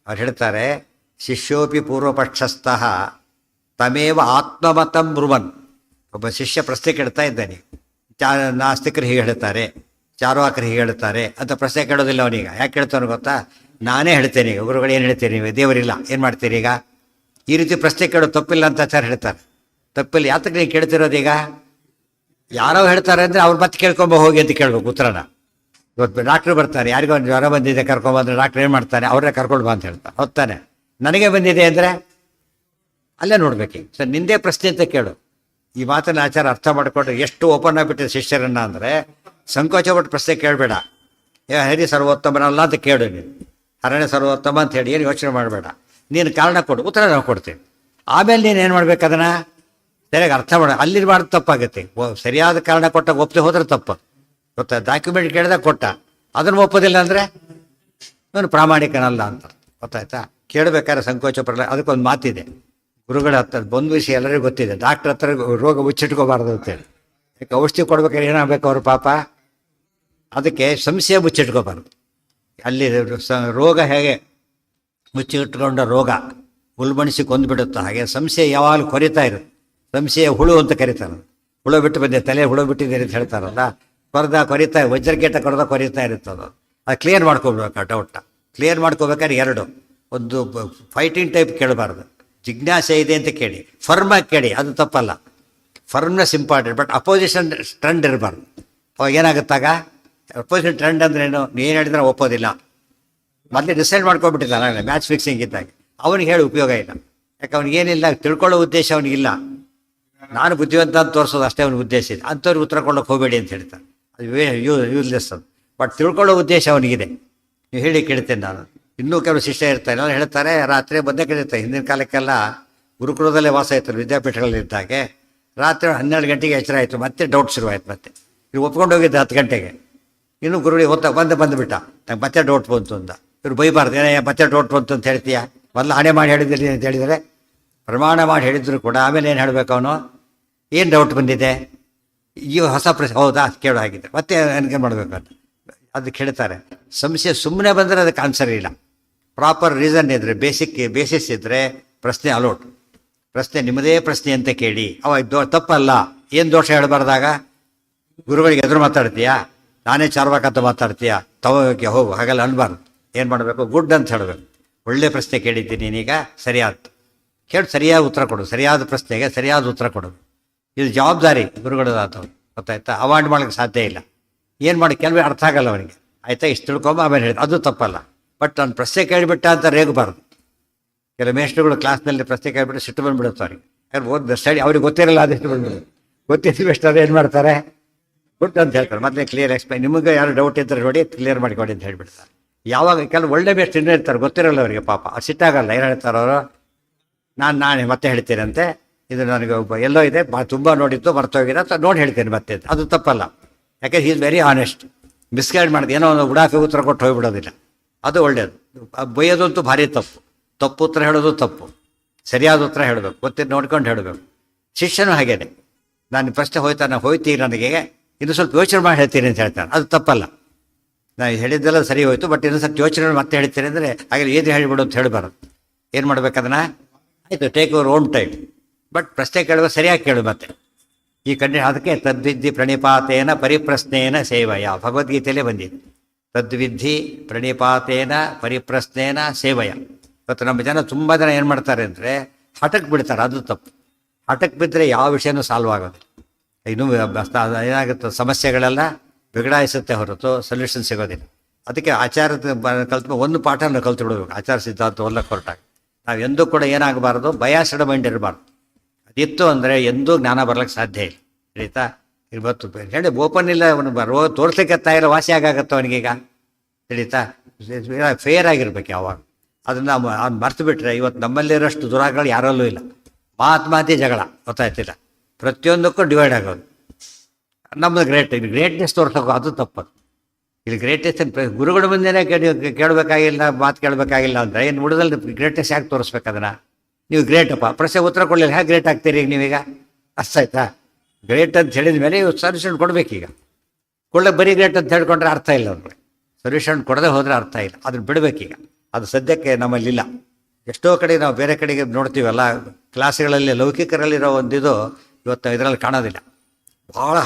ಅವ್ರು ಹೇಳ್ತಾರೆ, ಶಿಷ್ಯೋಪಿ ಪೂರ್ವಪಕ್ಷಸ್ಥಃ ತಮೇವ ಆತ್ಮಮತಂ ಬ್ರುವನ್. ಒಬ್ಬ ಶಿಷ್ಯ ಪ್ರಶ್ನೆ ಕೇಳ್ತಾ ಇದ್ದಾನೆ. ನಾಸ್ತಿಕರು ಹೀಗೆ ಹೇಳ್ತಾರೆ, ಚಾರ್ವಾಕರು ಹೀಗೆ ಹೇಳ್ತಾರೆ ಅಂತ ಪ್ರಶ್ನೆ ಕೇಳೋದಿಲ್ಲ ಅವನೀಗ. ಯಾಕೆ ಕೇಳ್ತಾನೆ ಗೊತ್ತಾ? ನಾನೇ ಹೇಳ್ತೇನೆ ಈಗ, ಗುರುಗಳು ಏನು ಹೇಳ್ತೀರಿ ನೀವು? ದೇವರಿಲ್ಲ, ಏನು ಮಾಡ್ತೀರಿ ಈಗ? ಈ ರೀತಿ ಪ್ರಶ್ನೆ ಕೇಳೋದು ತಪ್ಪಿಲ್ಲ ಅಂತ ಆಚಾರ ಹೇಳ್ತಾರೆ. ತಪ್ಪಿಲ್ಲ. ಯಾತಕ್ಕೆ ನೀವು ಕೇಳ್ತಿರೋದೀಗ? ಯಾರೋ ಹೇಳ್ತಾರೆ ಅಂದರೆ ಅವ್ರು ಮತ್ತೆ ಕೇಳ್ಕೊಂಬ ಹೋಗಿ ಅಂತ ಕೇಳ್ಬೇಕು ಉತ್ತರನ. ಇವತ್ತು ಡಾಕ್ಟ್ರು ಬರ್ತಾರೆ, ಯಾರಿಗೋ ಒಂದು ಜ್ವರ ಬಂದಿದೆ ಕರ್ಕೊಂಬಂದ್ರೆ ಡಾಕ್ಟ್ರ್ ಏನು ಮಾಡ್ತಾನೆ? ಅವ್ರನ್ನೇ ಕರ್ಕೊಂಡು ಬಾ ಅಂತ ಹೇಳ್ತಾರೆ. ಹೊತ್ತಾನೆ ನನಗೆ ಬಂದಿದೆ ಅಂದರೆ ಅಲ್ಲೇ ನೋಡ್ಬೇಕು. ಸರ್ ನಿಂದೇ ಪ್ರಶ್ನೆ ಅಂತ ಕೇಳು. ಈ ಮಾತನ್ನು ಆಚಾರ ಅರ್ಥ ಮಾಡಿಕೊಂಡ್ರೆ ಎಷ್ಟು ಓಪನ್ ಆಗಿಬಿಟ್ಟಿದೆ ಶಿಷ್ಯರನ್ನು ಅಂದರೆ, ಸಂಕೋಚ ಪಟ್ಟು ಪ್ರಶ್ನೆ ಕೇಳಬೇಡ. ಹರಿ ಸರ್ವೋತ್ತಮನಲ್ಲ ಅಂತ ಕೇಳು ನೀನು. ಹರಣ್ಯ ಸರ್ವೋತ್ತಮ ಅಂತ ಹೇಳಿ ಏನು ಯೋಚನೆ ಮಾಡಬೇಡ. ನೀನು ಕಾರಣ ಕೊಡು, ಉತ್ತರ ನಾವು ಕೊಡ್ತೀವಿ. ಆಮೇಲೆ ನೀನು ಏನು ಮಾಡ್ಬೇಕು? ಅದನ್ನು ಸರಿಯಾಗಿ ಅರ್ಥ ಮಾಡ. ಅಲ್ಲಿ ಮಾಡೋದು ತಪ್ಪಾಗುತ್ತೆ. ಸರಿಯಾದ ಕಾರಣ ಕೊಟ್ಟಾಗ ಒಪ್ಪದೆ ಹೋದ್ರೆ ತಪ್ಪು. ಗೊತ್ತಾ? ಡಾಕ್ಯುಮೆಂಟ್ ಕೇಳಿದಾಗ ಕೊಟ್ಟ, ಅದನ್ನು ಒಪ್ಪೋದಿಲ್ಲ ಅಂದರೆ ನಾನು ಪ್ರಾಮಾಣಿಕನಲ್ಲ ಅಂತ. ಗೊತ್ತಾಯ್ತಾ? ಕೇಳಬೇಕಾದ್ರೆ ಸಂಕೋಚ ಪಡಲ್ಲ. ಅದಕ್ಕೊಂದು ಮಾತಿದೆ ಗುರುಗಳ ಹತ್ರ, ಬಂದು ವಿಷಯ ಎಲ್ಲರಿಗೂ ಗೊತ್ತಿದೆ. ಡಾಕ್ಟ್ರ್ ಹತ್ರ ರೋಗ ಮುಚ್ಚಿಟ್ಕೋಬಾರ್ದು ಅಂತೇಳಿ. ಯಾಕೆ ಔಷಧಿ ಕೊಡ್ಬೇಕಾದ್ರೆ ಏನಾಗಬೇಕು ಅವರು ಪಾಪ? ಅದಕ್ಕೆ ಸಂಶಯ ಮುಚ್ಚಿಟ್ಕೋಬಾರ್ದು. ಅಲ್ಲಿ ರೋಗ ಹೇಗೆ ಮುಚ್ಚಿಟ್ಕೊಂಡ ರೋಗ ಉಲ್ಬಣಿಸಿ ಕೊಂದುಬಿಡುತ್ತೋ ಹಾಗೆ ಸಂಶಯ ಯಾವಾಗಲೂ ಕೊರಿತಾ ಇರುತ್ತೆ. ಸಂಶಯ ಹುಳು ಅಂತ ಕರೀತಾರೆ. ಹುಳು ಬಿಟ್ಟು ಬಂದೆ, ತಲೆ ಹುಳು ಬಿಟ್ಟಿದ್ದೀರಿ ಅಂತ ಹೇಳ್ತಾರಲ್ಲ, ಕೊರಿತಾ ವಜ್ರಕೇಟ ಕೊರಿತಾ ಇರುತ್ತದು. ಅದು ಕ್ಲಿಯರ್ ಮಾಡ್ಕೊಬೇಕು. ಡೌಟ್ನ ಕ್ಲಿಯರ್ ಮಾಡ್ಕೋಬೇಕಾದ್ರೆ ಎರಡು, ಒಂದು ಫೈಟಿಂಗ್ ಟೈಪ್ ಕೇಳಬಾರ್ದು, ಜಿಜ್ಞಾಸೆ ಇದೆ ಅಂತ ಕೇಳಿ, ಫರ್ಮಾಗಿ ಕೇಳಿ, ಅದು ತಪ್ಪಲ್ಲ. Firmness important, but opposition trend ಇರಬಾರ್ದು. ಅವಾಗ ಏನಾಗುತ್ತಾಗ ಅಪೋಸಿಟ್ ಟ್ರೆಂಡ್ ಅಂದ್ರೇನು, ನೀನು ಹೇಳಿದ್ರೆ ಒಪ್ಪೋದಿಲ್ಲ. ಮೊದಲೇ ಡಿಸೈಡ್ ಮಾಡ್ಕೊಂಡ್ಬಿಟ್ಟಿದ್ದಾನೆ ಮ್ಯಾಚ್ ಫಿಕ್ಸಿಂಗ್ ಇದ್ದಾಗ. ಅವನಿಗೆ ಹೇಳಿ ಉಪಯೋಗ ಇಲ್ಲ. ಯಾಕೆ ಅವನಿಗೇನಿಲ್ಲ, ತಿಳ್ಕೊಳ್ಳೋ ಉದ್ದೇಶ ಅವನಿಗಿಲ್ಲ. ನಾನು ಬುದ್ಧಿವಂತ ಅಂತ ತೋರಿಸೋದು ಅಷ್ಟೇ ಅವನ ಉದ್ದೇಶ ಇದೆ. ಅಂಥವ್ರಿಗೆ ಉತ್ತರ ಕೊಡೋಕೆ ಹೋಗಬೇಡಿ ಅಂತ ಹೇಳ್ತಾನೆ. ಅದು ಯೂಸ್ಲೆಸ್ ಅದು. ಬಟ್ ತಿಳ್ಕೊಳ್ಳೋ ಉದ್ದೇಶ ಅವನಿಗಿದೆ. ನೀವು ಹೇಳಿ ಕೇಳ್ತೇನೆ ನಾನು. ಇನ್ನೂ ಕೆಲವು ಶಿಷ್ಯ ಇರ್ತಾರೆ, ಎಲ್ಲ ಹೇಳ್ತಾರೆ ರಾತ್ರಿ ಬಂದೇ ಕೇಳಿರ್ತಾರೆ. ಹಿಂದಿನ ಕಾಲಕ್ಕೆಲ್ಲ ಗುರುಕುಲದಲ್ಲೇ ವಾಸ ಇರ್ತಾರೆ ವಿದ್ಯಾಪೀಠಗಳಲ್ಲಿ ಇದ್ದಾಗೆ. ರಾತ್ರಿ 12 ಗಂಟೆಗೆ ಎಚ್ಚರ ಆಯಿತು, ಮತ್ತೆ ಡೌಟ್ ಶುರುವಾಯ್ತು. ಮತ್ತೆ ಇವ್ರು ಒಪ್ಕೊಂಡು ಹೋಗಿದ್ದೆ 10 ಗಂಟೆಗೆ. ಇನ್ನೂ ಗುರುಗಳಿಗೆ ಬಂದುಬಿಟ್ಟ, ನಂಗೆ ಮತ್ತೆ ಡೌಟ್ ಬಂತು ಅಂತ. ಇವ್ರು ಬೈಬಾರ್ದು, ಏನೇ ಮತ್ತೆ ಡೌಟ್ ಬಂತು ಅಂತ ಹೇಳ್ತೀಯಾ, ಮೊದಲು ಆಣೆ ಮಾಡಿ ಹೇಳಿದ್ದೀರಿ ಅಂತ ಹೇಳಿದರೆ, ಪ್ರಮಾಣ ಮಾಡಿ ಹೇಳಿದ್ರು ಕೂಡ ಆಮೇಲೆ ಏನು ಹೇಳಬೇಕು ಅವನು, ಏನು ಡೌಟ್ ಬಂದಿದೆ, ಈ ಹೊಸ ಪ್ರಶ್ನೆ ಹೌದಾ ಕೇಳೋ ಹಾಗಿದ್ರೆ ಮತ್ತೆ ನನಗೆ ಮಾಡಬೇಕು ಅಂತ ಅದಕ್ಕೆ ಹೇಳ್ತಾರೆ. ಸಂಶಯ ಸುಮ್ಮನೆ ಬಂದರೆ ಅದಕ್ಕೆ ಆನ್ಸರ್ ಇಲ್ಲ. ಪ್ರಾಪರ್ ರೀಸನ್ ಇದ್ದರೆ, ಬೇಸಿಸ್ ಇದ್ದರೆ ಪ್ರಶ್ನೆ ಅಲೋಟ್. ಪ್ರಶ್ನೆ ನಿಮ್ಮದೇ ಪ್ರಶ್ನೆ ಅಂತ ಕೇಳಿ, ಅವಾಗ ತಪ್ಪಲ್ಲ. ಏನು ದೋಷ ಹೇಳಬಾರ್ದಾಗ ಗುರುಗಳಿಗೆ ಎದುರು ಮಾತಾಡ್ತೀಯಾ, ನಾನೇ ಚಾರ್ವಾಕಂತ ಮಾತಾಡ್ತೀಯಾ, ತಗೋಕೆ ಹೋಗು, ಹಾಗೆಲ್ಲ ಅನ್ಬಾರ್ದು. ಏನು ಮಾಡಬೇಕು, ಗುಡ್ ಅಂತ ಹೇಳಬೇಕು. ಒಳ್ಳೆ ಪ್ರಶ್ನೆ ಕೇಳಿದ್ದೀನಿ ನೀನೀಗ, ಸರಿಯಾದ ಕೇಳಿ ಸರಿಯಾದ ಉತ್ತರ ಕೊಡು. ಸರಿಯಾದ ಪ್ರಶ್ನೆಗೆ ಸರಿಯಾದ ಉತ್ತರ ಕೊಡೋದು ಇದು ಜವಾಬ್ದಾರಿ ಗುರುಗಳದಾದವ್ರು. ಗೊತ್ತಾಯ್ತಾ? ಅವಾಯ್ಡ್ ಮಾಡೋಕ್ಕೆ ಸಾಧ್ಯ ಇಲ್ಲ. ಏನು ಮಾಡಿ ಕೆಲವೇ ಅರ್ಥ ಆಗಲ್ಲ ಅವನಿಗೆ. ಆಯಿತಾ, ಇಷ್ಟು ತಿಳ್ಕೊಂಬ ಆಮೇಲೆ ಹೇಳಿದ, ಅದು ತಪ್ಪಲ್ಲ. ಬಟ್ ನಾನು ಪ್ರಶ್ನೆ ಕೇಳಿಬಿಟ್ಟ ಅಂತ ರೇಗಬಾರ್ದು. ಕೆಲವು ಮೇಷ್ಟ್ರುಗಳು ಕ್ಲಾಸ್ನಲ್ಲಿ ಪ್ರಶ್ನೆ ಕೇಳಿಬಿಟ್ಟು ಸಿಟ್ಟು ಬಂದುಬಿಡುತ್ತೆ ಅವ್ರಿಗೆ. ಯಾರು ಓದ್ ಸ್ಟಡಿ ಅವ್ರಿಗೆ ಗೊತ್ತಿರಲ್ಲ, ಅದೆಷ್ಟು ಬಂದ್ಬಿಡುತ್ತೆ. ಗೊತ್ತಿದ್ದು ಎಷ್ಟು ಅದು ಏನು ಮಾಡ್ತಾರೆ, ಗುಡ್ ಅಂತ ಹೇಳ್ತಾರೆ. ಮತ್ತೆ ಕ್ಲಿಯರ್ ಎಕ್ಸ್ಪ್ಲೈನ್, ನಿಮಗೆ ಯಾರು ಡೌಟ್ ಇದ್ದರೆ ನೋಡಿ ಕ್ಲಿಯರ್ ಮಾಡಿಕೊಡಿ ಅಂತ ಹೇಳ್ಬಿಡ್ತಾರೆ. ಯಾವಾಗ ಕೆಲವು ಒಳ್ಳೆ ಮೇಷ್ಟ್ರು ಇನ್ನೂ ಇರ್ತಾರೆ, ಗೊತ್ತಿರಲ್ಲ ಅವರಿಗೆ ಪಾಪ. ಅದು ಸಿಟ್ಟಾಗಲ್ಲ. ಏನು ಹೇಳ್ತಾರೆ ಅವರು, ನಾನು ಮತ್ತೆ ಹೇಳ್ತೀನಂತೆ, ಇದು ನನಗೆ ಎಲ್ಲೋ ಇದೆ, ತುಂಬ ನೋಡಿದ್ದು ಮರ್ತೋಗಿದೆ ಅಂತ ನೋಡಿ ಹೇಳ್ತೇನೆ ಮತ್ತೆ. ಅದು ತಪ್ಪಲ್ಲ. ಯಾಕೆ he is very honest. Misguide ಮಾಡಿದೆ, ಏನೋ ಒಂದು ಉಡಾಫಿ ಉತ್ತರ ಕೊಟ್ಟು ಹೋಗಿಬಿಡೋದಿಲ್ಲ. ಅದು ಒಳ್ಳೆಯದು. ಬೈಯೋದಂತೂ ಭಾರಿ ತಪ್ಪು. ತಪ್ಪು ಉತ್ತರ ಹೇಳೋದು ತಪ್ಪು. ಸರಿಯಾದ ಉತ್ತರ ಹೇಳಬೇಕು, ಗೊತ್ತಿದ್ದು ನೋಡ್ಕೊಂಡು ಹೇಳಬೇಕು. ಶಿಷ್ಯನೂ ಹಾಗೇನೆ, ನಾನು ಪ್ರಶ್ನೆ ಹೋಯ್ತೀರಿ ನನಗೆ, ಇನ್ನು ಸ್ವಲ್ಪ ಯೋಚನೆ ಮಾಡಿ ಹೇಳ್ತೀನಿ ಅಂತ ಹೇಳ್ತಾನೆ. ಅದು ತಪ್ಪಲ್ಲ. ನಾನು ಹೇಳಿದ್ದೆಲ್ಲ ಸರಿ ಹೋಯ್ತು, ಬಟ್ ಇನ್ನೊಂದು ಸ್ವಲ್ಪ ಯೋಚನೆ ಮತ್ತೆ ಹೇಳ್ತೀನಿ ಅಂದರೆ ಹಾಗೆ ಏನು ಹೇಳಿಬಿಡು ಅಂತ ಹೇಳಬಾರದು. ಏನು ಮಾಡ್ಬೇಕು ಅದನ್ನು, ಆಯಿತು take your own time, but ಪ್ರಶ್ನೆ ಕೇಳುವ ಸರಿಯಾಗಿ ಕೇಳು. ಮತ್ತೆ ಈ ಅದಕ್ಕೆ ತದ್ವಿಧಿ ಪ್ರಣಿಪಾತೇನ ಪರಿಪ್ರಶ್ನೇನ ಸೇವಯ, ಭಗವದ್ಗೀತೆಯಲ್ಲೇ ಬಂದಿದೆ. ತದ್ವಿಧಿ ಪ್ರಣಿಪಾತೇನ ಪರಿಪ್ರಶ್ನೇನ ಸೇವಯ. ಇವತ್ತು ನಮ್ಮ ಜನ ತುಂಬ ಜನ ಏನು ಮಾಡ್ತಾರೆ ಅಂದರೆ ಹಠಕ್ಕೆ ಬಿಡ್ತಾರೆ. ಅದು ತಪ್ಪು. ಹಠಕ್ಕೆ ಬಿದ್ದರೆ ಯಾವ ವಿಷಯನೂ ಸಾಲ್ವ್ ಆಗೋದು. ಇನ್ನೂ ಏನಾಗುತ್ತೆ, ಸಮಸ್ಯೆಗಳೆಲ್ಲ ಬಿಗಡಾಯಿಸುತ್ತೆ ಹೊರತು ಸೊಲ್ಯೂಷನ್ ಸಿಗೋದಿಲ್ಲ. ಅದಕ್ಕೆ ಆಚಾರದ ಕಲ್ತು ಒಂದು ಪಾಠನ ಕಲ್ತು ಬಿಡಬೇಕು. ಆಚಾರ ಸಿದ್ಧಾಂತ ಓದಕ್ಕೆ ಹೊರಟಾಗ ನಾವು ಎಂದೂ ಕೂಡ ಏನಾಗಬಾರ್ದು, ಬಯಾಸ್ಡ್ ಮೈಂಡ್ ಇರಬಾರ್ದು. ಅದಿತ್ತು ಅಂದರೆ ಎಂದೂ ಜ್ಞಾನ ಬರ್ಲಿಕ್ಕೆ ಸಾಧ್ಯ ಇಲ್ಲ. ಆಯಿತಾ? ಇವತ್ತು ಹೇಳಿ ಓಪನ್ ಇಲ್ಲ, ಅವನು ತೋರಿಸ್ಲಿಕ್ಕೆ ತಾಯಿಲ್ಲ, ವಾಸಿ ಆಗಾಗತ್ತೆ ಅವನಿಗೀಗ. ತಿಳಿತಾ? ಫೇರ್ ಆಗಿರ್ಬೇಕು ಯಾವಾಗ. ಅದನ್ನು ಅವ್ನು ಮರ್ತು ಬಿಟ್ರೆ ಇವತ್ತು ನಮ್ಮಲ್ಲಿರೋಷ್ಟು ದುರಾಗಳು ಯಾರಲ್ಲೂ ಇಲ್ಲ. ಮಾತಿ ಜಗಳ, ಗೊತ್ತಾಯ್ತಿಲ್ಲ. ಪ್ರತಿಯೊಂದಕ್ಕೂ ಡಿವೈಡ್ ಆಗೋದು. ನಮ್ಮದು ಗ್ರೇಟ್ನೆಸ್ ತೋರ್ಸೋಕೆ ಅದು ತಪ್ಪದು. ಇಲ್ಲಿ ಗ್ರೇಟ್ನೆಸ್ ಗುರುಗಳ ಮುಂದೆನೇ ಕೇಳಬೇಕಾಗಿಲ್ಲ, ಮಾತು ಕೇಳಬೇಕಾಗಿಲ್ಲ ಅಂದರೆ ಏನು ಉಳಿದಲ್ಲಿ ಗ್ರೇಟ್ನೆಸ್ ಯಾಕೆ ತೋರಿಸ್ಬೇಕು ಅದನ್ನು? ನೀವು ಗ್ರೇಟಪ್ಪ, ಪ್ರಶ್ನೆ ಉತ್ತರ ಕೊಡಲಿಲ್ಲ, ಹೇಗೆ ಗ್ರೇಟ್ ಆಗ್ತೀರಿ ಈಗ ನೀವೀಗ? ಅರ್ಥ ಆಯ್ತಾ? ಗ್ರೇಟ್ ಅಂತ ಹೇಳಿದ ಮೇಲೆ ಇವು ಸೊಲ್ಯೂಷನ್ ಕೊಡಬೇಕೀಗ. ಬರೀ ಗ್ರೇಟ್ ಅಂತ ಹೇಳ್ಕೊಂಡ್ರೆ ಅರ್ಥ ಇಲ್ಲ. ಅವ್ರಿಗೆ ಸೊಲ್ಯೂಷನ್ ಕೊಡದೆ ಹೋದರೆ ಅರ್ಥ ಇಲ್ಲ. ಅದನ್ನು ಬಿಡಬೇಕೀಗ. ಅದು ಸದ್ಯಕ್ಕೆ ನಮ್ಮಲ್ಲಿಲ್ಲ. ಎಷ್ಟೋ ಕಡೆ ನಾವು ಬೇರೆ ಕಡೆಗೆ ನೋಡ್ತೀವಲ್ಲ, ಕ್ಲಾಸ್ಗಳಲ್ಲಿ ಲೌಕಿಕರಲ್ಲಿರೋ ಒಂದಿದು ಇವತ್ತು ಇದರಲ್ಲಿ ಕಾಣೋದಿಲ್ಲ. ಭಾಳ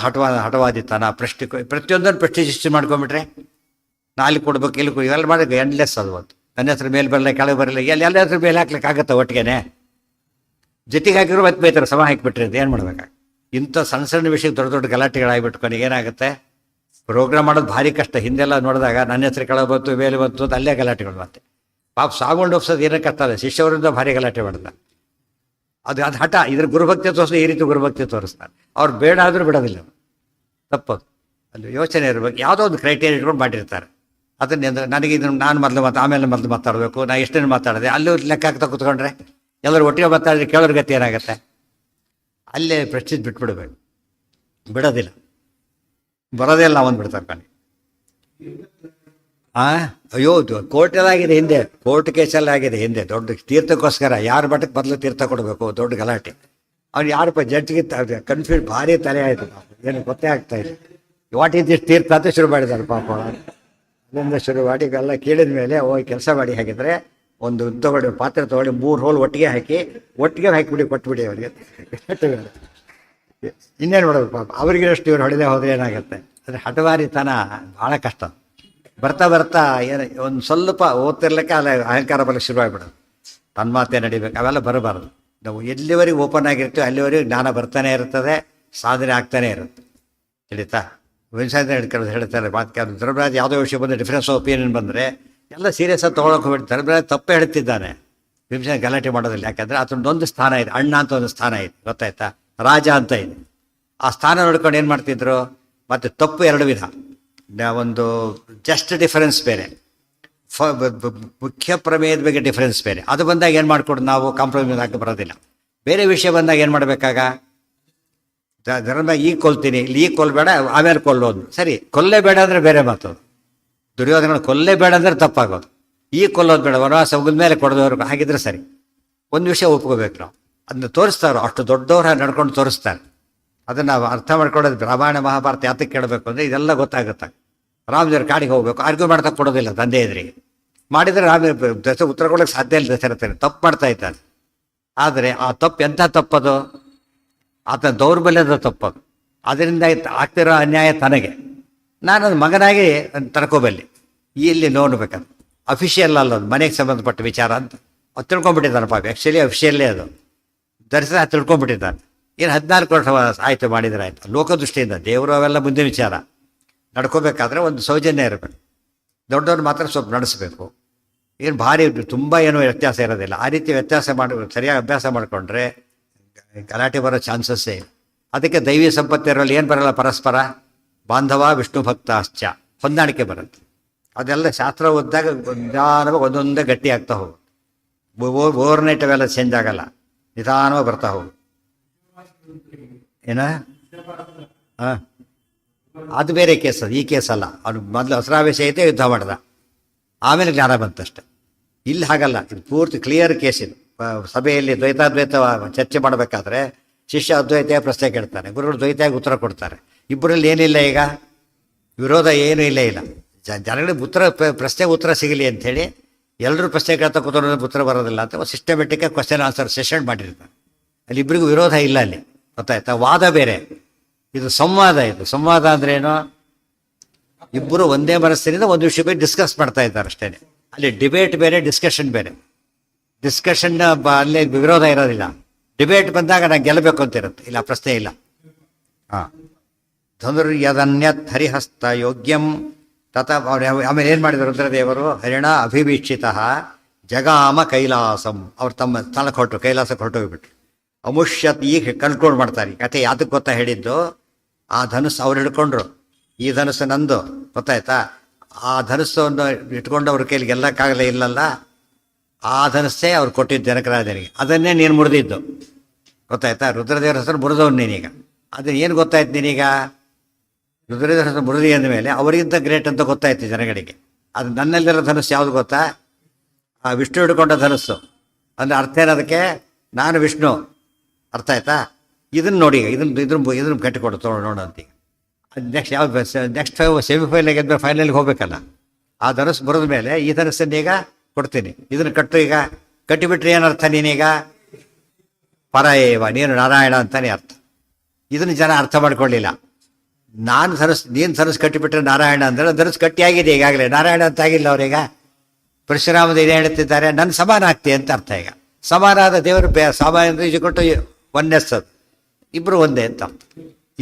ಹಠವಾದಿತನ, ಪ್ರತಿಯೊಂದನ್ನು ಪ್ರೆಸ್ಟೀಜ್ ಮಾಡ್ಕೊಂಬಿಟ್ರೆ ನಾಲ್ಕು ಕೊಡ್ಬೇಕು, ಇಲ್ಲಿ ಇವೆಲ್ಲ ಮಾಡೋದು ಎಂಡ್ಲೆಸ್. ಅದು ಒಂದು ನನ್ನ ಹೆಸರು ಮೇಲೆ ಬರಲ್ಲ, ಕೆಳಗೆ ಬರಲ್ಲ, ಎಲ್ಲ ಹೆಸರು ಮೇಲೆ ಹಾಕ್ಲಿಕ್ಕೆ ಆಗುತ್ತೆ ಒಟ್ಟಿಗೆ. ಜೊತೆಗೆ ಹಾಕಿದ್ರು ಮತ್ತೆ ಬೈತಾರೆ, ಸಮ ಹಾಕಿಬಿಟ್ರಿ ಅಂತ. ಏನು ಮಾಡ್ಬೇಕಾಗ? ಇಂಥ ಸಣ್ಣ ಸಣ್ಣ ವಿಷಯಕ್ಕೆ ದೊಡ್ಡ ದೊಡ್ಡ ಗಲಾಟೆಗಳಾಗಿಬಿಟ್ಕೊಂಡು ಏನಾಗುತ್ತೆ, ಪ್ರೋಗ್ರಾಮ್ ಮಾಡೋದು ಭಾರಿ ಕಷ್ಟ. ಹಿಂದೆಲ್ಲ ನೋಡಿದಾಗ ನನ್ನ ಹೆಸರು ಕೆಳಗೆ ಬಂತು, ಮೇಲೆ ಬಂತು ಅಂತ ಅಲ್ಲೇ ಗಲಾಟೆಗಳು. ಮತ್ತೆ ಪಾಪ ಸಾಗೊಂಡು ಒಪ್ಸೋದು ಏನಕ್ಕೆ ಕಷ್ಟ ಅಲ್ಲ, ಶಿಷ್ಯವರಿಂದ ಭಾರಿ ಗಲಾಟೆ ಮಾಡ್ದ. ಅದು ಹಠ. ಇದ್ರ ಗುರುಭಕ್ತಿ ತೋರಿಸೋದು ಈ ರೀತಿ ಗುರುಭಕ್ತಿ ತೋರಿಸ್ತಾರೆ. ಅವ್ರು ಬೇಡ ಆದರೂ ಬಿಡೋದಿಲ್ಲ. ತಪ್ಪದು. ಅಲ್ಲಿ ಯೋಚನೆ ಇರಬೇಕು. ಯಾವುದೋ ಒಂದು ಕ್ರೈಟೇರಿಯಾ ಇಟ್ಕೊಂಡು ಮಾಡಿರ್ತಾರೆ. ಅದನ್ನ ನನಗೆ ಇದನ್ನು ನಾನು ಮೊದಲು ಆಮೇಲೆ ಮಾತಾಡಬೇಕು, ನಾನು ಎಷ್ಟೇನು ಮಾತಾಡಿದೆ, ಅಲ್ಲೂ ಲೆಕ್ಕ ಹಾಕ್ತಾ ಕೂತ್ಕೊಂಡ್ರೆ ಎಲ್ಲರೂ ಒಟ್ಟಿಗೆ ಮಾತಾಡಿದ್ರೆ ಕೇಳೋರ ಗತಿ ಏನಾಗುತ್ತೆ? ಅಲ್ಲೇ ಪ್ರೆಸ್ಟೀಜ್ ಬಿಟ್ಬಿಡ್ಬೇಕು. ಬಿಡೋದಿಲ್ಲ, ಬರೋದೇ ಇಲ್ಲ ಅವನು ಬಿಡ್ತಾರೆ ಕಣಿ. ಅಯ್ಯೋ, ಕೋರ್ಟಲ್ಲಾಗಿದೆ ಹಿಂದೆ, ಕೋರ್ಟ್ ಕೇಸಲ್ಲಿ ಆಗಿದೆ ಹಿಂದೆ. ದೊಡ್ಡ ತೀರ್ಥಕ್ಕೋಸ್ಕರ ಯಾರ ಮಟ್ಟಕ್ಕೆ ಬದಲು ತೀರ್ಥ ಕೊಡಬೇಕು, ದೊಡ್ಡ ಗಲಾಟೆ. ಅವ್ನು ಯಾರಪ್ಪ ಜಡ್ಜ್ಗೆ ಕನ್ಫ್ಯೂಸ್, ಭಾರಿ ತಲೆ ಆಯಿತು. ಏನು ಗೊತ್ತೇ ಆಗ್ತಾ ಇಲ್ಲ. ವಾಟ್ ಈಸ್ ದಿಸ್ ತೀರ್ಥ ಅಂತ ಶುರು ಮಾಡಿದ್ದಾರೆ ಪಾಪ. ಅದರಿಂದ ಶುರು ಮಾಡಿ ಎಲ್ಲ ಕೇಳಿದ ಮೇಲೆ ಹೋಗಿ ಕೆಲಸ ಮಾಡಿ. ಹಾಕಿದರೆ ಒಂದು ತಗೊಳ್ಳಿ, ಪಾತ್ರೆ ತೊಗೊಳ್ಳಿ, 3 ಹೋಲ್ ಒಟ್ಟಿಗೆ ಹಾಕಿಬಿಡಿ, ಕೊಟ್ಬಿಡಿ ಅವರಿಗೆ. ಇನ್ನೇನು ಮಾಡೋದು ಪಾಪ. ಅವರಿಗಿರಷ್ಟು ಇವ್ರು ಹೊಡೆದೇ ಹೋದರೆ ಏನಾಗುತ್ತೆ? ಅಂದರೆ ಹಠವಾರಿತನ ಭಾಳ ಕಷ್ಟ. ಬರ್ತಾ ಏನು ಒಂದು ಸ್ವಲ್ಪ ಓದ್ತಿರ್ಲಿಕ್ಕೆ ಅಲ್ಲಿ ಅಹಂಕಾರ ಬರಲಿಕ್ಕೆ ಶುರುವಾಗ್ಬಿಡೋದು. ತನ್ಮಾತೆ ನಡಿಬೇಕು, ಅವೆಲ್ಲ ಬರಬಾರ್ದು. ನಾವು ಎಲ್ಲಿವರೆಗೆ ಓಪನ್ ಆಗಿರ್ತೀವಿ ಅಲ್ಲಿವರೆಗೆ ಜ್ಞಾನ ಬರ್ತಾನೆ ಇರ್ತದೆ, ಸಾಧನೆ ಆಗ್ತಾನೆ ಇರುತ್ತೆ. ತಿಳಿತಾ? ವ್ಯವಸಾಯದ ಹಿಡ್ಕೊಂಡು ಹೇಳ್ತಾರೆ ಮಾತು ಧರ್ಮರಾಜ್ ಯಾವುದೋ ವಿಷಯ ಬಂದರೆ ಡಿಫ್ರೆನ್ಸ್ ಆಫ್ ಒಪಿನಿಯನ್ ಬಂದರೆ ಎಲ್ಲ ಸೀರಿಯಸ್ಸಾಗಿ ತೊಗೊಳಕ್ಕೆ ಹೋಗ್ಬಿಟ್ಟು ಧರ್ಮರಾಜ್ ತಪ್ಪೇ ಹೇಳ್ತಿದ್ದಾನೆ. ಭೀಮಸೇನ ಗಲಾಟೆ ಮಾಡೋದಿಲ್ಲ, ಯಾಕಂದರೆ ಅದೊಂದೊಂದು ಸ್ಥಾನ ಇದೆ, ಅಣ್ಣ ಅಂತ ಒಂದು ಸ್ಥಾನ ಇದೆ, ಗೊತ್ತಾಯ್ತಾ, ರಾಜ ಅಂತ ಇದೆ. ಆ ಸ್ಥಾನ ನೋಡ್ಕೊಂಡು ಏನು ಮಾಡ್ತಿದ್ರು. ಮತ್ತು ತಪ್ಪು ಎರಡು ವಿಧ, ಒಂದು ಜಸ್ಟ್ ಡಿಫರೆನ್ಸ್ ಬೇರೆ, ಮುಖ್ಯ ಪ್ರಮೇಯದ ಬಗ್ಗೆ ಡಿಫರೆನ್ಸ್ ಬೇರೆ. ಅದು ಬಂದಾಗ ಏನು ಮಾಡ್ಕೊಡು ನಾವು ಕಾಂಪ್ರಮೈಸ್ ಆಗಿ ಬರೋದಿಲ್ಲ. ಬೇರೆ ವಿಷಯ ಬಂದಾಗ ಏನು ಮಾಡಬೇಕಾಗ, ಧರ್ಮ ಈಗ ಕೊಲ್ತೀನಿ, ಇಲ್ಲಿ ಈಗ ಕೊಲ್ಲಬೇಡ ಆಮೇಲೆ ಕೊಲ್ಲೋದು, ಸರಿ ಕೊಲ್ಲೇ ಬೇಡ ಅಂದರೆ ಬೇರೆ ಮಾತು. ದುರ್ಯೋಧನ ಕೊಲ್ಲೇ ಬೇಡ ಅಂದರೆ ತಪ್ಪಾಗೋದು, ಈಗ ಕೊಲ್ಲೋದು ಬೇಡ, ವನವಾಸ ಮುಗಿದ ಮೇಲೆ ಕೊಡೋದವ್ರಿಗೆ ಹಾಗಿದ್ರೆ ಸರಿ. ಒಂದು ವಿಷಯ ಒಪ್ಕೋಬೇಕು ನಾವು, ಅದನ್ನ ತೋರಿಸ್ತಾರೋ ಅಷ್ಟು ದೊಡ್ಡವ್ರ ನಡ್ಕೊಂಡು ತೋರಿಸ್ತಾರೆ. ಅದನ್ನು ನಾವು ಅರ್ಥ ಮಾಡ್ಕೊಳ್ಳೋದು. ರಾಮಾಯಣ ಮಹಾಭಾರತ ಯಾತಕ್ಕೆ ಕೇಳಬೇಕು ಅಂದರೆ ಇದೆಲ್ಲ ಗೊತ್ತಾಗುತ್ತೆ. ರಾಮದೇವ್ರ ಕಾಡಿಗೆ ಹೋಗ್ಬೇಕು, ಆರ್ಗ್ಯೂ ಮಾಡ್ತಾ ಕೊಡೋದಿಲ್ಲ ತಂದೆ ಎದುರಿಗೆ. ಮಾಡಿದರೆ ಉತ್ತರ ಕೊಡೋಕ್ಕೆ ಸಾಧ್ಯ ಇಲ್ಲ, ದಶರಥನ ತಪ್ಪು ಮಾಡ್ತಾ ಇದ್ದಾನೆ. ಆದರೆ ಆ ತಪ್ಪು ಎಂಥ ತಪ್ಪದು, ಆತನ ದೌರ್ಬಲ್ಯದ ತಪ್ಪದು. ಅದರಿಂದ ಆಗ್ತಿರೋ ಅನ್ಯಾಯ ತನಗೆ, ನಾನು ಅದು ಮಗನಾಗಿ ತಡ್ಕೋಬಲ್ಲಿ ಇಲ್ಲಿ ನೋಡ್ಬೇಕಂತ. ಅಫಿಷಿಯಲ್ ಅಲ್ಲ, ಅದು ಮನೆಗೆ ಸಂಬಂಧಪಟ್ಟ ವಿಚಾರ ಅಂತ ಅದು ತಿಳ್ಕೊಂಡ್ಬಿಟ್ಟಿದ್ದಾನೆ ಪಾಪ. ಆ್ಯಕ್ಚುಲಿ ಅಫಿಷಿಯಲ್ಲೇ ಅದು ದರ್ಶನ ತಿಳ್ಕೊಂಡ್ಬಿಟ್ಟಿದ್ದಾನೆ. ಏನು 14 ವರ್ಷ ಆಯಿತು ಮಾಡಿದರೆ ಆಯಿತು. ಲೋಕದೃಷ್ಟಿಯಿಂದ ದೇವರು ಅವೆಲ್ಲ ಮುಂದಿನ ವಿಚಾರ. ನಡ್ಕೋಬೇಕಾದ್ರೆ ಒಂದು ಸೌಜನ್ಯ ಇರಬೇಕು. ದೊಡ್ಡವ್ರು ಮಾತ್ರ ಸ್ವಲ್ಪ ನಡೆಸಬೇಕು. ಏನು ಭಾರಿ ತುಂಬ ಏನೂ ವ್ಯತ್ಯಾಸ ಇರೋದಿಲ್ಲ. ಆ ರೀತಿ ವ್ಯತ್ಯಾಸ ಸರಿಯಾಗಿ ಅಭ್ಯಾಸ ಮಾಡಿಕೊಂಡ್ರೆ ಗಲಾಟೆ ಬರೋ ಚಾನ್ಸಸ್ಸೇ ಇಲ್ಲ. ಅದಕ್ಕೆ ದೈವಿ ಸಂಪತ್ತಿರೋಲ್ಲಿ ಏನು ಬರೋಲ್ಲ, ಪರಸ್ಪರ ಬಾಂಧವ ವಿಷ್ಣು ಭಕ್ತ ಅಶ್ಚ ಹೊಂದಾಣಿಕೆ ಬರುತ್ತೆ. ಅದೆಲ್ಲ ಶಾಸ್ತ್ರ ಓದಿದಾಗ ನಿಧಾನವಾಗಿ ಒಂದೊಂದೇ ಗಟ್ಟಿ ಆಗ್ತಾ ಹೋಗು. ಓವರ್ನೈಟ್ ಅವೆಲ್ಲ ಚೇಂಜ್ ಆಗಲ್ಲ, ನಿಧಾನವಾಗಿ ಬರ್ತಾ ಹೋಗು. ಏನ ಹಾಂ, ಅದು ಬೇರೆ ಕೇಸ್, ಅದು ಈ ಕೇಸ್ ಅಲ್ಲ. ಅವನು ಮೊದಲು ಹಸರಾವೇಶ ಐತೆ, ಯುದ್ಧ ಮಾಡ್ದ, ಆಮೇಲೆ ಜ್ಞಾನ ಬಂತಷ್ಟೆ. ಇಲ್ಲಿ ಹಾಗಲ್ಲ, ಇದು ಪೂರ್ತಿ ಕ್ಲಿಯರ್ ಕೇಸ್ ಇದು. ಸಭೆಯಲ್ಲಿ ದ್ವೈತಾದ್ವೈತ ಚರ್ಚೆ ಮಾಡಬೇಕಾದ್ರೆ ಶಿಷ್ಯ ಅದ್ವೈತ ಪ್ರಶ್ನೆ ಕೇಳ್ತಾನೆ, ಗುರುಗಳು ದ್ವೈತಾಗಿ ಉತ್ತರ ಕೊಡ್ತಾರೆ. ಇಬ್ಬರಲ್ಲಿ ಏನಿಲ್ಲ, ಈಗ ವಿರೋಧ ಏನೂ ಇಲ್ಲ. ಜನಗಳಿಗೆ ಪ್ರಶ್ನೆಗೆ ಉತ್ತರ ಸಿಗಲಿ ಅಂಥೇಳಿ ಎಲ್ಲರೂ ಪ್ರಶ್ನೆ ಕೇಳ್ತಾ ಕೂತ್ಕೊಂಡು ಉತ್ತರ ಬರೋದಿಲ್ಲ ಅಂತ ಸಿಸ್ಟಮೆಟಿಕ್ಕಾಗಿ ಕ್ವಶನ್ ಆನ್ಸರ್ ಸೆಷನ್ ಮಾಡಿರ್ತಾರೆ. ಅಲ್ಲಿ ಇಬ್ಬರಿಗೂ ವಿರೋಧ ಇಲ್ಲ, ಅಲ್ಲಿ ಗೊತ್ತಾಯ್ತಾ. ವಾದ ಬೇರೆ, ಇದು ಸಂವಾದ. ಇದು ಸಂವಾದ ಅಂದ್ರೆ ಏನು, ಇಬ್ಬರು ಒಂದೇ ಮನಸ್ಸಿನಿಂದ ಒಂದು ವಿಷಯ ಬಗ್ಗೆ ಡಿಸ್ಕಸ್ ಮಾಡ್ತಾ ಇದ್ದಾರೆ ಅಷ್ಟೇ. ಅಲ್ಲಿ ಡಿಬೇಟ್ ಬೇರೆ, ಡಿಸ್ಕಷನ್ ಬೇರೆ. ಡಿಸ್ಕಷನ್ ಅಲ್ಲಿ ವಿರೋಧ ಇರೋದಿಲ್ಲ. ಡಿಬೇಟ್ ಬಂದಾಗ ನಾನು ಗೆಲ್ಲಬೇಕು ಅಂತ ಇರುತ್ತೆ, ಇಲ್ಲ ಪ್ರಶ್ನೆ ಇಲ್ಲ. ಹಾಂ, ಧನುರ್ಯದನ್ಯತ್ ಹರಿಹಸ್ತ ಯೋಗ್ಯಂ ತಥ. ಆಮೇಲೆ ಏನು ಮಾಡಿದರು ರುದ್ರದೇವರು, ಹರಿಣ ಅಭಿವೀಕ್ಷಿತ ಜಗಾಮ ಕೈಲಾಸಂ. ಅವ್ರು ತಮ್ಮ ಸ್ಥಳಕ್ಕೆ ಹೊರಟು, ಕೈಲಾಸಕ್ಕೆ ಹೊರಟೋಗ್ಬಿಟ್ರು. ಅಮುಷ್ಯತ್ ಈಗ ಕನ್ಕ್ಲೂಡ್ ಮಾಡ್ತಾರೆ. ಕತೆ ಯಾತಕ್ಕೆ ಗೊತ್ತಾ ಹೇಳಿದ್ದು, ಆ ಧನುಸ್ಸು ಅವ್ರು ಹಿಡ್ಕೊಂಡ್ರು, ಈ ಧನುಸ್ಸು ನಂದು, ಗೊತ್ತಾಯ್ತಾ. ಆ ಧನುಸ್ಸನ್ನು ಇಟ್ಕೊಂಡು ಅವ್ರ ಕೈಲಿ ಗೆಲ್ಲಕ್ಕಾಗಲೇ ಇಲ್ಲಲ್ಲ, ಆ ಧನುಸ್ಸೇ ಅವ್ರು ಕೊಟ್ಟಿದ್ದು ಜನಕರಾಜನಿಗೆ. ಅದನ್ನೇ ನೀನು ಮುರಿದಿದ್ದು, ಗೊತ್ತಾಯ್ತಾ. ರುದ್ರದೇವರ ಹೆಸರು ಮುರಿದವ್ನು ನೀನೀಗ. ಅದನ್ನ ಏನು ಗೊತ್ತಾಯ್ತು ನೀನೀಗ, ರುದ್ರದೇವರ ಹೆಸರು ಮುರಿದಿ ಅಂದಮೇಲೆ ಅವರಿಗಿಂತ ಗ್ರೇಟ್ ಅಂತ ಗೊತ್ತಾಯ್ತು ಜನಗಳಿಗೆ. ಅದು ನನ್ನಲ್ಲಿರೋ ಧನುಸ್ಸು ಯಾವುದು ಗೊತ್ತಾ, ಆ ವಿಷ್ಣು ಹಿಡ್ಕೊಂಡ ಧನುಸ್ಸು. ಅಂದರೆ ಅರ್ಥ ಏನದಕ್ಕೆ, ನಾನು ವಿಷ್ಣು, ಅರ್ಥ ಆಯ್ತಾ. ಇದನ್ನು ನೋಡಿ, ಇದನ್ನು ಕಟ್ಟಿಕೊಡು ನೋಡಂತೀಗ. ಅದು ನೆಕ್ಸ್ಟ್ ಯಾವ್ದು, ನೆಕ್ಸ್ಟ್ ಸೆಮಿಫೈನಲ್ ಗೆದ್ಮೇಲೆ ಫೈನಲ್ಗೆ ಹೋಗ್ಬೇಕಲ್ಲ. ಆ ಧನುಸ್ಸು ಬರೆದ ಮೇಲೆ ಈ ಧನುಸ್ಸನ್ನು ಈಗ ಕೊಡ್ತೀನಿ, ಇದನ್ನು ಕಟ್ಟು. ಈಗ ಕಟ್ಟಿಬಿಟ್ರೆ ಏನರ್ಥ, ನೀನೀಗ ಪರ ಏವ, ನೀನು ನಾರಾಯಣ ಅಂತಾನೆ ಅರ್ಥ. ಇದನ್ನು ಜನ ಅರ್ಥ ಮಾಡ್ಕೊಳ್ಳಿಲ್ಲ. ನೀನು ಧನುಸ್ಸು ಕಟ್ಟಿಬಿಟ್ರೆ ನಾರಾಯಣ ಅಂದರೆ ಧನುಸ್ಸು ಕಟ್ಟಿಯಾಗಿದೆ ಈಗಾಗಲೇ, ನಾರಾಯಣ ಅಂತ ಆಗಿಲ್ಲ ಅವ್ರೀಗ. ಪರಶುರಾಮದ ಏನು ಹೇಳ್ತಿದ್ದಾರೆ, ನನ್ನ ಸಮಾನ ಆಗ್ತಿ ಅಂತ ಅರ್ಥ. ಈಗ ಸಮಾನ ಆದ ದೇವರು ಸಾಮಾನ್ಯ ಕೊಟ್ಟು ಒನ್ನೆಸ್, ಅದು ಇಬ್ಬರು ಒಂದೇ ಅಂತ ಅರ್ಥ.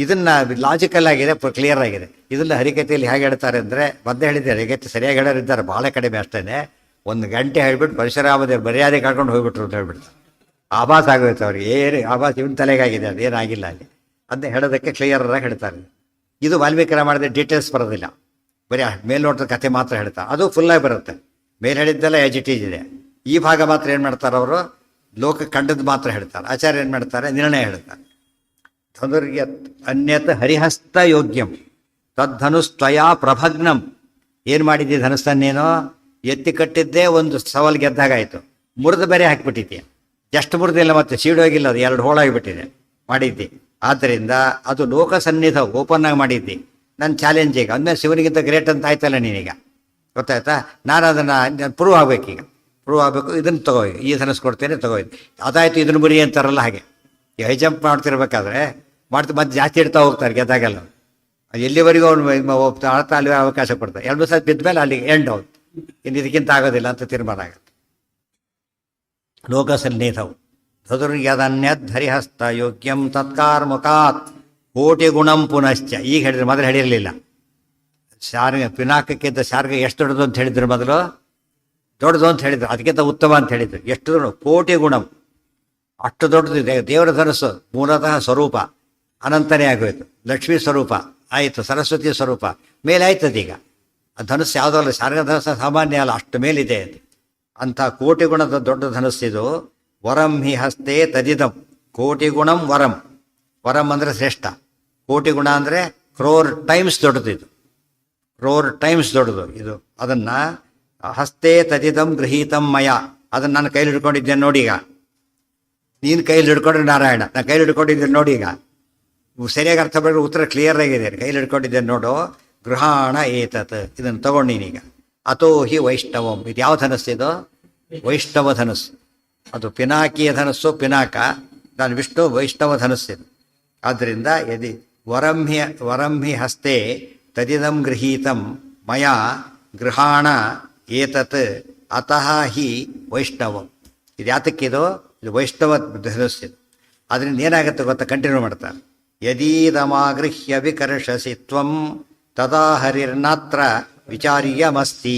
ಇದನ್ನು ಲಾಜಿಕಲ್ ಆಗಿದೆ, ಕ್ಲಿಯರ್ ಆಗಿದೆ. ಇದನ್ನು ಹರಿಕತೆಯಲ್ಲಿ ಹೇಗೆ ಹೇಳ್ತಾರೆ ಅಂದರೆ, ಮೊದಲೇ ಹೇಳಿದ್ದಾರೆ, ಹರಿಕತೆ ಸರಿಯಾಗಿ ಹೇಳೋರಿದ್ದಾರೆ, ಭಾಳ ಕಡಿಮೆ ಅಷ್ಟೇ. 1 ಗಂಟೆ ಹೇಳ್ಬಿಟ್ಟು ಪರಶುರಾಮದೇವ್ರು ಮರ್ಯಾದೆ ಕಳ್ಕೊಂಡು ಹೋಗ್ಬಿಟ್ರು ಅಂತ ಹೇಳ್ಬಿಡ್ತಾರೆ. ಆಭಾಸ ಆಗೋಯ್ತು ಅವ್ರಿಗೆ, ಏನು ಆಭಾಸ ಇವನ್ ತಲೆಗಾಗಿದೆ, ಅದು ಏನಾಗಿಲ್ಲ ಅಲ್ಲಿ. ಅದನ್ನೇ ಹೇಳೋದಕ್ಕೆ ಕ್ಲಿಯರಾಗಿ ಹೇಳ್ತಾರೆ. ಇದು ವಾಲ್ಮೀಕಿ ರಾಮಾಯಣದ ಡೀಟೇಲ್ಸ್ ಬರೋದಿಲ್ಲ, ಬರೀ ಮೇಲ್ನೋಟದ ಕಥೆ ಮಾತ್ರ ಹೇಳ್ತಾರೆ. ಅದು ಫುಲ್ಲಾಗಿ ಬರುತ್ತೆ, ಮೇಲೆ ಹೇಳಿದ್ದೆಲ್ಲ ಎಜಿಟೀಸ್ ಇದೆ. ಈ ಭಾಗ ಮಾತ್ರ ಏನು ಮಾಡ್ತಾರೆ ಅವರು, ಲೋಕ ಕಂಡದ್ದು ಮಾತ್ರ ಹೇಳ್ತಾರೆ. ಆಚಾರ್ಯ ಏನು ಮಾಡ್ತಾರೆ, ನಿರ್ಣಯ ಹೇಳ್ತಾರೆ. ಧನುರ್ಯತ್ ಅನ್ಯತ್ ಹರಿಹಸ್ತ ಯೋಗ್ಯಂ ತದ್ಧನುಸ್ತ್ವಯಾ ಪ್ರಭಗ್ನಂ. ಏನು ಮಾಡಿದ್ದಿ ಧನುಸ್ಸನ್ನೇನೋ, ಎತ್ತಿ ಕಟ್ಟಿದ್ದೇ ಒಂದು ಸವಾಲು ಗೆದ್ದಾಗಾಯಿತು, ಮುರಿದು ಬೇರೆ ಹಾಕಿಬಿಟ್ಟಿದ್ದೆ. ಜಸ್ಟ್ ಮುರಿದಿಲ್ಲ, ಮತ್ತೆ ಸೀಡೋಗಿಲ್ಲ, ಅದು 2 ಹೋಳಾಗಿಬಿಟ್ಟಿದೆ ಮಾಡಿದ್ದಿ. ಆದ್ದರಿಂದ ಅದು ಲೋಕ ಸನ್ನಿಧ ಓಪನ್ ಆಗಿ ಮಾಡಿದ್ದಿ. ನನ್ನ ಚಾಲೆಂಜಿಗೆ ಅಂದಮೇಲೆ ಶಿವನಿಗಿಂತ ಗ್ರೇಟ್ ಅಂತ ಆಯ್ತಲ್ಲ ನೀನೀಗ, ಗೊತ್ತಾಯ್ತಾ. ನಾನು ಅದನ್ನು ಪ್ರೂವ್ ಆಗಬೇಕೀಗ, ಪ್ರೂವ್ ಆಗಬೇಕು. ಇದನ್ನು ತಗೋಯಿ, ಈ ಧನಸ್ಸು ಕೊಡ್ತೇನೆ ತಗೋಯ್ದು, ಅದಾಯಿತು. ಇದನ್ನು ಮುರಿ ಅಂತಾರಲ್ಲ ಹಾಗೆ. ಹೈ ಜಂಪ್ ಮಾಡ್ತಿರ್ಬೇಕಾದ್ರೆ ಮತ್ತೆ ಜಾಸ್ತಿ ಇಡ್ತಾ ಹೋಗ್ತಾರೆ ಗೆದ್ದಾಗೆಲ್ಲ. ಎಲ್ಲಿವರೆಗೂ ಅವನು ಆಳ್ತಾ ಅಲ್ಲಿ ಅವಕಾಶ ಕೊಡ್ತಾರೆ. 2 ದಿವಸ ಬಿದ್ದ ಮೇಲೆ ಅಲ್ಲಿ ಎಂಡ್ ಹೌದು, ಇನ್ನು ಇದಕ್ಕಿಂತ ಆಗೋದಿಲ್ಲ ಅಂತ ತೀರ್ಮಾನ ಆಗುತ್ತೆ. ಲೋಕ ಸನ್ನಿಧವು ಧನುರ್ಯದನ್ಯದ್ ಹರಿಹಸ್ತ ಯೋಗ್ಯಂ ತತ್ಕಾರ್ಮುಕಾತ್ ಕೋಟಿ ಗುಣಂ ಪುನಶ್ಚ. ಈಗ ಹೇಳಿದ್ರು, ಮೊದಲು ಹೇಳಿರಲಿಲ್ಲ. ಶಾರ್ಗ ಪಿನಾಕಕ್ಕಿಂತ ಶಾರ್ಗ ಎಷ್ಟು ದೊಡ್ಡದು ಅಂತ ಹೇಳಿದ್ರು, ಮೊದಲು ದೊಡ್ಡದು ಅಂತ ಹೇಳಿದ್ರು, ಅದಕ್ಕಿಂತ ಉತ್ತಮ ಅಂತ ಹೇಳಿದ್ರು. ಎಷ್ಟು ದೊಡ್ಡ ಕೋಟಿ ಗುಣಂ, ಅಷ್ಟು ದೊಡ್ಡದಿದೆ. ದೇವರ ಧನಸ್ಸು ಮೂಲತಃ ಸ್ವರೂಪ ಅನಂತನೇ ಆಗೋಯ್ತು. ಲಕ್ಷ್ಮೀ ಸ್ವರೂಪ ಆಯಿತು, ಸರಸ್ವತಿ ಸ್ವರೂಪ ಮೇಲೆ ಆಯ್ತದೀಗ. ಆ ಧನಸ್ಸು ಯಾವುದೋ ಅಲ್ಲ, ಶಾರ್ಗ ಧನಸ್ಸು ಸಾಮಾನ್ಯ ಅಲ್ಲ, ಅಷ್ಟು ಮೇಲಿದೆ ಅದು. ಅಂಥ ಕೋಟಿ ಗುಣದ ದೊಡ್ಡ ಧನಸ್ಸಿದು. ವರಂ ಹಿ ಹಸ್ತೆ ತದಿದಂ, ಕೋಟಿ ಗುಣಂ ವರಂ. ವರಂ ಅಂದರೆ ಶ್ರೇಷ್ಠ, ಕೋಟಿ ಗುಣ ಅಂದರೆ ಕ್ರೋರ್ ಟೈಮ್ಸ್ ದೊಡ್ಡದು. ಇದು ಕ್ರೋರ್ ಟೈಮ್ಸ್ ದೊಡ್ಡದು ಇದು. ಅದನ್ನು ಹಸ್ತೆ ತದಿದಂ ಗೃಹೀತಂ ಮಯ, ಅದನ್ನು ನಾನು ಕೈಲಿ ಹಿಡ್ಕೊಂಡಿದ್ದೇನೆ ನೋಡಿ. ಈಗ ನೀನು ಕೈಲಿ ಹಿಡ್ಕೊಂಡ್ರೆ ನಾರಾಯಣ, ನಾನು ಕೈಲಿ ಹಿಡ್ಕೊಂಡಿದ್ದೇನೆ ನೋಡಿ. ಈಗ ಸರಿಯಾಗಿ ಅರ್ಥ ಮಾಡಿದ್ರೆ ಉತ್ತರ ಕ್ಲಿಯರ್ ಆಗಿದೆ. ಕೈಲಿ ಹಿಡ್ಕೊಂಡಿದ್ದೇನೆ ನೋಡು. ಗೃಹಾಣ ಏತತ್, ಇದನ್ನು ತಗೊಂಡೀನೀಗ. ಅಥೋ ಹಿ ವೈಷ್ಣವಂ, ಇದು ಯಾವ ಧನಸ್ಸಿದು? ವೈಷ್ಣವ ಧನಸ್ಸು. ಅದು ಪಿನಾಕಿಯ ಧನಸ್ಸು, ಪಿನಾಕ. ನಾನು ವಿಷ್ಣು ವೈಷ್ಣವ ಧನಸ್ಸಿದು. ಆದ್ದರಿಂದ ಯದಿ ವರಂ ಹಿ ಹಸ್ತೆ ತದಿದಂ ಗೃಹೀತಂ ಮಯ ಗೃಹಾಣ ಏತತ್ ಅತಃ ಹಿ ವೈಷ್ಣವಂ. ಇದು ಯಾತಕ್ಕಿದು? ಇದು ವೈಷ್ಣವ ಧನಸ್ಸಿದು. ಅದರಿಂದ ಏನಾಗುತ್ತೆ ಗೊತ್ತಾ? ಕಂಟಿನ್ಯೂ ಮಾಡ್ತಾರೆ. ಯದೀದಮಾಗೃಹ್ಯ ವಿಕರ್ಷಸಿ ತ್ವಂ ತದಾ ಹರಿರ್ನಾತ್ರ ವಿಚಾರ್ಯಮಸ್ತಿ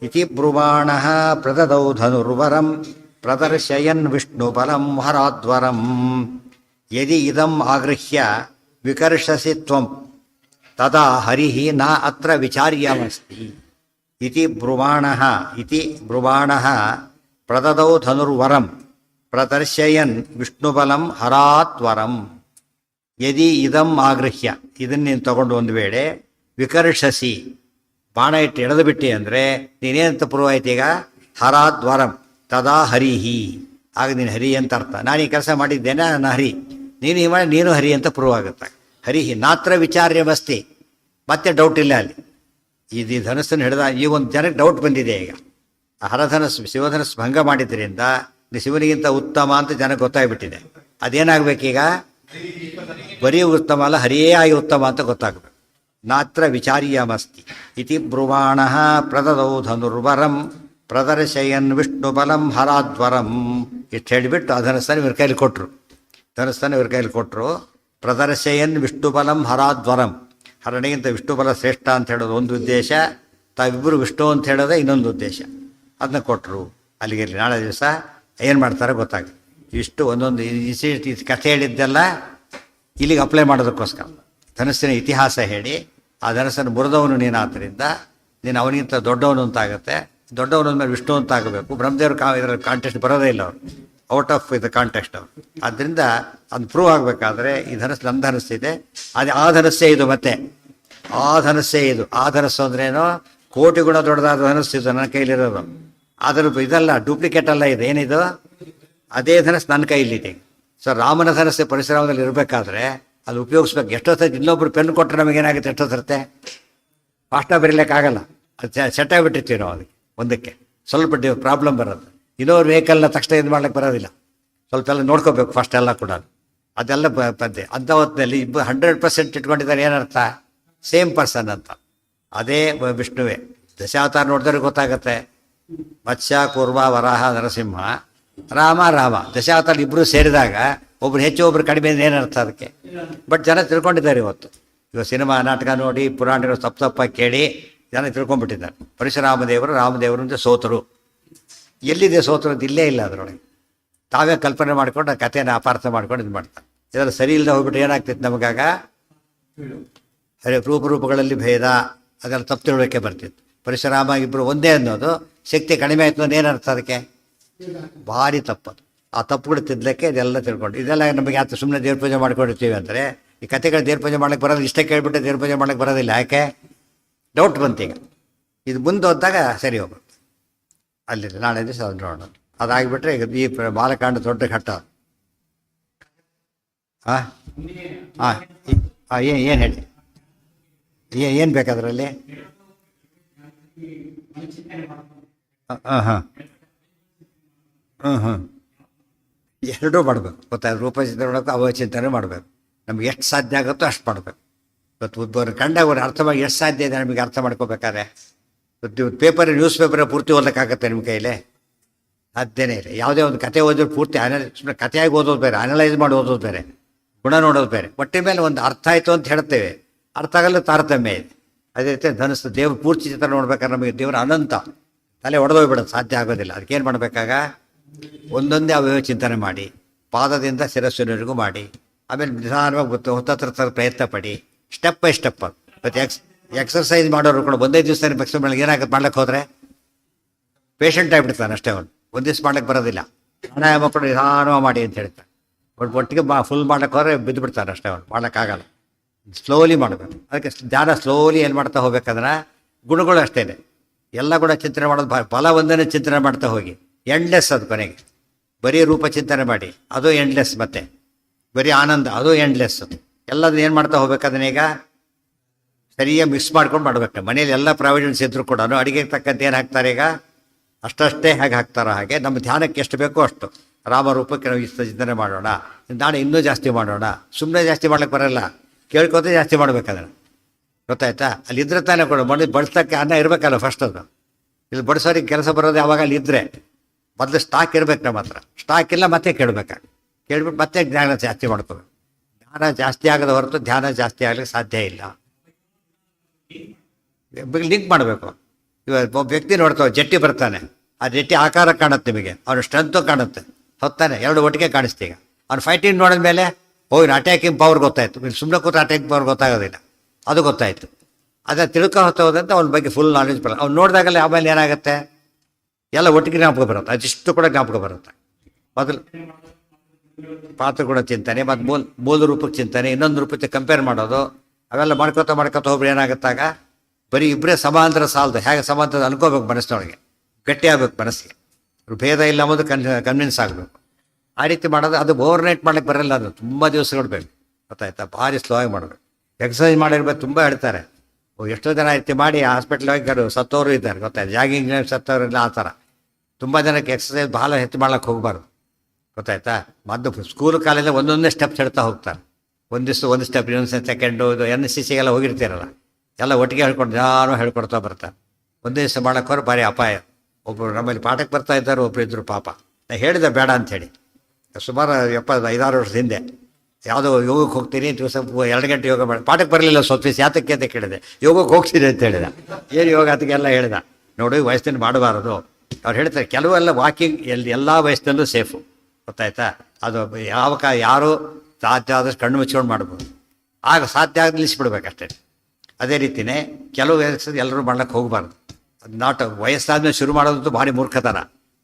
ಇತಿ ಬ್ರುವಾಣಃ ಪ್ರದದೌ ಧನುರ್ವರಂ ಪ್ರದರ್ಶಯನ್ ವಿಷ್ಣುಬಲಂ ಹರಾದ್ವರಂ. ಯದಿ ಇದಂ ಆಗೃಹ್ಯ ವಿಕರ್ಷಸಿ ತ್ವಂ ತದಾ ಹರಿಃ ನ ಅತ್ರ ವಿಚಾರ್ಯಮಸ್ತಿ ಇತಿ ಬ್ರುವಾಣಃ ಪ್ರದದೌ ಧನುರ್ವರಂ ಪ್ರದರ್ಶಯನ್ ವಿಷ್ಣುಬಲಂ ಹರಾದ್ವರಂ. ಯದಿ ಇದಂ ಆಗೃಹ್ಯ, ಇದನ್ನು ನೀನು ತಗೊಂಡು ಒಂದು ವೇಳೆ ವಿಕರ್ಷಸಿ, ಬಾಣ ಇಟ್ಟು ಎಳೆದು ಬಿಟ್ಟಿ ಅಂದರೆ ನೀನೇನಂತ ಪ್ರೂವ್ ಆಯ್ತು ಈಗ? ಹರಾದ್ವರಂ ತದಾ ಹರಿಹಿ, ಆಗ ನೀನು ಹರಿ ಅಂತ ಅರ್ಥ. ನಾನು ಈ ಕೆಲಸ ಮಾಡಿದ್ದೇನೆ, ನಾನು ಹರಿ, ನೀನು ಈ ಮಾಡಿ ನೀನು ಹರಿ ಅಂತ ಪ್ರೂವ್ ಆಗುತ್ತೆ. ಹರಿಹಿ ನಾತ್ರ ವಿಚಾರ್ಯಮಸ್ತಿ, ಮತ್ತೆ ಡೌಟ್ ಇಲ್ಲ ಅಲ್ಲಿ. ಇದು ಧನಸ್ಸನ್ನು ಹಿಡಿದ ಈ ಒಂದು ಜನಕ್ಕೆ ಡೌಟ್ ಬಂದಿದೆ ಈಗ. ಆ ಹರಧನಸ್ಸು ಶಿವಧನಸ್ಸು ಭಂಗ ಮಾಡಿದ್ರಿಂದ ಶಿವನಿಗಿಂತ ಉತ್ತಮ ಅಂತ ಜನಕ್ಕೆ ಗೊತ್ತಾಗ್ಬಿಟ್ಟಿದೆ. ಅದೇನಾಗಬೇಕೀಗ? ಬರೀ ಉತ್ತಮ ಅಲ್ಲ, ಹರಿಯೇ ಆಗಿ ಉತ್ತಮ ಅಂತ ಗೊತ್ತಾಗಬೇಕು. ನಾತ್ರ ವಿಚಾರ್ಯಮಸ್ತಿ ಇತಿ ಬ್ರುವಾಣಃ ಪ್ರದದೌ ಧನುರ್ವರಂ ಪ್ರದರ್ಶಯನ್ ವಿಷ್ಣುಬಲಂ ಹರಾದ್ವರಂ. ಇಷ್ಟು ಹೇಳಿಬಿಟ್ಟು ಆ ಧನಸ್ಸನ್ನು ಇವ್ರ ಕೈಲಿ ಕೊಟ್ಟರು. ಧನಸ್ಸನ್ನು ಇವ್ರ ಕೈಲಿ ಕೊಟ್ಟರು. ಪ್ರದರ್ಶಯನ್ ವಿಷ್ಣುಬಲಂ ಹರಾದ್ವರಂ, ಹರಣಿಗಿಂತ ವಿಷ್ಣುಬಲ ಶ್ರೇಷ್ಠ ಅಂತ ಹೇಳೋದು ಒಂದು ಉದ್ದೇಶ, ತಾವಿಬ್ಬರು ವಿಷ್ಣು ಅಂತ ಹೇಳೋದೇ ಇನ್ನೊಂದು ಉದ್ದೇಶ. ಅದನ್ನ ಕೊಟ್ಟರು. ಅಲ್ಲಿಗೆ ನಾಳೆ ದಿವಸ ಏನು ಮಾಡ್ತಾರೆ ಗೊತ್ತಾಗುತ್ತೆ. ಇಷ್ಟು ಒಂದೊಂದು ಕಥೆ ಹೇಳಿದ್ದೆಲ್ಲ ಇಲ್ಲಿಗೆ ಅಪ್ಲೈ ಮಾಡೋದಕ್ಕೋಸ್ಕರ ಧನಸ್ಸಿನ ಇತಿಹಾಸ ಹೇಳಿ, ಆ ಧನಸ್ಸನ್ನು ಮುರಿದವನು ನೀನು, ಆದ್ದರಿಂದ ನೀನು ಅವನಿಗಿಂತ ದೊಡ್ಡವನು ಅಂತ ಆಗುತ್ತೆ. ದೊಡ್ಡವನ ಮೇಲೆ ವಿಷ್ಣು ಅಂತ ಆಗಬೇಕು. ಬ್ರಹ್ಮದೇವರು ಇದರಲ್ಲಿ ಕಾಂಟೆಸ್ಟ್ ಬರೋದೇ ಇಲ್ಲ, ಅವರು ಔಟ್ ಆಫ್ ಇದು ಕಾಂಟೆಕ್ಸ್ಟ್ ಅವರು. ಆದ್ದರಿಂದ ಅದು ಪ್ರೂವ್ ಆಗಬೇಕಾದ್ರೆ ಈ ಧನಸ್ಸು ನಮ್ಮ ಧನಸ್ಸಿದೆ, ಅದೇ ಆ ಧನಸ್ಸೇ ಇದು. ಮತ್ತೆ ಆ ಧನಸ್ಸೇ ಇದು. ಆ ಧನಸ್ಸು ಅಂದ್ರೇನೋ ಕೋಟಿ ಗುಣ ದೊಡ್ಡದಾದ ಧನಸ್ಸಿದು ನನ್ನ ಕೈಲಿರೋದು. ಅದರ ಇದಲ್ಲ, ಡೂಪ್ಲಿಕೇಟ್ ಅಲ್ಲ ಇದು. ಏನಿದು? ಅದೇ ಧನಸ್ಸು ನನ್ನ ಕೈಲಿದೆ. ಸೊ ರಾಮನ ಧನಸ್ಸು ಪರಿಸರದಲ್ಲಿ ಇರಬೇಕಾದ್ರೆ ಅದು ಉಪಯೋಗಿಸ್ಬೇಕು. ಎಷ್ಟೋ ಸರ್ತಿ ಇನ್ನೊಬ್ರು ಪೆನ್ ಕೊಟ್ಟರೆ ನಮಗೇನಾಗುತ್ತೆ? ಎಷ್ಟೋ ಸರ್ತೆ ಫಾಸ್ಟಾಗಿ ಬರೀಲಿಕ್ಕಾಗಲ್ಲ, ಅದು ಸೆಟ್ ಆಗಿಬಿಟ್ಟಿರ್ತೀವಿ ನಾವು. ಅದಕ್ಕೆ ಒಂದಕ್ಕೆ ಸ್ವಲ್ಪ ಪ್ರಾಬ್ಲಮ್ ಬರೋದು. ಇನ್ನೊಂದು ವೆಹಿಕಲ್ನ ತಕ್ಷಣ ಇದು ಮಾಡ್ಲಿಕ್ಕೆ ಬರೋದಿಲ್ಲ, ಸ್ವಲ್ಪ ಎಲ್ಲ ನೋಡ್ಕೋಬೇಕು ಫಸ್ಟ್ ಎಲ್ಲ ಕೂಡ. ಅದೆಲ್ಲ ಪದ್ಯ. ಅಂಥ ಹೊತ್ತಿನಲ್ಲಿ 100% ಇಟ್ಕೊಂಡಿದ್ದಾರೆ. ಏನರ್ಥ? ಸೇಮ್ ಪರ್ಸನ್ ಅಂತ. ಅದೇ ವಿಷ್ಣುವೇ. ದಶಾವತಾರ ನೋಡಿದ್ರೆ ಗೊತ್ತಾಗತ್ತೆ. ಮತ್ಸ್ಯ, ಕೂರ್ಮ, ವರಾಹ, ನರಸಿಂಹ, ರಾಮ. ದಶಾವತಾರ ಇಬ್ಬರು ಸೇರಿದಾಗ ಒಬ್ರು ಹೆಚ್ಚು ಒಬ್ರು ಕಡಿಮೆ ಏನರ್ಥ ಅದಕ್ಕೆ? ಬಟ್ ಜನ ತಿಳ್ಕೊಂಡಿದ್ದಾರೆ ಇವತ್ತು. ಇವಾಗ ಸಿನಿಮಾ ನಾಟಕ ನೋಡಿ, ಪುರಾಣಗಳು ತಪ್ಪಾಗಿ ಕೇಳಿ ಜನ ತಿಳ್ಕೊಂಡ್ಬಿಟ್ಟಿದ್ದಾರೆ. ರಾಮದೇವರು ಅಂತ ಸೋತರು. ಎಲ್ಲಿದೆ ಸೋತರು ಅಂತ? ಇಲ್ಲೇ ಇಲ್ಲ ಅದರೊಳಗೆ. ತಾವೇ ಕಲ್ಪನೆ ಮಾಡ್ಕೊಂಡು ಆ ಕಥೆನ ಅಪಾರ್ಥ ಮಾಡ್ಕೊಂಡು ಇದು ಮಾಡ್ತಾರೆ. ಇದರಲ್ಲಿ ಸರಿ ಇಲ್ಲದೆ ಹೋಗ್ಬಿಟ್ಟು ಏನಾಗ್ತಿತ್ತು ನಮಗಾಗ? ರೂಪಗಳಲ್ಲಿ ಭೇದ, ಅದೆಲ್ಲ ತಪ್ಪು ತಿಳುವಳಿಕೆ ಬರ್ತಿತ್ತು. ಪರಶುರಾಮ ಇಬ್ಬರು ಒಂದೇ ಅನ್ನೋದು ಶಕ್ತಿ ಕಡಿಮೆ ಆಯಿತು ಅನ್ನೋ ಏನರ್ಥ ಅದಕ್ಕೆ? ಭಾರಿ ತಪ್ಪದು. ಆ ತಪ್ಪುಗಳು ತಿದ್ದಲಿಕ್ಕೆ ಇದೆಲ್ಲ ತಿಳ್ಕೊಂಡು, ಇದೆಲ್ಲ ನಮಗೆ ಯಾಕೆ ಸುಮ್ಮನೆ ದೇವ್ರ ಪೂಜೆ ಮಾಡ್ಕೊಂಡಿರ್ತೀವಿ ಅಂದರೆ, ಈ ಕಥೆಗಳು ದೇವ್ರ ಪೂಜೆ ಮಾಡ್ಲಿಕ್ಕೆ ಬರೋದು. ಇಷ್ಟೇ ಕೇಳಿಬಿಟ್ಟು ದೇವ್ರ ಪೂಜೆ ಮಾಡ್ಲಿಕ್ಕೆ ಬರೋದಿಲ್ಲ. ಯಾಕೆ? ಡೌಟ್ ಬಂತೀಗ. ಇದು ಮುಂದೆ ಹೋದಾಗ ಸರಿ ಹೋಗ್ಬೇಕು. ಅಲ್ಲಿ ನಾಳೆ ದಿವಸ ಅದು ನೋಡೋಣ. ಅದಾಗಿಬಿಟ್ರೆ ಈಗ ಈ ಬಾಲಕಾಂಡ ದೊಡ್ಡ ಘಟ್ಟ. ಏನು ಹೇಳಿ, ಏನು ಬೇಕಾದ್ರಲ್ಲಿ? ಎರಡೂ ಮಾಡಬೇಕು. ಗೊತ್ತಾಯ್ತು? ರೂಪಚಿಂತನೆ ಮಾಡಬೇಕು, ಅವಚಿಂತನೆ ಮಾಡಬೇಕು. ನಮ್ಗೆ ಎಷ್ಟು ಸಾಧ್ಯ ಆಗುತ್ತೋ ಅಷ್ಟು ಮಾಡಬೇಕು. ಇವತ್ತು ಒಬ್ಬರು ಕಂಡಾಗ ಅವ್ರು ಅರ್ಥ ಮಾಡಿ ಎಷ್ಟು ಸಾಧ್ಯ ಇದೆ ನಮಗೆ ಅರ್ಥ ಮಾಡ್ಕೋಬೇಕಾದ್ರೆ. ಪೇಪರ್, ನ್ಯೂಸ್ ಪೇಪರ್ ಪೂರ್ತಿ ಓದೋಕ್ಕಾಗತ್ತೆ ನಿಮ್ಮ ಕೈಲೇ? ಸಾಧ್ಯನೇ ಇಲ್ಲ. ಯಾವುದೇ ಒಂದು ಕತೆ ಓದಿದ್ರೆ ಪೂರ್ತಿ ಸುಮ್ಮನೆ ಕಥೆಯಾಗಿ ಓದೋದು ಬೇರೆ, ಅನಲೈಸ್ ಮಾಡಿ ಓದೋದು ಬೇರೆ. ಗುಣ ನೋಡೋದು ಬೇರೆ. ಒಟ್ಟಿನ ಮೇಲೆ ಒಂದು ಅರ್ಥ ಆಯಿತು ಅಂತ ಹೇಳ್ತೇವೆ, ಅರ್ಥ ಆಗಲ್ಲ ತಾರತಮ್ಯ ಇದೆ. ಅದೇ ರೀತಿ ಧನಸ್ಸು ದೇವ್ರ ಪೂರ್ತಿ ಚಿತ್ರ ನೋಡ್ಬೇಕಾದ್ರೆ ನಮಗೆ ದೇವರ ಅನಂತ ತಲೆ ಒಡೆದೋಗ್ಬಿಡೋದು, ಸಾಧ್ಯ ಆಗೋದಿಲ್ಲ. ಅದಕ್ಕೇನು ಮಾಡಬೇಕಾಗ ಒಂದೊಂದೇ ಅವಯವ ಚಿಂತನೆ ಮಾಡಿ, ಪಾದದಿಂದ ಶಿರಸ್ಸಿನವರೆಗೂ ಮಾಡಿ, ಆಮೇಲೆ ನಿಧಾನವಾಗಿ ಹೊತ್ತತ್ರ ಪ್ರಯತ್ನ ಪಡಿ, ಸ್ಟೆಪ್ ಬೈ ಸ್ಟೆಪ್. ಮತ್ತು ಎಕ್ಸರ್ಸೈಸ್ ಮಾಡೋರು ಕೂಡ ಒಂದೇ ದಿವಸ ಬೆಳೆಗೆ ಏನಾಗುತ್ತೆ ಮಾಡ್ಲಿಕ್ಕೆ ಹೋದರೆ ಪೇಷಂಟ್ ಆಗಿಬಿಡ್ತಾನೆ ಅಷ್ಟೇ. ಒಂದು ದಿವಸ ಮಾಡ್ಲಿಕ್ಕೆ ಬರೋದಿಲ್ಲ. ಪ್ರಾಣಾಯಾಮ ಕೂಡ ನಿಧಾನವಾಗಿ ಮಾಡಿ ಅಂತ ಹೇಳ್ತಾರೆ. ಬಟ್ ಒಟ್ಟಿಗೆ ಫುಲ್ ಮಾಡ್ಲಿಕ್ಕೆ ಹೋದರೆ ಬಿದ್ದು ಬಿಡ್ತಾರೆ ಅಷ್ಟೇ. ಮಾಡ್ಲಿಕ್ಕಾಗಲ್ಲ, ಸ್ಲೋಲಿ ಮಾಡಬೇಕು. ಅದಕ್ಕೆ ಧ್ಯಾನ ಸ್ಲೋಲಿ ಏನು ಮಾಡ್ತಾ ಹೋಗ್ಬೇಕಂದ್ರೆ ಗುಣಗಳು ಅಷ್ಟೇ ಎಲ್ಲ ಕೂಡ ಚಿಂತನೆ ಮಾಡೋದು. ಫಲ ಒಂದನೇ ಚಿಂತನೆ ಮಾಡ್ತಾ ಹೋಗಿ, ಎಂಡ್ಲೆಸ್ ಅದು ಕೊನೆಗೆ. ಬರೀ ರೂಪ ಚಿಂತನೆ ಮಾಡಿ, ಅದು ಎಂಡ್ಲೆಸ್. ಮತ್ತೆ ಬರೀ ಆನಂದ, ಅದು ಎಂಡ್ಲೆಸ್. ಎಲ್ಲದನ್ನ ಏನು ಮಾಡ್ತಾ ಹೋಗ್ಬೇಕದನ್ನ ಈಗ ಸರಿಯಾಗಿ ಮಿಕ್ಸ್ ಮಾಡ್ಕೊಂಡು ಮಾಡ್ಬೇಕು. ಮನೇಲಿ ಎಲ್ಲ ಪ್ರಾವಿಡೆನ್ಸ್ ಇದ್ದರೂ ಕೂಡ ಅಡಿಗೆಗೆ ತಕ್ಕಂತೆ ಏನು ಹಾಕ್ತಾರೆ ಈಗ ಅಷ್ಟೇ ಹೇಗೆ ಹಾಕ್ತಾರೋ ಹಾಗೆ ನಮ್ಮ ಧ್ಯಾನಕ್ಕೆ ಎಷ್ಟು ಬೇಕೋ ಅಷ್ಟು ರಾಮರೂಪಕ್ಕೆ ನಾವು ಇಷ್ಟು ಚಿಂತನೆ ಮಾಡೋಣ, ನಾಳೆ ಇನ್ನೂ ಜಾಸ್ತಿ ಮಾಡೋಣ. ಸುಮ್ಮನೆ ಜಾಸ್ತಿ ಮಾಡ್ಲಿಕ್ಕೆ ಬರೋಲ್ಲ, ಕೇಳ್ಕೊತ ಜಾಸ್ತಿ ಮಾಡ್ಬೇಕದನ್ನು. ಗೊತ್ತಾಯ್ತಾ? ಅಲ್ಲಿ ಇದ್ರೆ ತಾನೇ ಕೊಡು. ಬಡಿಸೋಕ್ಕೆ ಅನ್ನ ಇರಬೇಕಲ್ಲ ಫಸ್ಟ್. ಅದು ಇಲ್ಲಿ ಬಡಿಸೋರಿಗೆ ಕೆಲಸ ಬರೋದು ಯಾವಾಗ ಅಲ್ಲಿ ಇದ್ದರೆ. ಮೊದಲು ಸ್ಟಾಕ್ ಇರ್ಬೇಕು ನಮ್ಮ ಹತ್ರ. ಸ್ಟಾಕ್ ಇಲ್ಲ ಮತ್ತೆ ಕೇಳಬೇಕಾಗ, ಕೇಳ್ಬಿಟ್ಟು ಮತ್ತೆ ಜ್ಞಾನ ಜಾಸ್ತಿ ಮಾಡ್ಕೋಬೇಕು. ಜ್ಞಾನ ಜಾಸ್ತಿ ಆಗದ ಹೊರತು ಧ್ಯಾನ ಜಾಸ್ತಿ ಆಗಲಿಕ್ಕೆ ಸಾಧ್ಯ ಇಲ್ಲ. ಲಿಂಕ್ ಮಾಡಬೇಕು. ಇವಾಗ ಒಬ್ಬ ವ್ಯಕ್ತಿ ನೋಡ್ತಾವೆ, ಜಟ್ಟಿ ಬರ್ತಾನೆ, ಆ ಜಟ್ಟಿ ಆಕಾರ ಕಾಣುತ್ತೆ ನಿಮಗೆ, ಅವನು ಸ್ಟ್ರೆಂತು ಕಾಣುತ್ತೆ, ಹೊತ್ತಾನೆ, ಎರಡು ಒಟ್ಟಿಗೆ ಕಾಣಿಸ್ತೀಗ. ಈಗ ಅವ್ನು ಫೈಟಿಂಗ್ ನೋಡಿದ ಮೇಲೆ ಹೋಗಿ ಅಟ್ಯಾಕಿಂಗ್ ಪವರ್ ಗೊತ್ತಾಯ್ತು. ಸುಮ್ಮನೆ ಕೂತು ಅಟ್ಯಾಕಿಂಗ್ ಪವರ್ ಗೊತ್ತಾಗೋದಿಲ್ಲ, ಅದು ಗೊತ್ತಾಯಿತು. ಅದನ್ನು ತಿಳ್ಕೊ ಹೋದಂತೆ ಅವನ ಬಗ್ಗೆ ಫುಲ್ ನಾಲೆಜ್ ಬರೋದು. ಅವ್ನು ನೋಡಿದಾಗಲೇ ಆಮೇಲೆ ಏನಾಗುತ್ತೆ ಎಲ್ಲ ಒಟ್ಟಿಗೆ ಜ್ಞಾಪಕ ಬರುತ್ತೆ, ಅದಿಷ್ಟು ಕೂಡ ಜ್ಞಾಪಕ ಬರುತ್ತೆ. ಮೊದಲು ಪಾತ್ರ ಕೂಡ ಚಿಂತನೆ, ಮತ್ತು ಮೂಲ ರೂಪಕ್ಕೆ ಚಿಂತನೆ, ಇನ್ನೊಂದು ರೂಪಕ್ಕೆ ಕಂಪೇರ್ ಮಾಡೋದು, ಅವೆಲ್ಲ ಮಾಡ್ಕೊತ ಹೋಗ್ರಿ. ಏನಾಗುತ್ತಾಗ ಬರೀ ಇಬ್ಬರೇ ಸಮಾಂತರ ಸಾಲದು. ಹೇಗೆ ಸಮಾಂತರ ಅನ್ಕೋಬೇಕು ಮನಸ್ಸಿನೊಳಗೆ, ಗಟ್ಟಿ ಆಗ್ಬೇಕು ಮನಸ್ಸಿಗೆ. ಭೇದ ಇಲ್ಲ ಅನ್ನೋದು ಕನ್ವಿನ್ಸ್ ಆಗಬೇಕು. ಆ ರೀತಿ ಮಾಡೋದು. ಅದು ಓವರ್ನೈಟ್ ಮಾಡ್ಲಿಕ್ಕೆ ಬರಲ್ಲ, ಅದು ತುಂಬ ದಿವಸಗಳು ಬೇಕು. ಗೊತ್ತಾಯ್ತಾ? ಭಾರಿ ಸ್ಲೋ ಆಗಿ ಮಾಡಬೇಕು. ಎಕ್ಸಸೈಸ್ ಮಾಡಿರ್ಬೇಕು. ತುಂಬ ಹೇಳ್ತಾರೆ, ಎಷ್ಟೋ ಜನ ರೀತಿ ಮಾಡಿ ಹಾಸ್ಪಿಟ್ಲಾಗಿ ಸತ್ತೋರು ಇದ್ದಾರೆ. ಗೊತ್ತಾಯ್ತು? ಜಾಗಿಂಗ್ ಸತ್ತೋರಿಲ್ಲ ಆ ಥರ. ತುಂಬ ಜನಕ್ಕೆ ಎಕ್ಸಸೈಸ್ ಭಾಳ ಹೆಚ್ಚು ಮಾಡ್ಲಿಕ್ಕೆ ಹೋಗಬಾರ್ದು. ಗೊತ್ತಾಯ್ತಾ? ಮೊದಲು ಸ್ಕೂಲ್ ಕಾಲೇಜಲ್ಲಿ ಒಂದೊಂದೇ ಸ್ಟೆಪ್ಸ್ ಹೇಳ್ತಾ ಹೋಗ್ತಾರೆ. ಒಂದು ಸ್ಟೆಪ್, ಇನ್ನೊಂದು ಸೆಕೆಂಡು. ಇದು NCC ಎಲ್ಲ ಹೋಗಿರ್ತೀರಲ್ಲ, ಎಲ್ಲ ಒಟ್ಟಿಗೆ ಹೇಳ್ಕೊಂಡು ಯಾರು ಹೇಳ್ಕೊಡ್ತಾ ಬರ್ತಾರೆ. ಒಂದೇ ದಿವಸ ಮಾಡೋಕ್ಕೋರು ಭಾರಿ ಅಪಾಯ. ಒಬ್ಬರು ನಮ್ಮಲ್ಲಿ ಪಾಠಕ್ಕೆ ಬರ್ತಾ ಇದ್ದಾರೆ, ಒಬ್ಬರು ಇದ್ದರು ಪಾಪ. ನಾನು ಹೇಳಿದೆ ಬೇಡ ಅಂಥೇಳಿ. ಸುಮಾರು 5-6 ವರ್ಷದ ಹಿಂದೆ ಯಾವುದೋ ಯೋಗಕ್ಕೆ ಹೋಗ್ತೀನಿ ದಿವಸ 2 ಗಂಟೆ ಯೋಗ ಮಾಡಿ ಪಾಠಕ್ಕೆ ಬರಲಿಲ್ಲ. ಸ್ವಲ್ಪ ದಿವಸ ಯಾತಕ್ಕೆ ಅಂತ ಕೇಳಿದೆ. ಯೋಗಕ್ಕೆ ಹೋಗ್ತೀನಿ ಅಂತ ಹೇಳಿದ. ಏನು ಯೋಗ ಅದಕ್ಕೆಲ್ಲ ಹೇಳಿದ. ನೋಡಿ, ವಯಸ್ಸಿನಲ್ಲಿ ಮಾಡಬಾರದು. ಅವ್ರು ಹೇಳ್ತಾರೆ ಕೆಲವೆಲ್ಲ ವಾಕಿಂಗ್ ಎಲ್ಲ ವಯಸ್ಸಿನಲ್ಲೂ ಸೇಫು. ಗೊತ್ತಾಯ್ತಾ? ಅದು ಯಾರು ಸಾಧ್ಯ ಆದಷ್ಟು ಕಣ್ಣು ಮುಚ್ಕೊಂಡು ಮಾಡ್ಬೋದು. ಆಗ ಸಾಧ್ಯ ಆಗ ನಿಲ್ಲಿಸ್ಬಿಡ್ಬೇಕಷ್ಟೇ. ಅದೇ ರೀತಿಯೇ ಕೆಲವು ವಯಸ್ಸು ಎಲ್ಲರೂ ಮಾಡ್ಲಿಕ್ಕೆ ಹೋಗಬಾರ್ದು. ಅದು ನಾಟ್ ವಯಸ್ಸಾದ್ಮೇಲೆ ಶುರು ಮಾಡೋದಂತೂ ಭಾರಿ ಮೂರ್ಖತನ.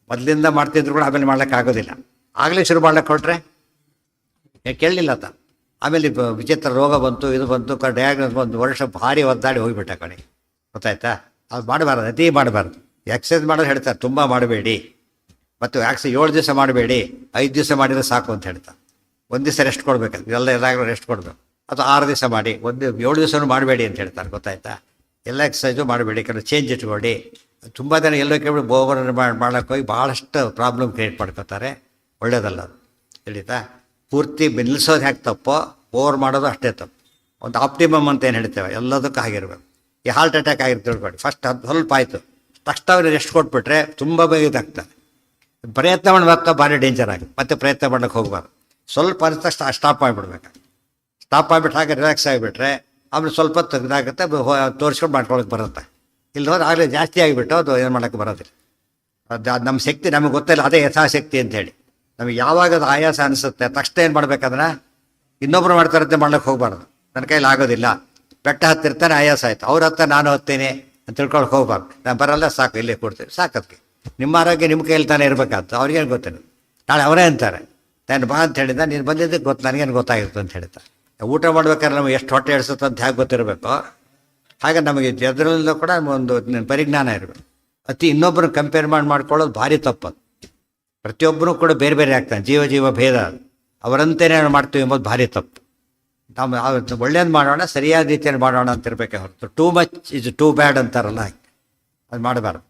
ಮೊದಲಿಂದ ಮಾಡ್ತಿದ್ರು ಕೂಡ ಆಮೇಲೆ ಮಾಡ್ಲಿಕ್ಕೆ ಆಗೋದಿಲ್ಲ. ಆಗಲೇ ಶುರು ಮಾಡ್ಲಿಕ್ಕೆ ಹೊರಟ್ರೆ ಕೇಳಲಿಲ್ಲ ಆತ. ಆಮೇಲೆ ವಿಚಿತ್ರ ರೋಗ ಬಂತು, ಇದು ಬಂತು, ಡಯಾಗ್ನೋಸ್ ಬಂತು, ವರ್ಷ ಭಾರಿ ಒದ್ದಾಡಿ ಹೋಗಿಬಿಟ್ಟ ಕಣೆ. ಗೊತ್ತಾಯ್ತಾ? ಅದು ಮಾಡಬಾರ್ದು, ಅತಿ ಮಾಡಬಾರ್ದು. ಎಕ್ಸಸೈಸ್ ಮಾಡೋದು ಹೇಳ್ತಾರೆ, ತುಂಬ ಮಾಡಬೇಡಿ. ಮತ್ತು 7 ದಿವಸ ಮಾಡಬೇಡಿ, 5 ದಿವಸ ಮಾಡಿದರೆ ಸಾಕು ಅಂತ ಹೇಳ್ತಾರೆ. ಒಂದು ದಿವಸ ರೆಸ್ಟ್ ಕೊಡಬೇಕು, ಎಲ್ಲಾಗಲೂ ರೆಸ್ಟ್ ಕೊಡಬೇಕು. ಅಥವಾ 6 ದಿವಸ ಮಾಡಿ, 7 ದಿವಸನೂ ಮಾಡಬೇಡಿ ಅಂತ ಹೇಳ್ತಾರೆ. ಗೊತ್ತಾಯ್ತಾ? ಎಲ್ಲ ಎಕ್ಸಸೈಸು ಮಾಡಬೇಡಿ, ಕೆಲವು ಚೇಂಜ್ ಇಟ್ಕೊಳ್ಳಿ. ತುಂಬ ಜನ ಎಲ್ಲೋ ಕೇಳಿ ಓವರ್ ಮಾಡೋಕ್ಕೆ ಹೋಗಿ ಭಾಳಷ್ಟು ಪ್ರಾಬ್ಲಮ್ ಕ್ರಿಯೇಟ್ ಮಾಡ್ಕೋತಾರೆ. ಒಳ್ಳೇದಲ್ಲ ಅದು. ತಿಳಿತಾ? ಪೂರ್ತಿ ನಿಲ್ಲಿಸೋದು ಹೇಗೆ ತಪ್ಪೋ ಓವರ್ ಮಾಡೋದು ಅಷ್ಟೇ ತಪ್ಪು. ಒಂದು ಆಪ್ಟಿಮಮ್ ಅಂತ ಏನು ಹೇಳ್ತೇವೆ, ಎಲ್ಲದಕ್ಕೂ ಆಗಿರ್ಬೇಕು. ಈ ಹಾರ್ಟ್ ಅಟ್ಯಾಕ್ ಆಗಿರ್ತ ತಿಳ್ಕೊಳ್ಳಿ, ಫಸ್ಟ್ ಅದು ಸ್ವಲ್ಪ ಆಯಿತು, ತಕ್ಷಣ ಅವ್ರಿಗೆ ರೆಸ್ಟ್ ಕೊಟ್ಬಿಟ್ರೆ ತುಂಬ ಬೇಗ ಇದಾಗ್ತದೆ. ಪ್ರಯತ್ನ ಮಾಡ್ಬೇಕು, ಭಾರಿ ಡೇಂಜರ್ ಆಗುತ್ತೆ. ಮತ್ತೆ ಪ್ರಯತ್ನ ಮಾಡೋಕ್ಕೆ ಹೋಗಬಾರ್ದು. ಸ್ವಲ್ಪ ಅನಿಸ್ತಷ್ಟು ಸ್ಟಾಪ್ ಮಾಡಿಬಿಡ್ಬೇಕು. ಸ್ಟಾಪ್ ಮಾಡಿಬಿಟ್ಟು ಹಾಗೆ ರಿಲ್ಯಾಕ್ಸ್ ಆಗಿಬಿಟ್ರೆ ಆಮೇಲೆ ಸ್ವಲ್ಪ ಹೊತ್ತು ಇದಾಗುತ್ತೆ, ತೋರಿಸ್ಕೊಂಡು ಮಾಡ್ಕೊಳಕ್ಕೆ ಬರುತ್ತೆ. ಇಲ್ಲಿ ಹೋದ್ರೆ ಆಗಲೇ ಜಾಸ್ತಿ ಆಗಿಬಿಟ್ಟು ಅದು ಏನು ಮಾಡೋಕ್ಕೆ ಬರೋದಿಲ್ಲ. ಅದು ನಮ್ಮ ಶಕ್ತಿ ನಮಗೆ ಗೊತ್ತಿಲ್ಲ, ಅದೇ ಯಥಾಶಕ್ತಿ ಅಂತೇಳಿ. ನಮಗೆ ಯಾವಾಗ ಅದು ಆಯಾಸ ಅನಿಸುತ್ತೆ ತಕ್ಷಣ ಏನು ಮಾಡ್ಬೇಕಂದ್ರೆ ಇನ್ನೊಬ್ರು ಮಾಡ್ತಾರಂತೆ ಮಾಡ್ಲಿಕ್ಕೆ ಹೋಗಬಾರ್ದು. ನನ್ನ ಕೈಲಿ ಆಗೋದಿಲ್ಲ, ಬೆಟ್ಟ ಹತ್ತಿರ್ತಾನೆ ಆಯಾಸ ಆಯಿತು, ಅವ್ರ ಹತ್ತ ನಾನು ಹತ್ತೀನಿ ಅಂತ ತಿಳ್ಕೊಳಕ್ಕೆ ಹೋಗ್ಬಾರ್ದು. ನಾನು ಬರಲ್ಲ, ಸಾಕು ಇಲ್ಲೇ ಕೊಡ್ತೀನಿ, ಸಾಕದಕ್ಕೆ. ನಿಮ್ಮ ಆರೋಗ್ಯ ನಿಮ್ಮ ಕೈಯಲ್ಲಿ ತಾನೇ ಇರಬೇಕಾಗ್ತು. ಅವ್ರಿಗೇನು ಗೊತ್ತೇನು, ನಾಳೆ ಅವರೇ ಅಂತಾರೆ ನಾನು ಬಾ ಅಂತ ಹೇಳಿದ, ನೀನು ಬಂದಿದ್ದಕ್ಕೆ ಗೊತ್ತು, ನನಗೇನು ಗೊತ್ತಾಗಿತ್ತು ಅಂತ ಹೇಳ್ತಾರೆ. ಊಟ ಮಾಡ್ಬೇಕಾದ್ರೆ ನಮಗೆ ಎಷ್ಟು ಹೊಟ್ಟೆ ಇಡಿಸುತ್ತೆ ಅಂತ ಹೇಗೆ ಗೊತ್ತಿರಬೇಕು, ಹಾಗೆ ನಮಗೆ ಎದುರಲ್ಲೂ ಕೂಡ ಒಂದು ಪರಿಜ್ಞಾನ ಇರಬೇಕು. ಇನ್ನೊಬ್ಬರು ಕಂಪೇರ್ ಮಾಡ್ಕೊಳ್ಳೋದು ಭಾರಿ ತಪ್ಪದು. ಪ್ರತಿಯೊಬ್ಬರೂ ಕೂಡ ಬೇರೆ ಬೇರೆ ಆಗ್ತಾನೆ, ಜೀವ ಭೇದ. ಅವರಂತೆಯೇ ಮಾಡ್ತೀವಿ ಎಂಬುದು ಭಾರಿ ತಪ್ಪು. ನಾವು ಒಳ್ಳೇದು ಮಾಡೋಣ, ಸರಿಯಾದ ರೀತಿಯಲ್ಲಿ ಮಾಡೋಣ ಅಂತ ಇರಬೇಕೆ ಹೊರತು too much is too bad ಅಂತಾರಲ್ಲ, ಅದು ಮಾಡಬಾರ್ದು.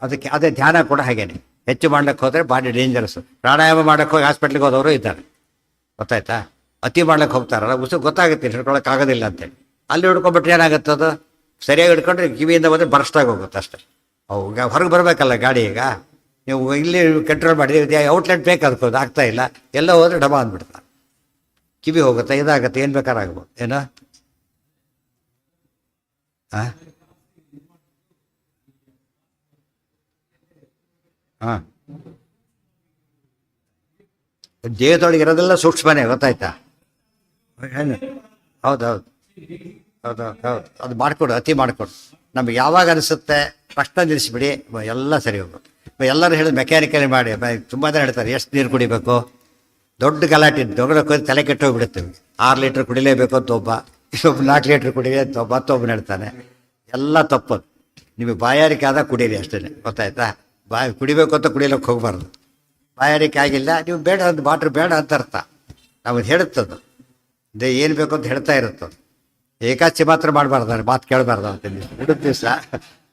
ಅದಕ್ಕೆ ಅದೇ ಧ್ಯಾನ ಕೂಡ ಹಾಗೇನೆ. ಹೆಚ್ಚು ಮಾಡ್ಲಿಕ್ಕೆ ಹೋದರೆ ಭಾರಿ ಡೇಂಜರಸ್. ಪ್ರಾಣಾಯಾಮ ಮಾಡೋಕ್ಕೆ ಹೋಗಿ ಹಾಸ್ಪಿಟ್ಲಿಗೆ ಹೋದವರು ಇದ್ದಾರೆ. ಗೊತ್ತಾಯ್ತಾ? ಅತಿ ಮಾಡ್ಲಿಕ್ಕೆ ಹೋಗ್ತಾರಲ್ಲ, ಗೊತ್ತಾಗುತ್ತೆ ಹಿಡ್ಕೊಳಕ್ಕಾಗೋದಿಲ್ಲ ಅಂತೇಳಿ. ಅಲ್ಲಿ ಹಿಡ್ಕೊಂಡ್ಬಿಟ್ರೆ ಏನಾಗುತ್ತೆ, ಅದು ಸರಿಯಾಗಿ ಹಿಡ್ಕೊಂಡ್ರೆ ಕಿವಿಯಿಂದ ಬಂದರೆ ಬರ್ಸ್ಟಾಗಿ ಹೋಗುತ್ತೆ ಅಷ್ಟೇ. ಅವು ಹೊರಗೆ ಬರಬೇಕಲ್ಲ ಗಾಡಿ. ಈಗ ನೀವು ಇಲ್ಲಿ ಕಂಟ್ರೋಲ್ ಮಾಡಿದ್ದೀವಿ, ಔಟ್ಲೆಟ್ ಬೇಕು ಅದಕ್ಕೋದು ಆಗ್ತಾ ಇಲ್ಲ, ಎಲ್ಲ ಹೋದರೆ ಡಬ ಅಂದ್ಬಿಡ್ತಾರೆ. ಕಿವಿ ಹೋಗುತ್ತೆ, ಇದಾಗುತ್ತೆ, ಏನು ಬೇಕಾದ್ರೆ ಆಗ್ಬೋದು. ಏನೋ ಹಾಂ ಹಾಂ ದೇಹದೊಳಗೆ ಇರೋದೆಲ್ಲ ಸೂಕ್ಷ್ಮನೇ, ಗೊತ್ತಾಯ್ತಾ? ಏನು ಹೌದು ಹೌದು ಹೌದು ಹೌದು ಅದು ಮಾಡಿಕೊಡು, ಅತಿ ಮಾಡಿಕೊಡು. ನಮ್ಗೆ ಯಾವಾಗ ಅನಿಸುತ್ತೆ ತಕ್ಷಣ ನಿಲ್ಲಿಸ್ಬಿಡಿ, ಎಲ್ಲ ಸರಿ ಹೋಗುತ್ತೆ. ಎಲ್ಲರೂ ಹೇಳಿದ ಮೆಕ್ಯಾನಿಕಲಿ ಮಾಡಿ, ತುಂಬ ಜನ ಹೇಳ್ತಾರೆ ಎಷ್ಟು ನೀರು ಕುಡಿಬೇಕು, ದೊಡ್ಡ ಗಲಾಟೆ, ದೊಡ್ಡ ತಲೆ ಕೆಟ್ಟೋಗ್ಬಿಡುತ್ತೆ. 6 ಲೀಟ್ರ್ ಕುಡಿಲೇಬೇಕು ಅಂತ ಒಬ್ಬ, ಇನ್ನೊಬ್ಬ 4 ಲೀಟ್ರ್ ಕುಡಿಲಿ ಅಂತ ಮತ್ತೊಬ್ಬನ ಹೇಳ್ತಾನೆ. ಎಲ್ಲ ತಪ್ಪದು. ನಿಮಗೆ ಬಾಯಾರಿಕೆ ಆದಾಗ ಕುಡೀರಿ ಅಷ್ಟೇ, ಗೊತ್ತಾಯ್ತಾ? ಕುಡಿಬೇಕು ಅಂತ ಕುಡಿಯೋಕ್ಕೆ ಹೋಗಬಾರ್ದು. ಬಾಯಾರಿಕೆ ಆಗಿಲ್ಲ, ನೀವು ಬೇಡ ಅಂತ ವಾಟ್ರ್ ಬೇಡ ಅಂತ ಅರ್ಥ. ನಮಗೆ ಹೇಳುತ್ತದು ಏನು ಬೇಕು ಅಂತ ಹೇಳ್ತಾ ಇರುತ್ತದು. ಏಕಾಚಿ ಮಾತ್ರ ಮಾಡಬಾರ್ದು, ಮಾತು ಕೇಳಬಾರ್ದು ಅಂತ.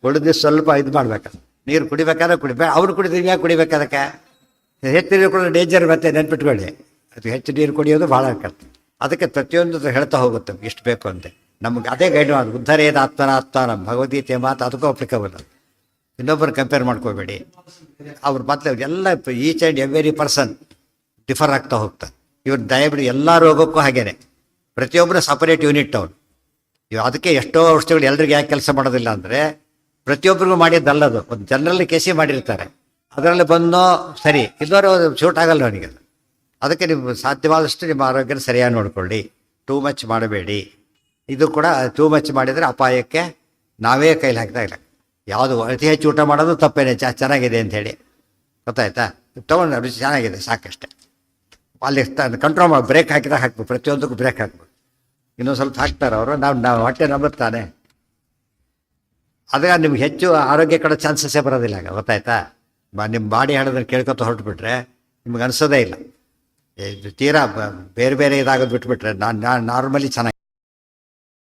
ಉಳಿದ ದಿವಸ ಸ್ವಲ್ಪ ಇದು ಮಾಡ್ಬೇಕು. ನೀರು ಕುಡಿಬೇಕಾದ್ರೆ ಕುಡಿಬೇಡ, ಅವ್ರು ಕುಡಿದ್ರೆ ಯಾಕೆ ಕುಡಿಬೇಕು? ಅದಕ್ಕೆ ಹೆಚ್ಚು ನೀರು ಕುಡಿದ್ರೆ ಡೇಂಜರ್, ಮತ್ತೆ ನೆನ್ಪಿಟ್ಕೊಳ್ಳಿ. ಅದು ಹೆಚ್ಚು ನೀರು ಕುಡಿಯೋದು ಭಾಳ ಕಷ್ಟ. ಅದಕ್ಕೆ ಪ್ರತಿಯೊಂದು ಹೇಳ್ತಾ ಹೋಗುತ್ತೆ ಇಷ್ಟು ಬೇಕು ಅಂತೆ. ನಮ್ಗೆ ಅದೇ ಗೈಡ್ ಮಾಡೋದು. ಉದ್ಧಾರೇದ ಆತ್ಮನ ಭಗವದ್ಗೀತೆ ಮಾತು ಅದಕ್ಕೂ ಅಪ್ಲಿಕಬಲ್. ಇನ್ನೊಬ್ಬರು ಕಂಪೇರ್ ಮಾಡ್ಕೋಬೇಡಿ. ಅವ್ರು ಮತ್ತೆ ಎಲ್ಲ each and every person differ ಆಗ್ತಾ ಹೋಗ್ತಾರೆ. ಇವ್ರು ದಯವಿಟ್ಟು ಎಲ್ಲ ರೋಗಕ್ಕೂ ಹಾಗೇನೆ, ಪ್ರತಿಯೊಬ್ಬರು ಸಪರೇಟ್ ಯೂನಿಟ್ ಅವ್ರು. ಅದಕ್ಕೆ ಎಷ್ಟೋ ಔಷಧಿಗಳು ಎಲ್ರಿಗೆ ಯಾಕೆ ಕೆಲಸ ಮಾಡೋದಿಲ್ಲ ಅಂದರೆ, ಪ್ರತಿಯೊಬ್ಬರಿಗೂ ಮಾಡಿದ್ದಲ್ಲದು. ಒಂದು ಜನರಲ್ಲಿ ಕೇಸಿ ಮಾಡಿರ್ತಾರೆ, ಅದರಲ್ಲಿ ಬಂದೋ ಸರಿ, ಇಲ್ಲವರು ಶೂಟ್ ಆಗಲ್ಲ ಅವನಿಗೆ. ಅದಕ್ಕೆ ನೀವು ಸಾಧ್ಯವಾದಷ್ಟು ನಿಮ್ಮ ಆರೋಗ್ಯನ ಸರಿಯಾಗಿ ನೋಡ್ಕೊಳ್ಳಿ. ಟೂ ಮಚ್ ಮಾಡಬೇಡಿ. ಇದು ಕೂಡ ಟೂ ಮಚ್ ಮಾಡಿದರೆ ಅಪಾಯಕ್ಕೆ ನಾವೇ ಕೈಲಿ ಹಾಕ್ತಾ ಇಲ್ಲ. ಯಾವುದು ಅತಿ ಹೆಚ್ಚು ಊಟ ಮಾಡೋದು ತಪ್ಪೇನೆ, ಚೆನ್ನಾಗಿದೆ ಅಂಥೇಳಿ, ಗೊತ್ತಾಯ್ತಾ? ತೊಗೊಂಡು ರುಚಿ ಚೆನ್ನಾಗಿದೆ ಸಾಕಷ್ಟೆ. ಅಲ್ಲಿ ಕಂಟ್ರೋಲ್ ಮಾಡಿ, ಬ್ರೇಕ್ ಹಾಕಿದಾಗ ಹಾಕ್ಬೇಕು, ಪ್ರತಿಯೊಂದಕ್ಕೂ ಬ್ರೇಕ್ ಹಾಕ್ಬೇಕು. ಇನ್ನೊಂದು ಸ್ವಲ್ಪ ಹಾಕ್ತಾರೆ ಅವರು, ನಾವು ಹೊಟ್ಟೆ ನಂಬುತ್ತಾನೆ. ಅದಾಗ ನಿಮ್ಗೆ ಹೆಚ್ಚು ಆರೋಗ್ಯ ಕಡೆ ಚಾನ್ಸಸ್ಸೇ ಬರೋದಿಲ್ಲ, ಗೊತ್ತಾಯ್ತಾ? ನಿಮ್ಮ ಬಾಡಿ ಹೇಳೋದನ್ನು ಕೇಳ್ಕೊತ ಹೊರಟುಬಿಟ್ರೆ ನಿಮ್ಗೆ ಅನಿಸೋದೇ ಇಲ್ಲ. ತೀರಾ ಬೇರೆ ಬೇರೆ ಇದಾಗೋದು ಬಿಟ್ಬಿಟ್ರೆ ನಾನು ನಾರ್ಮಲಿ ಚೆನ್ನಾಗಿ